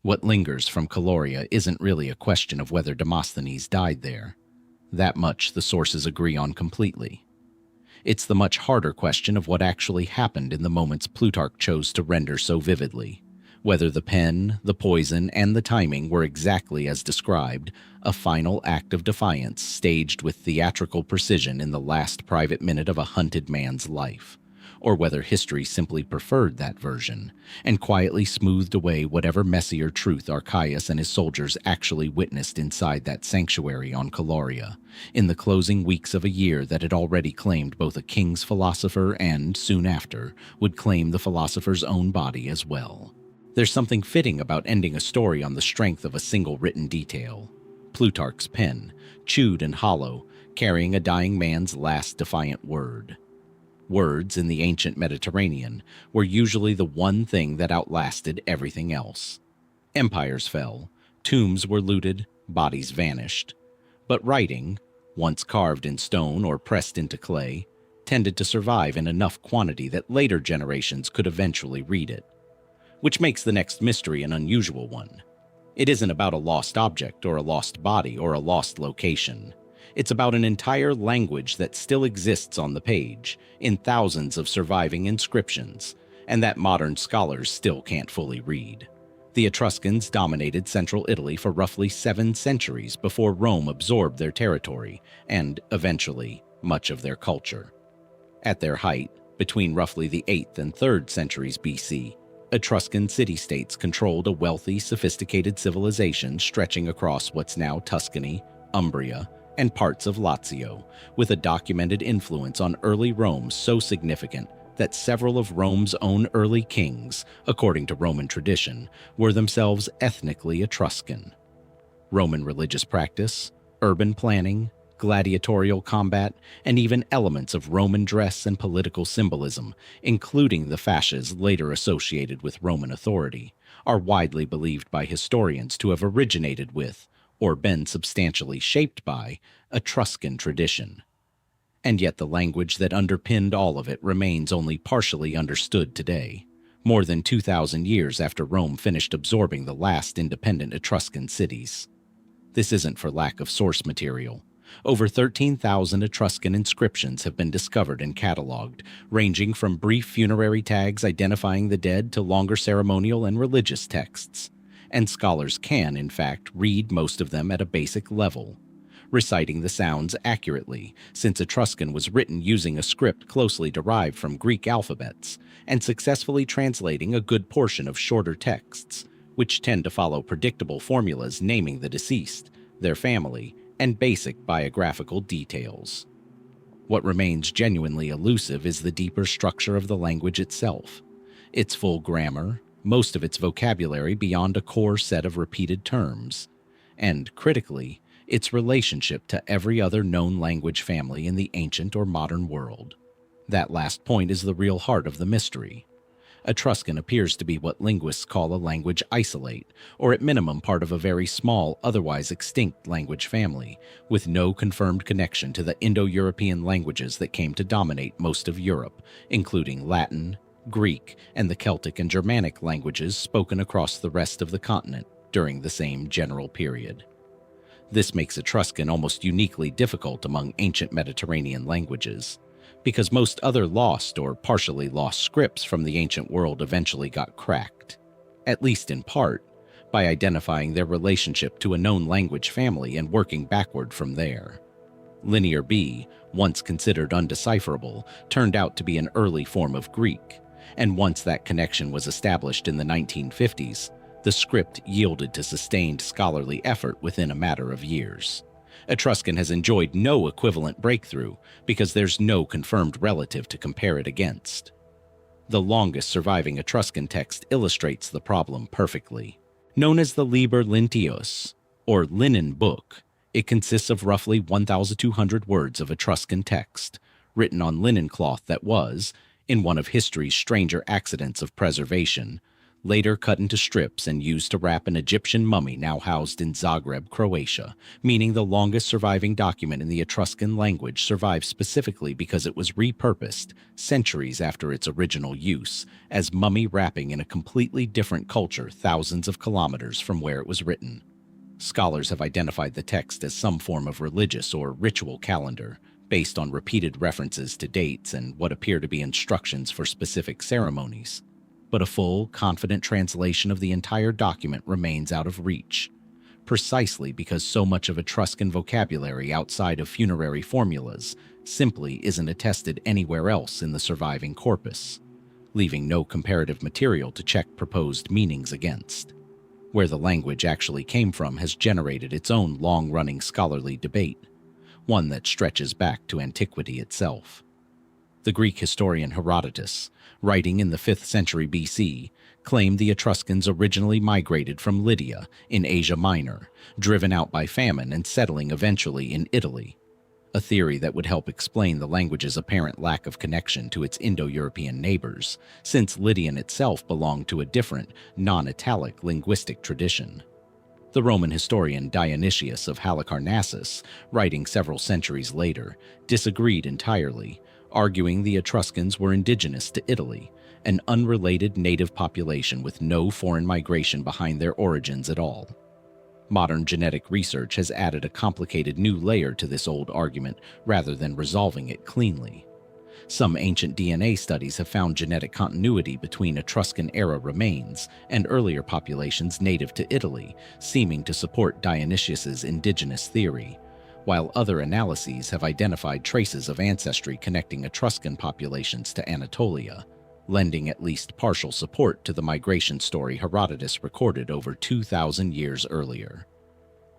What lingers from Cauldron isn't really a question of whether Demosthenes died there. That much the sources agree on completely. It's the much harder question of what actually happened in the moments Plutarch chose to render so vividly. Whether the pen, the poison, and the timing were exactly as described, a final act of defiance staged with theatrical precision in the last private minute of a hunted man's life. Or whether history simply preferred that version, and quietly smoothed away whatever messier truth Archias and his soldiers actually witnessed inside that sanctuary on Cauldron, in the closing weeks of a year that had already claimed both a king's philosopher and, soon after, would claim the philosopher's own body as well. There's something fitting about ending a story on the strength of a single written detail. Plutarch's pen, chewed and hollow, carrying a dying man's last defiant word. Words in the ancient Mediterranean were usually the one thing that outlasted everything else. Empires fell, tombs were looted, bodies vanished. But writing, once carved in stone or pressed into clay, tended to survive in enough quantity that later generations could eventually read it. Which makes the next mystery an unusual one. It isn't about a lost object or a lost body or a lost location. It's about an entire language that still exists on the page, in thousands of surviving inscriptions, and that modern scholars still can't fully read. The Etruscans dominated central Italy for roughly 7 centuries before Rome absorbed their territory and, eventually, much of their culture. At their height, between roughly the 8th and 3rd centuries BC, Etruscan city-states controlled a wealthy, sophisticated civilization stretching across what's now Tuscany, Umbria, and parts of Lazio, with a documented influence on early Rome so significant that several of Rome's own early kings, according to Roman tradition, were themselves ethnically Etruscan. Roman religious practice, urban planning, gladiatorial combat, and even elements of Roman dress and political symbolism, including the fasces later associated with Roman authority, are widely believed by historians to have originated with, or been substantially shaped by, Etruscan tradition. And yet the language that underpinned all of it remains only partially understood today, more than 2,000 years after Rome finished absorbing the last independent Etruscan cities. This isn't for lack of source material. Over 13,000 Etruscan inscriptions have been discovered and catalogued, ranging from brief funerary tags identifying the dead to longer ceremonial and religious texts. And scholars can, in fact, read most of them at a basic level, reciting the sounds accurately, since Etruscan was written using a script closely derived from Greek alphabets, and successfully translating a good portion of shorter texts, which tend to follow predictable formulas naming the deceased, their family, and basic biographical details. What remains genuinely elusive is the deeper structure of the language itself. Its full grammar, most of its vocabulary beyond a core set of repeated terms, and, critically, its relationship to every other known language family in the ancient or modern world. That last point is the real heart of the mystery. Etruscan appears to be what linguists call a language isolate, or at minimum part of a very small, otherwise extinct language family, with no confirmed connection to the Indo-European languages that came to dominate most of Europe, including Latin, Greek, and the Celtic and Germanic languages spoken across the rest of the continent during the same general period. This makes Etruscan almost uniquely difficult among ancient Mediterranean languages, because most other lost or partially lost scripts from the ancient world eventually got cracked, at least in part, by identifying their relationship to a known language family and working backward from there. Linear B, once considered undecipherable, turned out to be an early form of Greek, and once that connection was established in the 1950s, the script yielded to sustained scholarly effort within a matter of years. Etruscan has enjoyed no equivalent breakthrough because there's no confirmed relative to compare it against. The longest surviving Etruscan text illustrates the problem perfectly. Known as the Liber Linteus, or Linen Book, it consists of roughly 1,200 words of Etruscan text, written on linen cloth that was, in one of history's stranger accidents of preservation, later cut into strips and used to wrap an Egyptian mummy now housed in Zagreb, Croatia, meaning the longest surviving document in the Etruscan language survives specifically because it was repurposed, centuries after its original use, as mummy wrapping in a completely different culture thousands of kilometers from where it was written. Scholars have identified the text as some form of religious or ritual calendar, based on repeated references to dates and what appear to be instructions for specific ceremonies. But a full, confident translation of the entire document remains out of reach, precisely because so much of Etruscan vocabulary outside of funerary formulas simply isn't attested anywhere else in the surviving corpus, leaving no comparative material to check proposed meanings against. Where the language actually came from has generated its own long-running scholarly debate, one that stretches back to antiquity itself. The Greek historian Herodotus, writing in the 5th century BC, claimed the Etruscans originally migrated from Lydia in Asia Minor, driven out by famine and settling eventually in Italy, a theory that would help explain the language's apparent lack of connection to its Indo-European neighbors, since Lydian itself belonged to a different, non-Italic linguistic tradition. The Roman historian Dionysius of Halicarnassus, writing several centuries later, disagreed entirely, arguing the Etruscans were indigenous to Italy, an unrelated native population with no foreign migration behind their origins at all. Modern genetic research has added a complicated new layer to this old argument rather than resolving it cleanly. Some ancient DNA studies have found genetic continuity between Etruscan-era remains and earlier populations native to Italy, seeming to support Dionysius's indigenous theory, while other analyses have identified traces of ancestry connecting Etruscan populations to Anatolia, lending at least partial support to the migration story Herodotus recorded over 2,000 years earlier.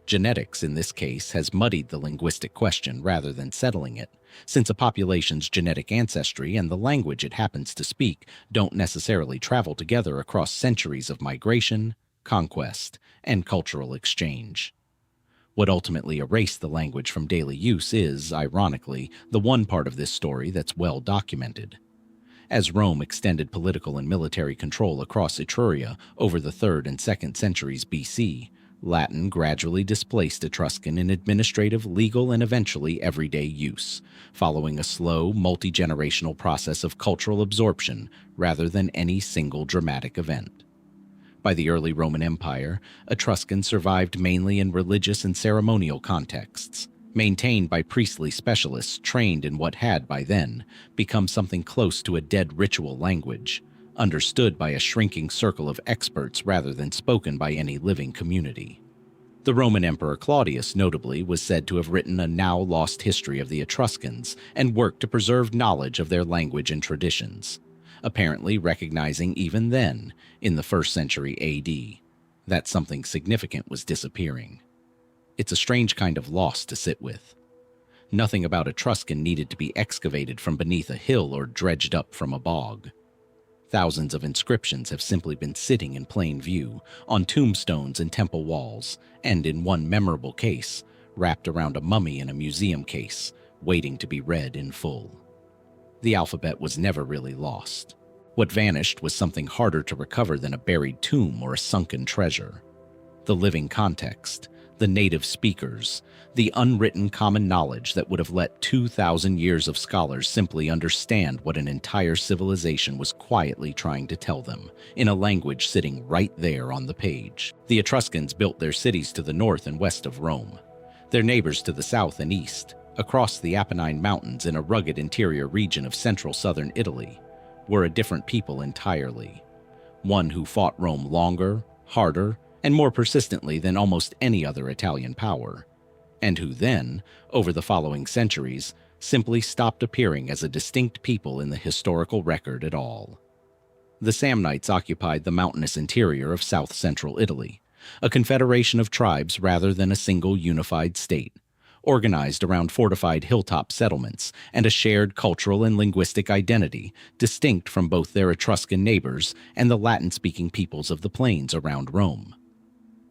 Genetics, in this case, has muddied the linguistic question rather than settling it, since a population's genetic ancestry and the language it happens to speak don't necessarily travel together across centuries of migration, conquest, and cultural exchange. What ultimately erased the language from daily use is, ironically, the one part of this story that's well documented. As Rome extended political and military control across Etruria over the 3rd and 2nd centuries BC, Latin gradually displaced Etruscan in administrative, legal, and eventually everyday use, following a slow, multi-generational process of cultural absorption rather than any single dramatic event. By the early Roman Empire, Etruscan survived mainly in religious and ceremonial contexts, maintained by priestly specialists trained in what had, by then, become something close to a dead ritual language, understood by a shrinking circle of experts rather than spoken by any living community. The Roman Emperor Claudius, notably, was said to have written a now-lost history of the Etruscans and worked to preserve knowledge of their language and traditions, apparently recognizing even then, in the 1st century AD, that something significant was disappearing. It's a strange kind of loss to sit with. Nothing about Etruscan needed to be excavated from beneath a hill or dredged up from a bog. Thousands of inscriptions have simply been sitting in plain view, on tombstones and temple walls, and in one memorable case, wrapped around a mummy in a museum case, waiting to be read in full. The alphabet was never really lost. What vanished was something harder to recover than a buried tomb or a sunken treasure. The living context, the native speakers, the unwritten common knowledge that would have let 2,000 years of scholars simply understand what an entire civilization was quietly trying to tell them, in a language sitting right there on the page. The Etruscans built their cities to the north and west of Rome, their neighbors to the south and east, across the Apennine Mountains in a rugged interior region of central southern Italy, were a different people entirely, one who fought Rome longer, harder, and more persistently than almost any other Italian power, and who then, over the following centuries, simply stopped appearing as a distinct people in the historical record at all. The Samnites occupied the mountainous interior of south-central Italy, a confederation of tribes rather than a single unified state, organized around fortified hilltop settlements and a shared cultural and linguistic identity distinct from both their Etruscan neighbors and the Latin-speaking peoples of the plains around Rome.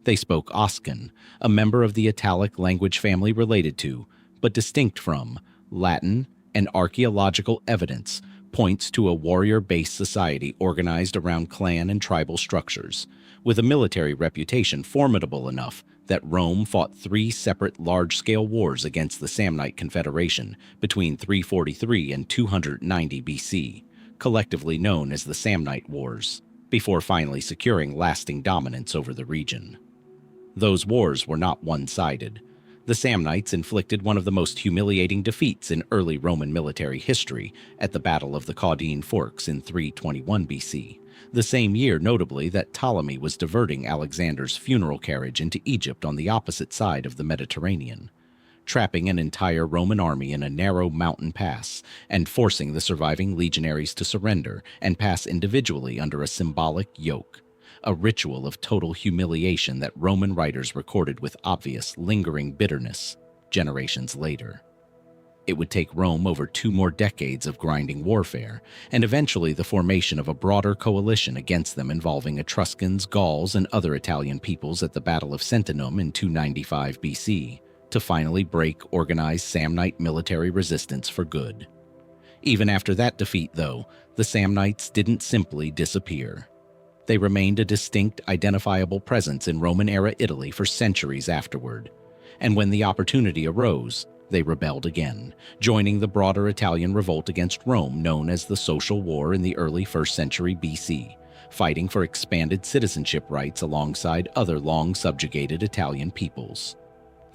They spoke Oscan, a member of the Italic language family related to, but distinct from, Latin and archaeological evidence points to a warrior-based society organized around clan and tribal structures, with a military reputation formidable enough that Rome fought 3 separate large-scale wars against the Samnite Confederation between 343 and 290 BC, collectively known as the Samnite Wars, before finally securing lasting dominance over the region. Those wars were not one-sided. The Samnites inflicted one of the most humiliating defeats in early Roman military history at the Battle of the Caudine Forks in 321 BC, the same year notably that Ptolemy was diverting Alexander's funeral carriage into Egypt on the opposite side of the Mediterranean, trapping an entire Roman army in a narrow mountain pass and forcing the surviving legionaries to surrender and pass individually under a symbolic yoke, a ritual of total humiliation that Roman writers recorded with obvious, lingering bitterness generations later. It would take Rome over 2 more decades of grinding warfare, and eventually the formation of a broader coalition against them involving Etruscans, Gauls, and other Italian peoples at the Battle of Sentinum in 295 BC, to finally break organized Samnite military resistance for good. Even after that defeat, though, the Samnites didn't simply disappear. They remained a distinct, identifiable presence in Roman-era Italy for centuries afterward, and when the opportunity arose, they rebelled again, joining the broader Italian revolt against Rome known as the Social War in the early 1st century BC, fighting for expanded citizenship rights alongside other long-subjugated Italian peoples.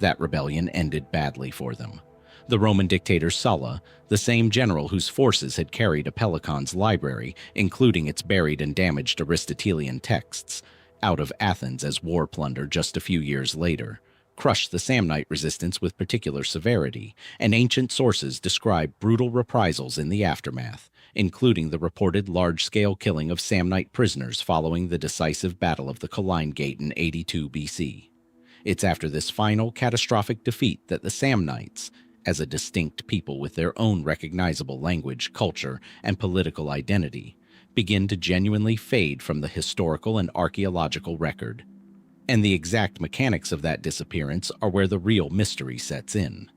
That rebellion ended badly for them. The Roman dictator Sulla, the same general whose forces had carried Apellicon's library, including its buried and damaged Aristotelian texts, out of Athens as war plunder just a few years later, crushed the Samnite resistance with particular severity, and ancient sources describe brutal reprisals in the aftermath, including the reported large-scale killing of Samnite prisoners following the decisive Battle of the Colline Gate in 82 BC. It's after this final catastrophic defeat that the Samnites, as a distinct people with their own recognizable language, culture, and political identity, begin to genuinely fade from the historical and archaeological record. And the exact mechanics of that disappearance are where the real mystery sets in.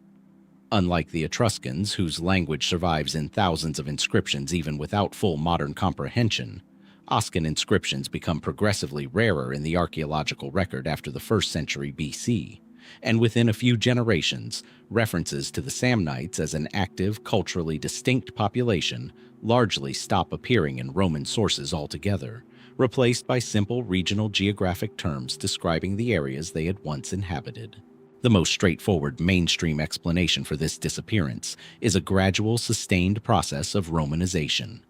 Unlike the Etruscans, whose language survives in thousands of inscriptions even without full modern comprehension, Oscan inscriptions become progressively rarer in the archaeological record after the 1st century BC, and within a few generations, references to the Samnites as an active, culturally distinct population largely stop appearing in Roman sources altogether, replaced by simple regional geographic terms describing the areas they had once inhabited. The most straightforward mainstream explanation for this disappearance is a gradual, sustained process of Romanization.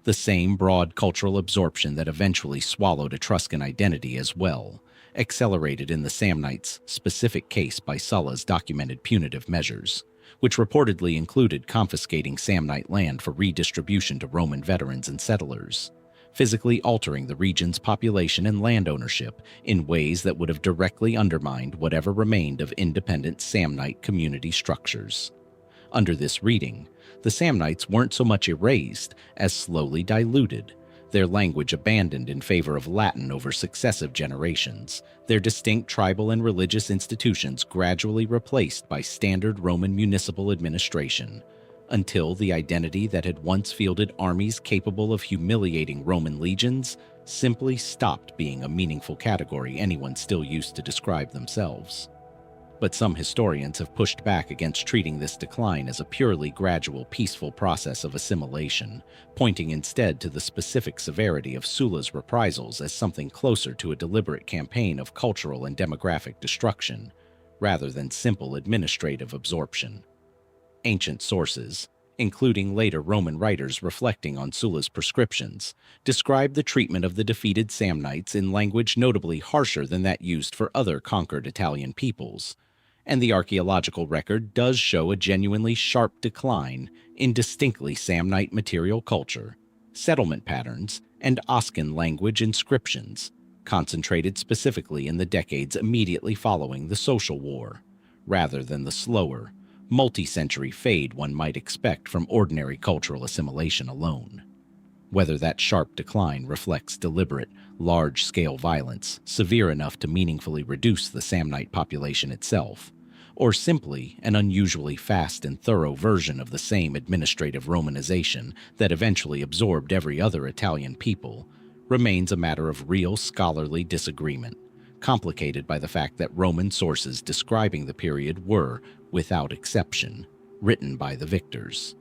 The same broad cultural absorption that eventually swallowed Etruscan identity as well, accelerated in the Samnites' specific case by Sulla's documented punitive measures, which reportedly included confiscating Samnite land for redistribution to Roman veterans and settlers, physically altering the region's population and land ownership in ways that would have directly undermined whatever remained of independent Samnite community structures. Under this reading, the Samnites weren't so much erased as slowly diluted, their language abandoned in favor of Latin over successive generations, their distinct tribal and religious institutions gradually replaced by standard Roman municipal administration, until the identity that had once fielded armies capable of humiliating Roman legions simply stopped being a meaningful category anyone still used to describe themselves. But some historians have pushed back against treating this decline as a purely gradual, peaceful process of assimilation, pointing instead to the specific severity of Sulla's reprisals as something closer to a deliberate campaign of cultural and demographic destruction, rather than simple administrative absorption. Ancient sources, including later Roman writers reflecting on Sulla's prescriptions, describe the treatment of the defeated Samnites in language notably harsher than that used for other conquered Italian peoples, and the archaeological record does show a genuinely sharp decline in distinctly Samnite material culture, settlement patterns, and Oscan language inscriptions, concentrated specifically in the decades immediately following the Social War, rather than the slower, multi-century fade one might expect from ordinary cultural assimilation alone. Whether that sharp decline reflects deliberate, large-scale violence severe enough to meaningfully reduce the Samnite population itself, or simply an unusually fast and thorough version of the same administrative Romanization that eventually absorbed every other Italian people, remains a matter of real scholarly disagreement, complicated by the fact that Roman sources describing the period were, without exception, written by the victors.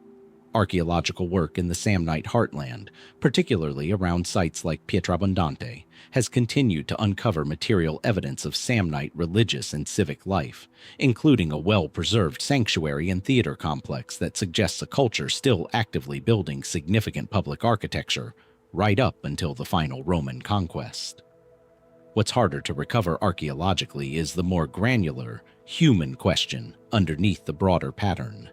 Archaeological work in the Samnite heartland, particularly around sites like Pietrabondante, has continued to uncover material evidence of Samnite religious and civic life, including a well-preserved sanctuary and theater complex that suggests a culture still actively building significant public architecture right up until the final Roman conquest. What's harder to recover archaeologically is the more granular, human question underneath the broader pattern.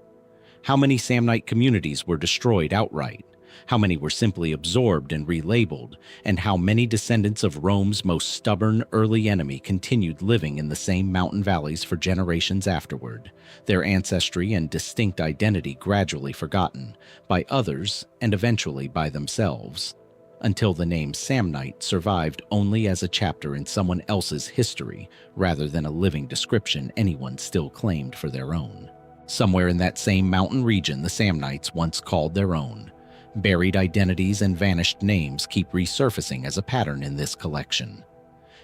How many Samnite communities were destroyed outright? How many were simply absorbed and relabeled? And how many descendants of Rome's most stubborn early enemy continued living in the same mountain valleys for generations afterward, their ancestry and distinct identity gradually forgotten, by others and eventually by themselves, until the name Samnite survived only as a chapter in someone else's history rather than a living description anyone still claimed for their own. Somewhere in that same mountain region the Samnites once called their own. Buried identities and vanished names keep resurfacing as a pattern in this collection.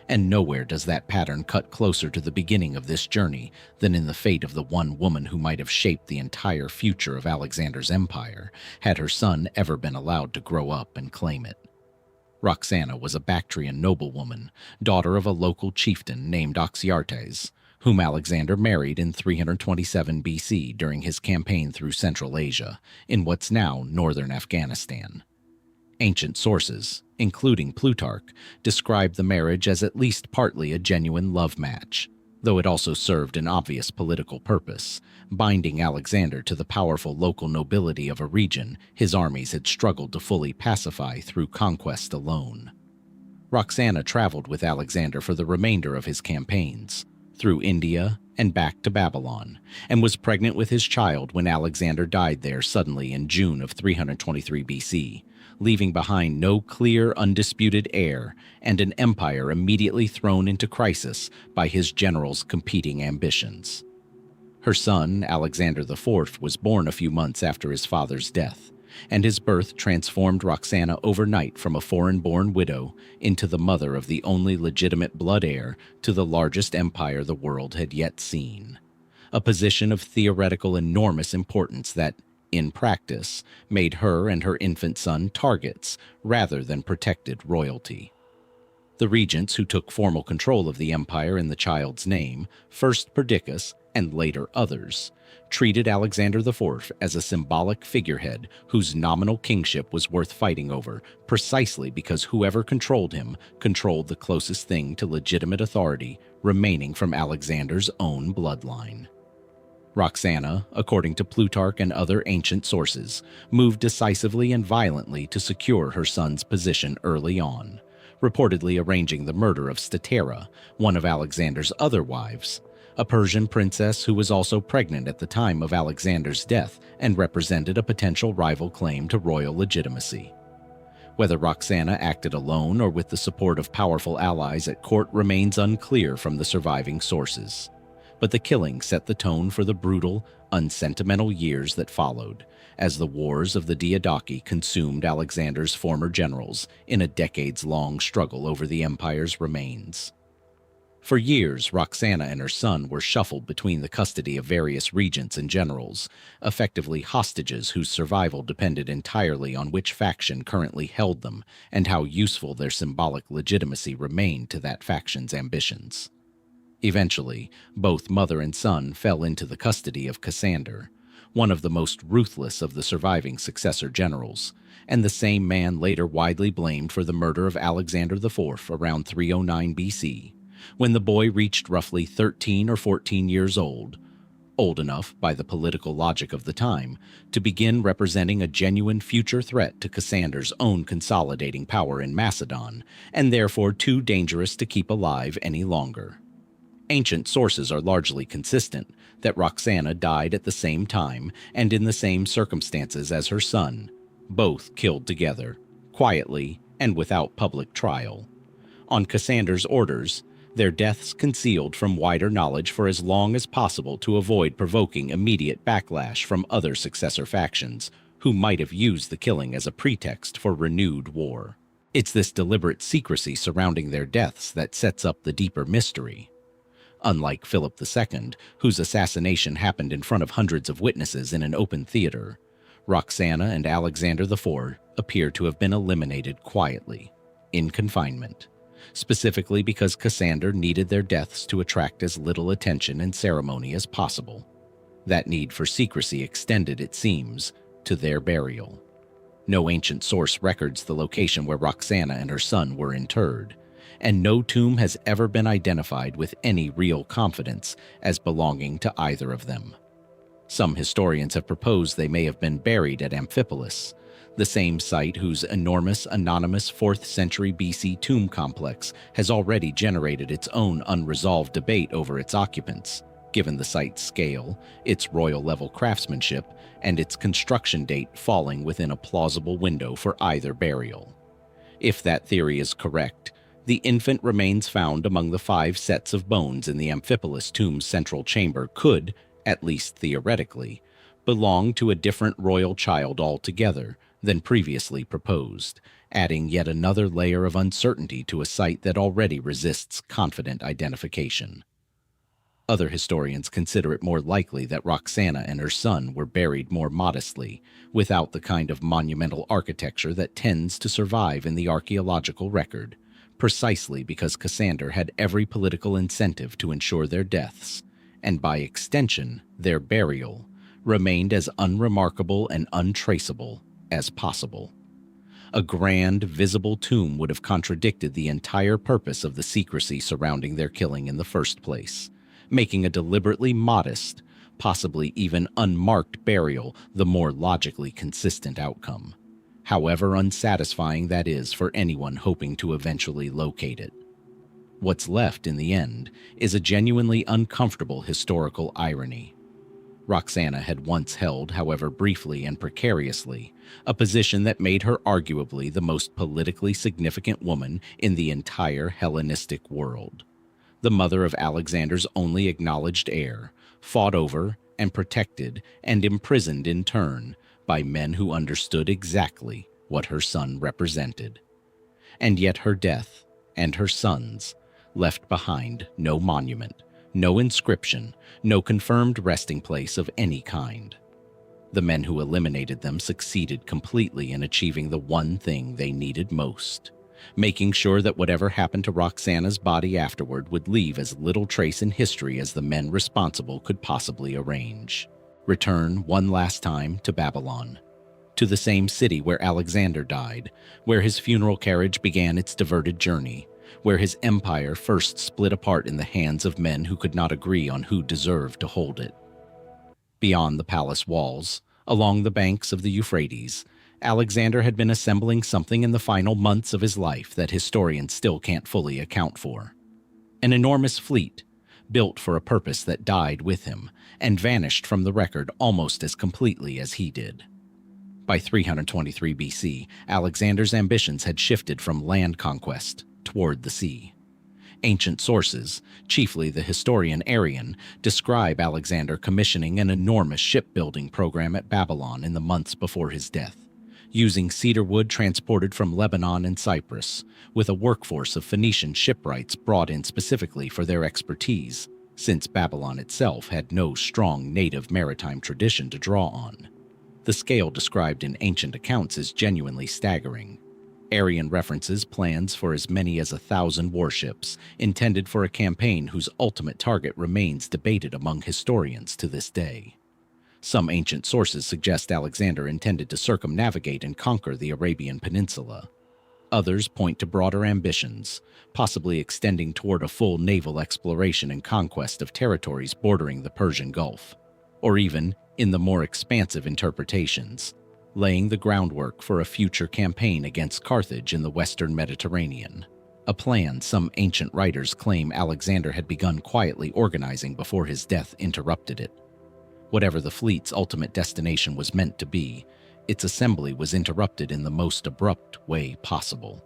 And nowhere does that pattern cut closer to the beginning of this journey than in the fate of the one woman who might have shaped the entire future of Alexander's empire, had her son ever been allowed to grow up and claim it. Roxana was a Bactrian noblewoman, daughter of a local chieftain named Oxyartes, whom Alexander married in 327 BC during his campaign through Central Asia, in what's now northern Afghanistan. Ancient sources, including Plutarch, describe the marriage as at least partly a genuine love match, though it also served an obvious political purpose, binding Alexander to the powerful local nobility of a region his armies had struggled to fully pacify through conquest alone. Roxana traveled with Alexander for the remainder of his campaigns, through India and back to Babylon, and was pregnant with his child when Alexander died there suddenly in June of 323 BC, leaving behind no clear, undisputed heir and an empire immediately thrown into crisis by his generals' competing ambitions. Her son, Alexander IV, was born a few months after his father's death, and his birth transformed Roxana overnight from a foreign-born widow into the mother of the only legitimate blood heir to the largest empire the world had yet seen, a position of theoretical enormous importance that, in practice, made her and her infant son targets rather than protected royalty. The regents who took formal control of the empire in the child's name, first Perdiccas and later others, treated Alexander IV as a symbolic figurehead whose nominal kingship was worth fighting over precisely because whoever controlled him controlled the closest thing to legitimate authority remaining from Alexander's own bloodline. Roxana, according to Plutarch and other ancient sources, moved decisively and violently to secure her son's position early on, reportedly arranging the murder of Statera, one of Alexander's other wives, a Persian princess who was also pregnant at the time of Alexander's death and represented a potential rival claim to royal legitimacy. Whether Roxana acted alone or with the support of powerful allies at court remains unclear from the surviving sources, but the killing set the tone for the brutal, unsentimental years that followed, as the wars of the Diadochi consumed Alexander's former generals in a decades-long struggle over the empire's remains. For years, Roxana and her son were shuffled between the custody of various regents and generals, effectively hostages whose survival depended entirely on which faction currently held them and how useful their symbolic legitimacy remained to that faction's ambitions. Eventually, both mother and son fell into the custody of Cassander, one of the most ruthless of the surviving successor generals, and the same man later widely blamed for the murder of Alexander IV around 309 BC, when the boy reached roughly 13 or 14 years old enough by the political logic of the time to begin representing a genuine future threat to Cassander's own consolidating power in Macedon, and therefore too dangerous to keep alive any longer. Ancient sources are largely consistent that Roxana died at the same time and in the same circumstances as her son, both killed together, quietly and without public trial. On Cassander's orders, their deaths concealed from wider knowledge for as long as possible to avoid provoking immediate backlash from other successor factions, who might have used the killing as a pretext for renewed war. It's this deliberate secrecy surrounding their deaths that sets up the deeper mystery. Unlike Philip II, whose assassination happened in front of hundreds of witnesses in an open theater, Roxana and Alexander IV appear to have been eliminated quietly, in confinement, specifically because Cassander needed their deaths to attract as little attention and ceremony as possible. That need for secrecy extended, it seems, to their burial. No ancient source records the location where Roxana and her son were interred, and no tomb has ever been identified with any real confidence as belonging to either of them. Some historians have proposed they may have been buried at Amphipolis, the same site whose enormous anonymous 4th century BC tomb complex has already generated its own unresolved debate over its occupants, given the site's scale, its royal-level craftsmanship, and its construction date falling within a plausible window for either burial. If that theory is correct, the infant remains found among the 5 sets of bones in the Amphipolis tomb's central chamber could, at least theoretically, belong to a different royal child altogether than previously proposed, adding yet another layer of uncertainty to a site that already resists confident identification. Other historians consider it more likely that Roxana and her son were buried more modestly, without the kind of monumental architecture that tends to survive in the archaeological record, precisely because Cassander had every political incentive to ensure their deaths, and by extension, their burial, remained as unremarkable and untraceable as possible. A grand, visible tomb would have contradicted the entire purpose of the secrecy surrounding their killing in the first place, making a deliberately modest, possibly even unmarked burial the more logically consistent outcome, however unsatisfying that is for anyone hoping to eventually locate it. What's left in the end is a genuinely uncomfortable historical irony. Roxana had once held, however briefly and precariously, a position that made her arguably the most politically significant woman in the entire Hellenistic world. The mother of Alexander's only acknowledged heir, fought over and protected and imprisoned in turn by men who understood exactly what her son represented. And yet her death, and her son's, left behind no monument, no inscription, no confirmed resting place of any kind. The men who eliminated them succeeded completely in achieving the one thing they needed most, making sure that whatever happened to Roxana's body afterward would leave as little trace in history as the men responsible could possibly arrange. Return one last time to Babylon, to the same city where Alexander died, where his funeral carriage began its diverted journey, where his empire first split apart in the hands of men who could not agree on who deserved to hold it. Beyond the palace walls, along the banks of the Euphrates, Alexander had been assembling something in the final months of his life that historians still can't fully account for. An enormous fleet, built for a purpose that died with him and vanished from the record almost as completely as he did. By 323 BC, Alexander's ambitions had shifted from land conquest toward the sea. Ancient sources, chiefly the historian Arrian, describe Alexander commissioning an enormous shipbuilding program at Babylon in the months before his death, using cedar wood transported from Lebanon and Cyprus, with a workforce of Phoenician shipwrights brought in specifically for their expertise, since Babylon itself had no strong native maritime tradition to draw on. The scale described in ancient accounts is genuinely staggering. Arrian references plans for as many as 1,000 warships, intended for a campaign whose ultimate target remains debated among historians to this day. Some ancient sources suggest Alexander intended to circumnavigate and conquer the Arabian Peninsula. Others point to broader ambitions, possibly extending toward a full naval exploration and conquest of territories bordering the Persian Gulf, or even, in the more expansive interpretations, laying the groundwork for a future campaign against Carthage in the western Mediterranean, a plan some ancient writers claim Alexander had begun quietly organizing before his death interrupted it. Whatever the fleet's ultimate destination was meant to be, its assembly was interrupted in the most abrupt way possible.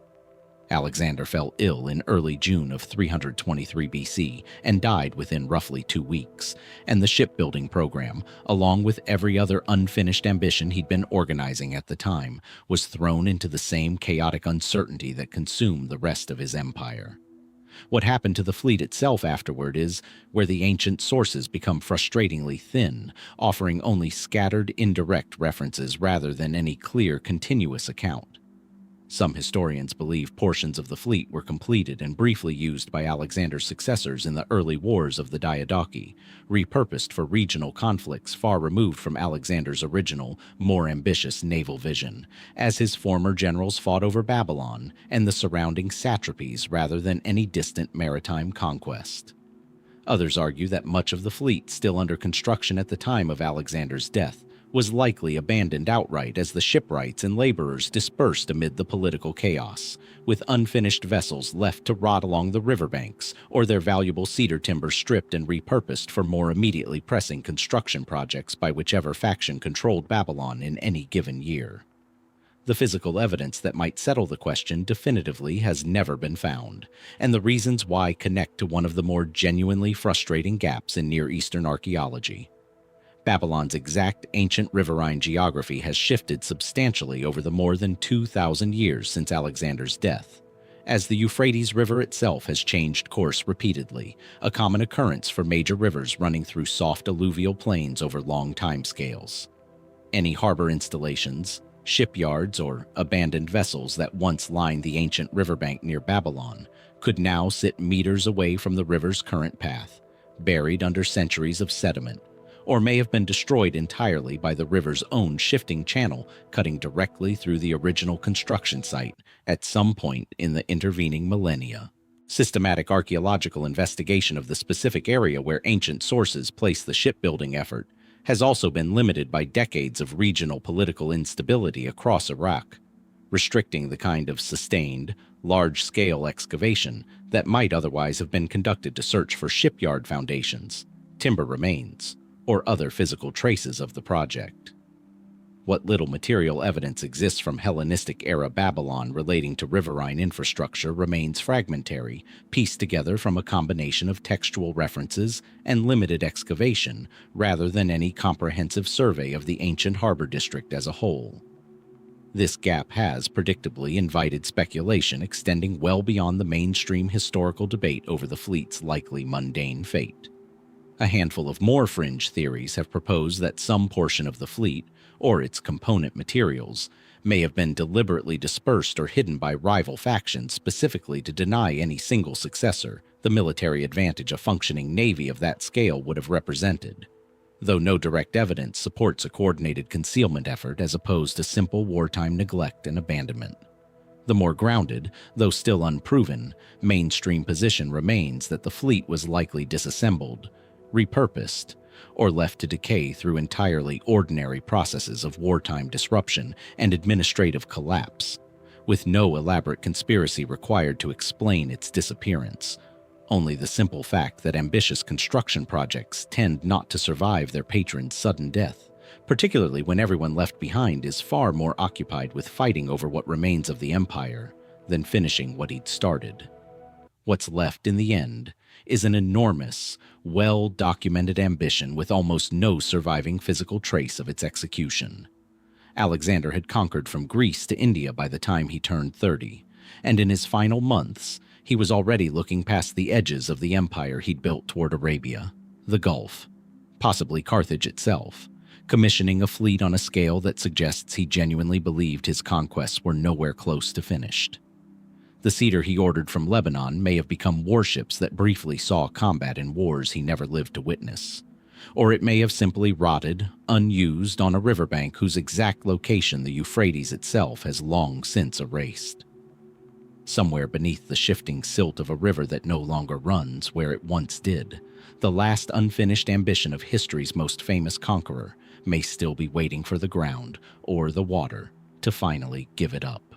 Alexander fell ill in early June of 323 BC and died within roughly 2 weeks, and the shipbuilding program, along with every other unfinished ambition he'd been organizing at the time, was thrown into the same chaotic uncertainty that consumed the rest of his empire. What happened to the fleet itself afterward is where the ancient sources become frustratingly thin, offering only scattered indirect references rather than any clear continuous account. Some historians believe portions of the fleet were completed and briefly used by Alexander's successors in the early wars of the Diadochi, repurposed for regional conflicts far removed from Alexander's original, more ambitious naval vision, as his former generals fought over Babylon and the surrounding satrapies rather than any distant maritime conquest. Others argue that much of the fleet still under construction at the time of Alexander's death was likely abandoned outright as the shipwrights and laborers dispersed amid the political chaos, with unfinished vessels left to rot along the riverbanks or their valuable cedar timber stripped and repurposed for more immediately pressing construction projects by whichever faction controlled Babylon in any given year. The physical evidence that might settle the question definitively has never been found, and the reasons why connect to one of the more genuinely frustrating gaps in Near Eastern archaeology. Babylon's exact ancient riverine geography has shifted substantially over the more than 2,000 years since Alexander's death, as the Euphrates River itself has changed course repeatedly, a common occurrence for major rivers running through soft alluvial plains over long timescales. Any harbor installations, shipyards, or abandoned vessels that once lined the ancient riverbank near Babylon could now sit meters away from the river's current path, buried under centuries of sediment, or may have been destroyed entirely by the river's own shifting channel cutting directly through the original construction site at some point in the intervening millennia. Systematic archaeological investigation of the specific area where ancient sources place the shipbuilding effort has also been limited by decades of regional political instability across Iraq, restricting the kind of sustained, large-scale excavation that might otherwise have been conducted to search for shipyard foundations, timber remains, or other physical traces of the project. What little material evidence exists from Hellenistic-era Babylon relating to riverine infrastructure remains fragmentary, pieced together from a combination of textual references and limited excavation, rather than any comprehensive survey of the ancient harbor district as a whole. This gap has, predictably, invited speculation extending well beyond the mainstream historical debate over the fleet's likely mundane fate. A handful of more fringe theories have proposed that some portion of the fleet, or its component materials, may have been deliberately dispersed or hidden by rival factions specifically to deny any single successor the military advantage a functioning navy of that scale would have represented, though no direct evidence supports a coordinated concealment effort as opposed to simple wartime neglect and abandonment. The more grounded, though still unproven, mainstream position remains that the fleet was likely disassembled, repurposed, or left to decay through entirely ordinary processes of wartime disruption and administrative collapse, with no elaborate conspiracy required to explain its disappearance, only the simple fact that ambitious construction projects tend not to survive their patron's sudden death, particularly when everyone left behind is far more occupied with fighting over what remains of the empire than finishing what he'd started. What's left in the end is an enormous, well-documented ambition with almost no surviving physical trace of its execution. Alexander had conquered from Greece to India by the time he turned 30, and in his final months, he was already looking past the edges of the empire he'd built toward Arabia, the Gulf, possibly Carthage itself, commissioning a fleet on a scale that suggests he genuinely believed his conquests were nowhere close to finished. The cedar he ordered from Lebanon may have become warships that briefly saw combat in wars he never lived to witness, or it may have simply rotted, unused on a riverbank whose exact location the Euphrates itself has long since erased. Somewhere beneath the shifting silt of a river that no longer runs where it once did, the last unfinished ambition of history's most famous conqueror may still be waiting for the ground or the water to finally give it up.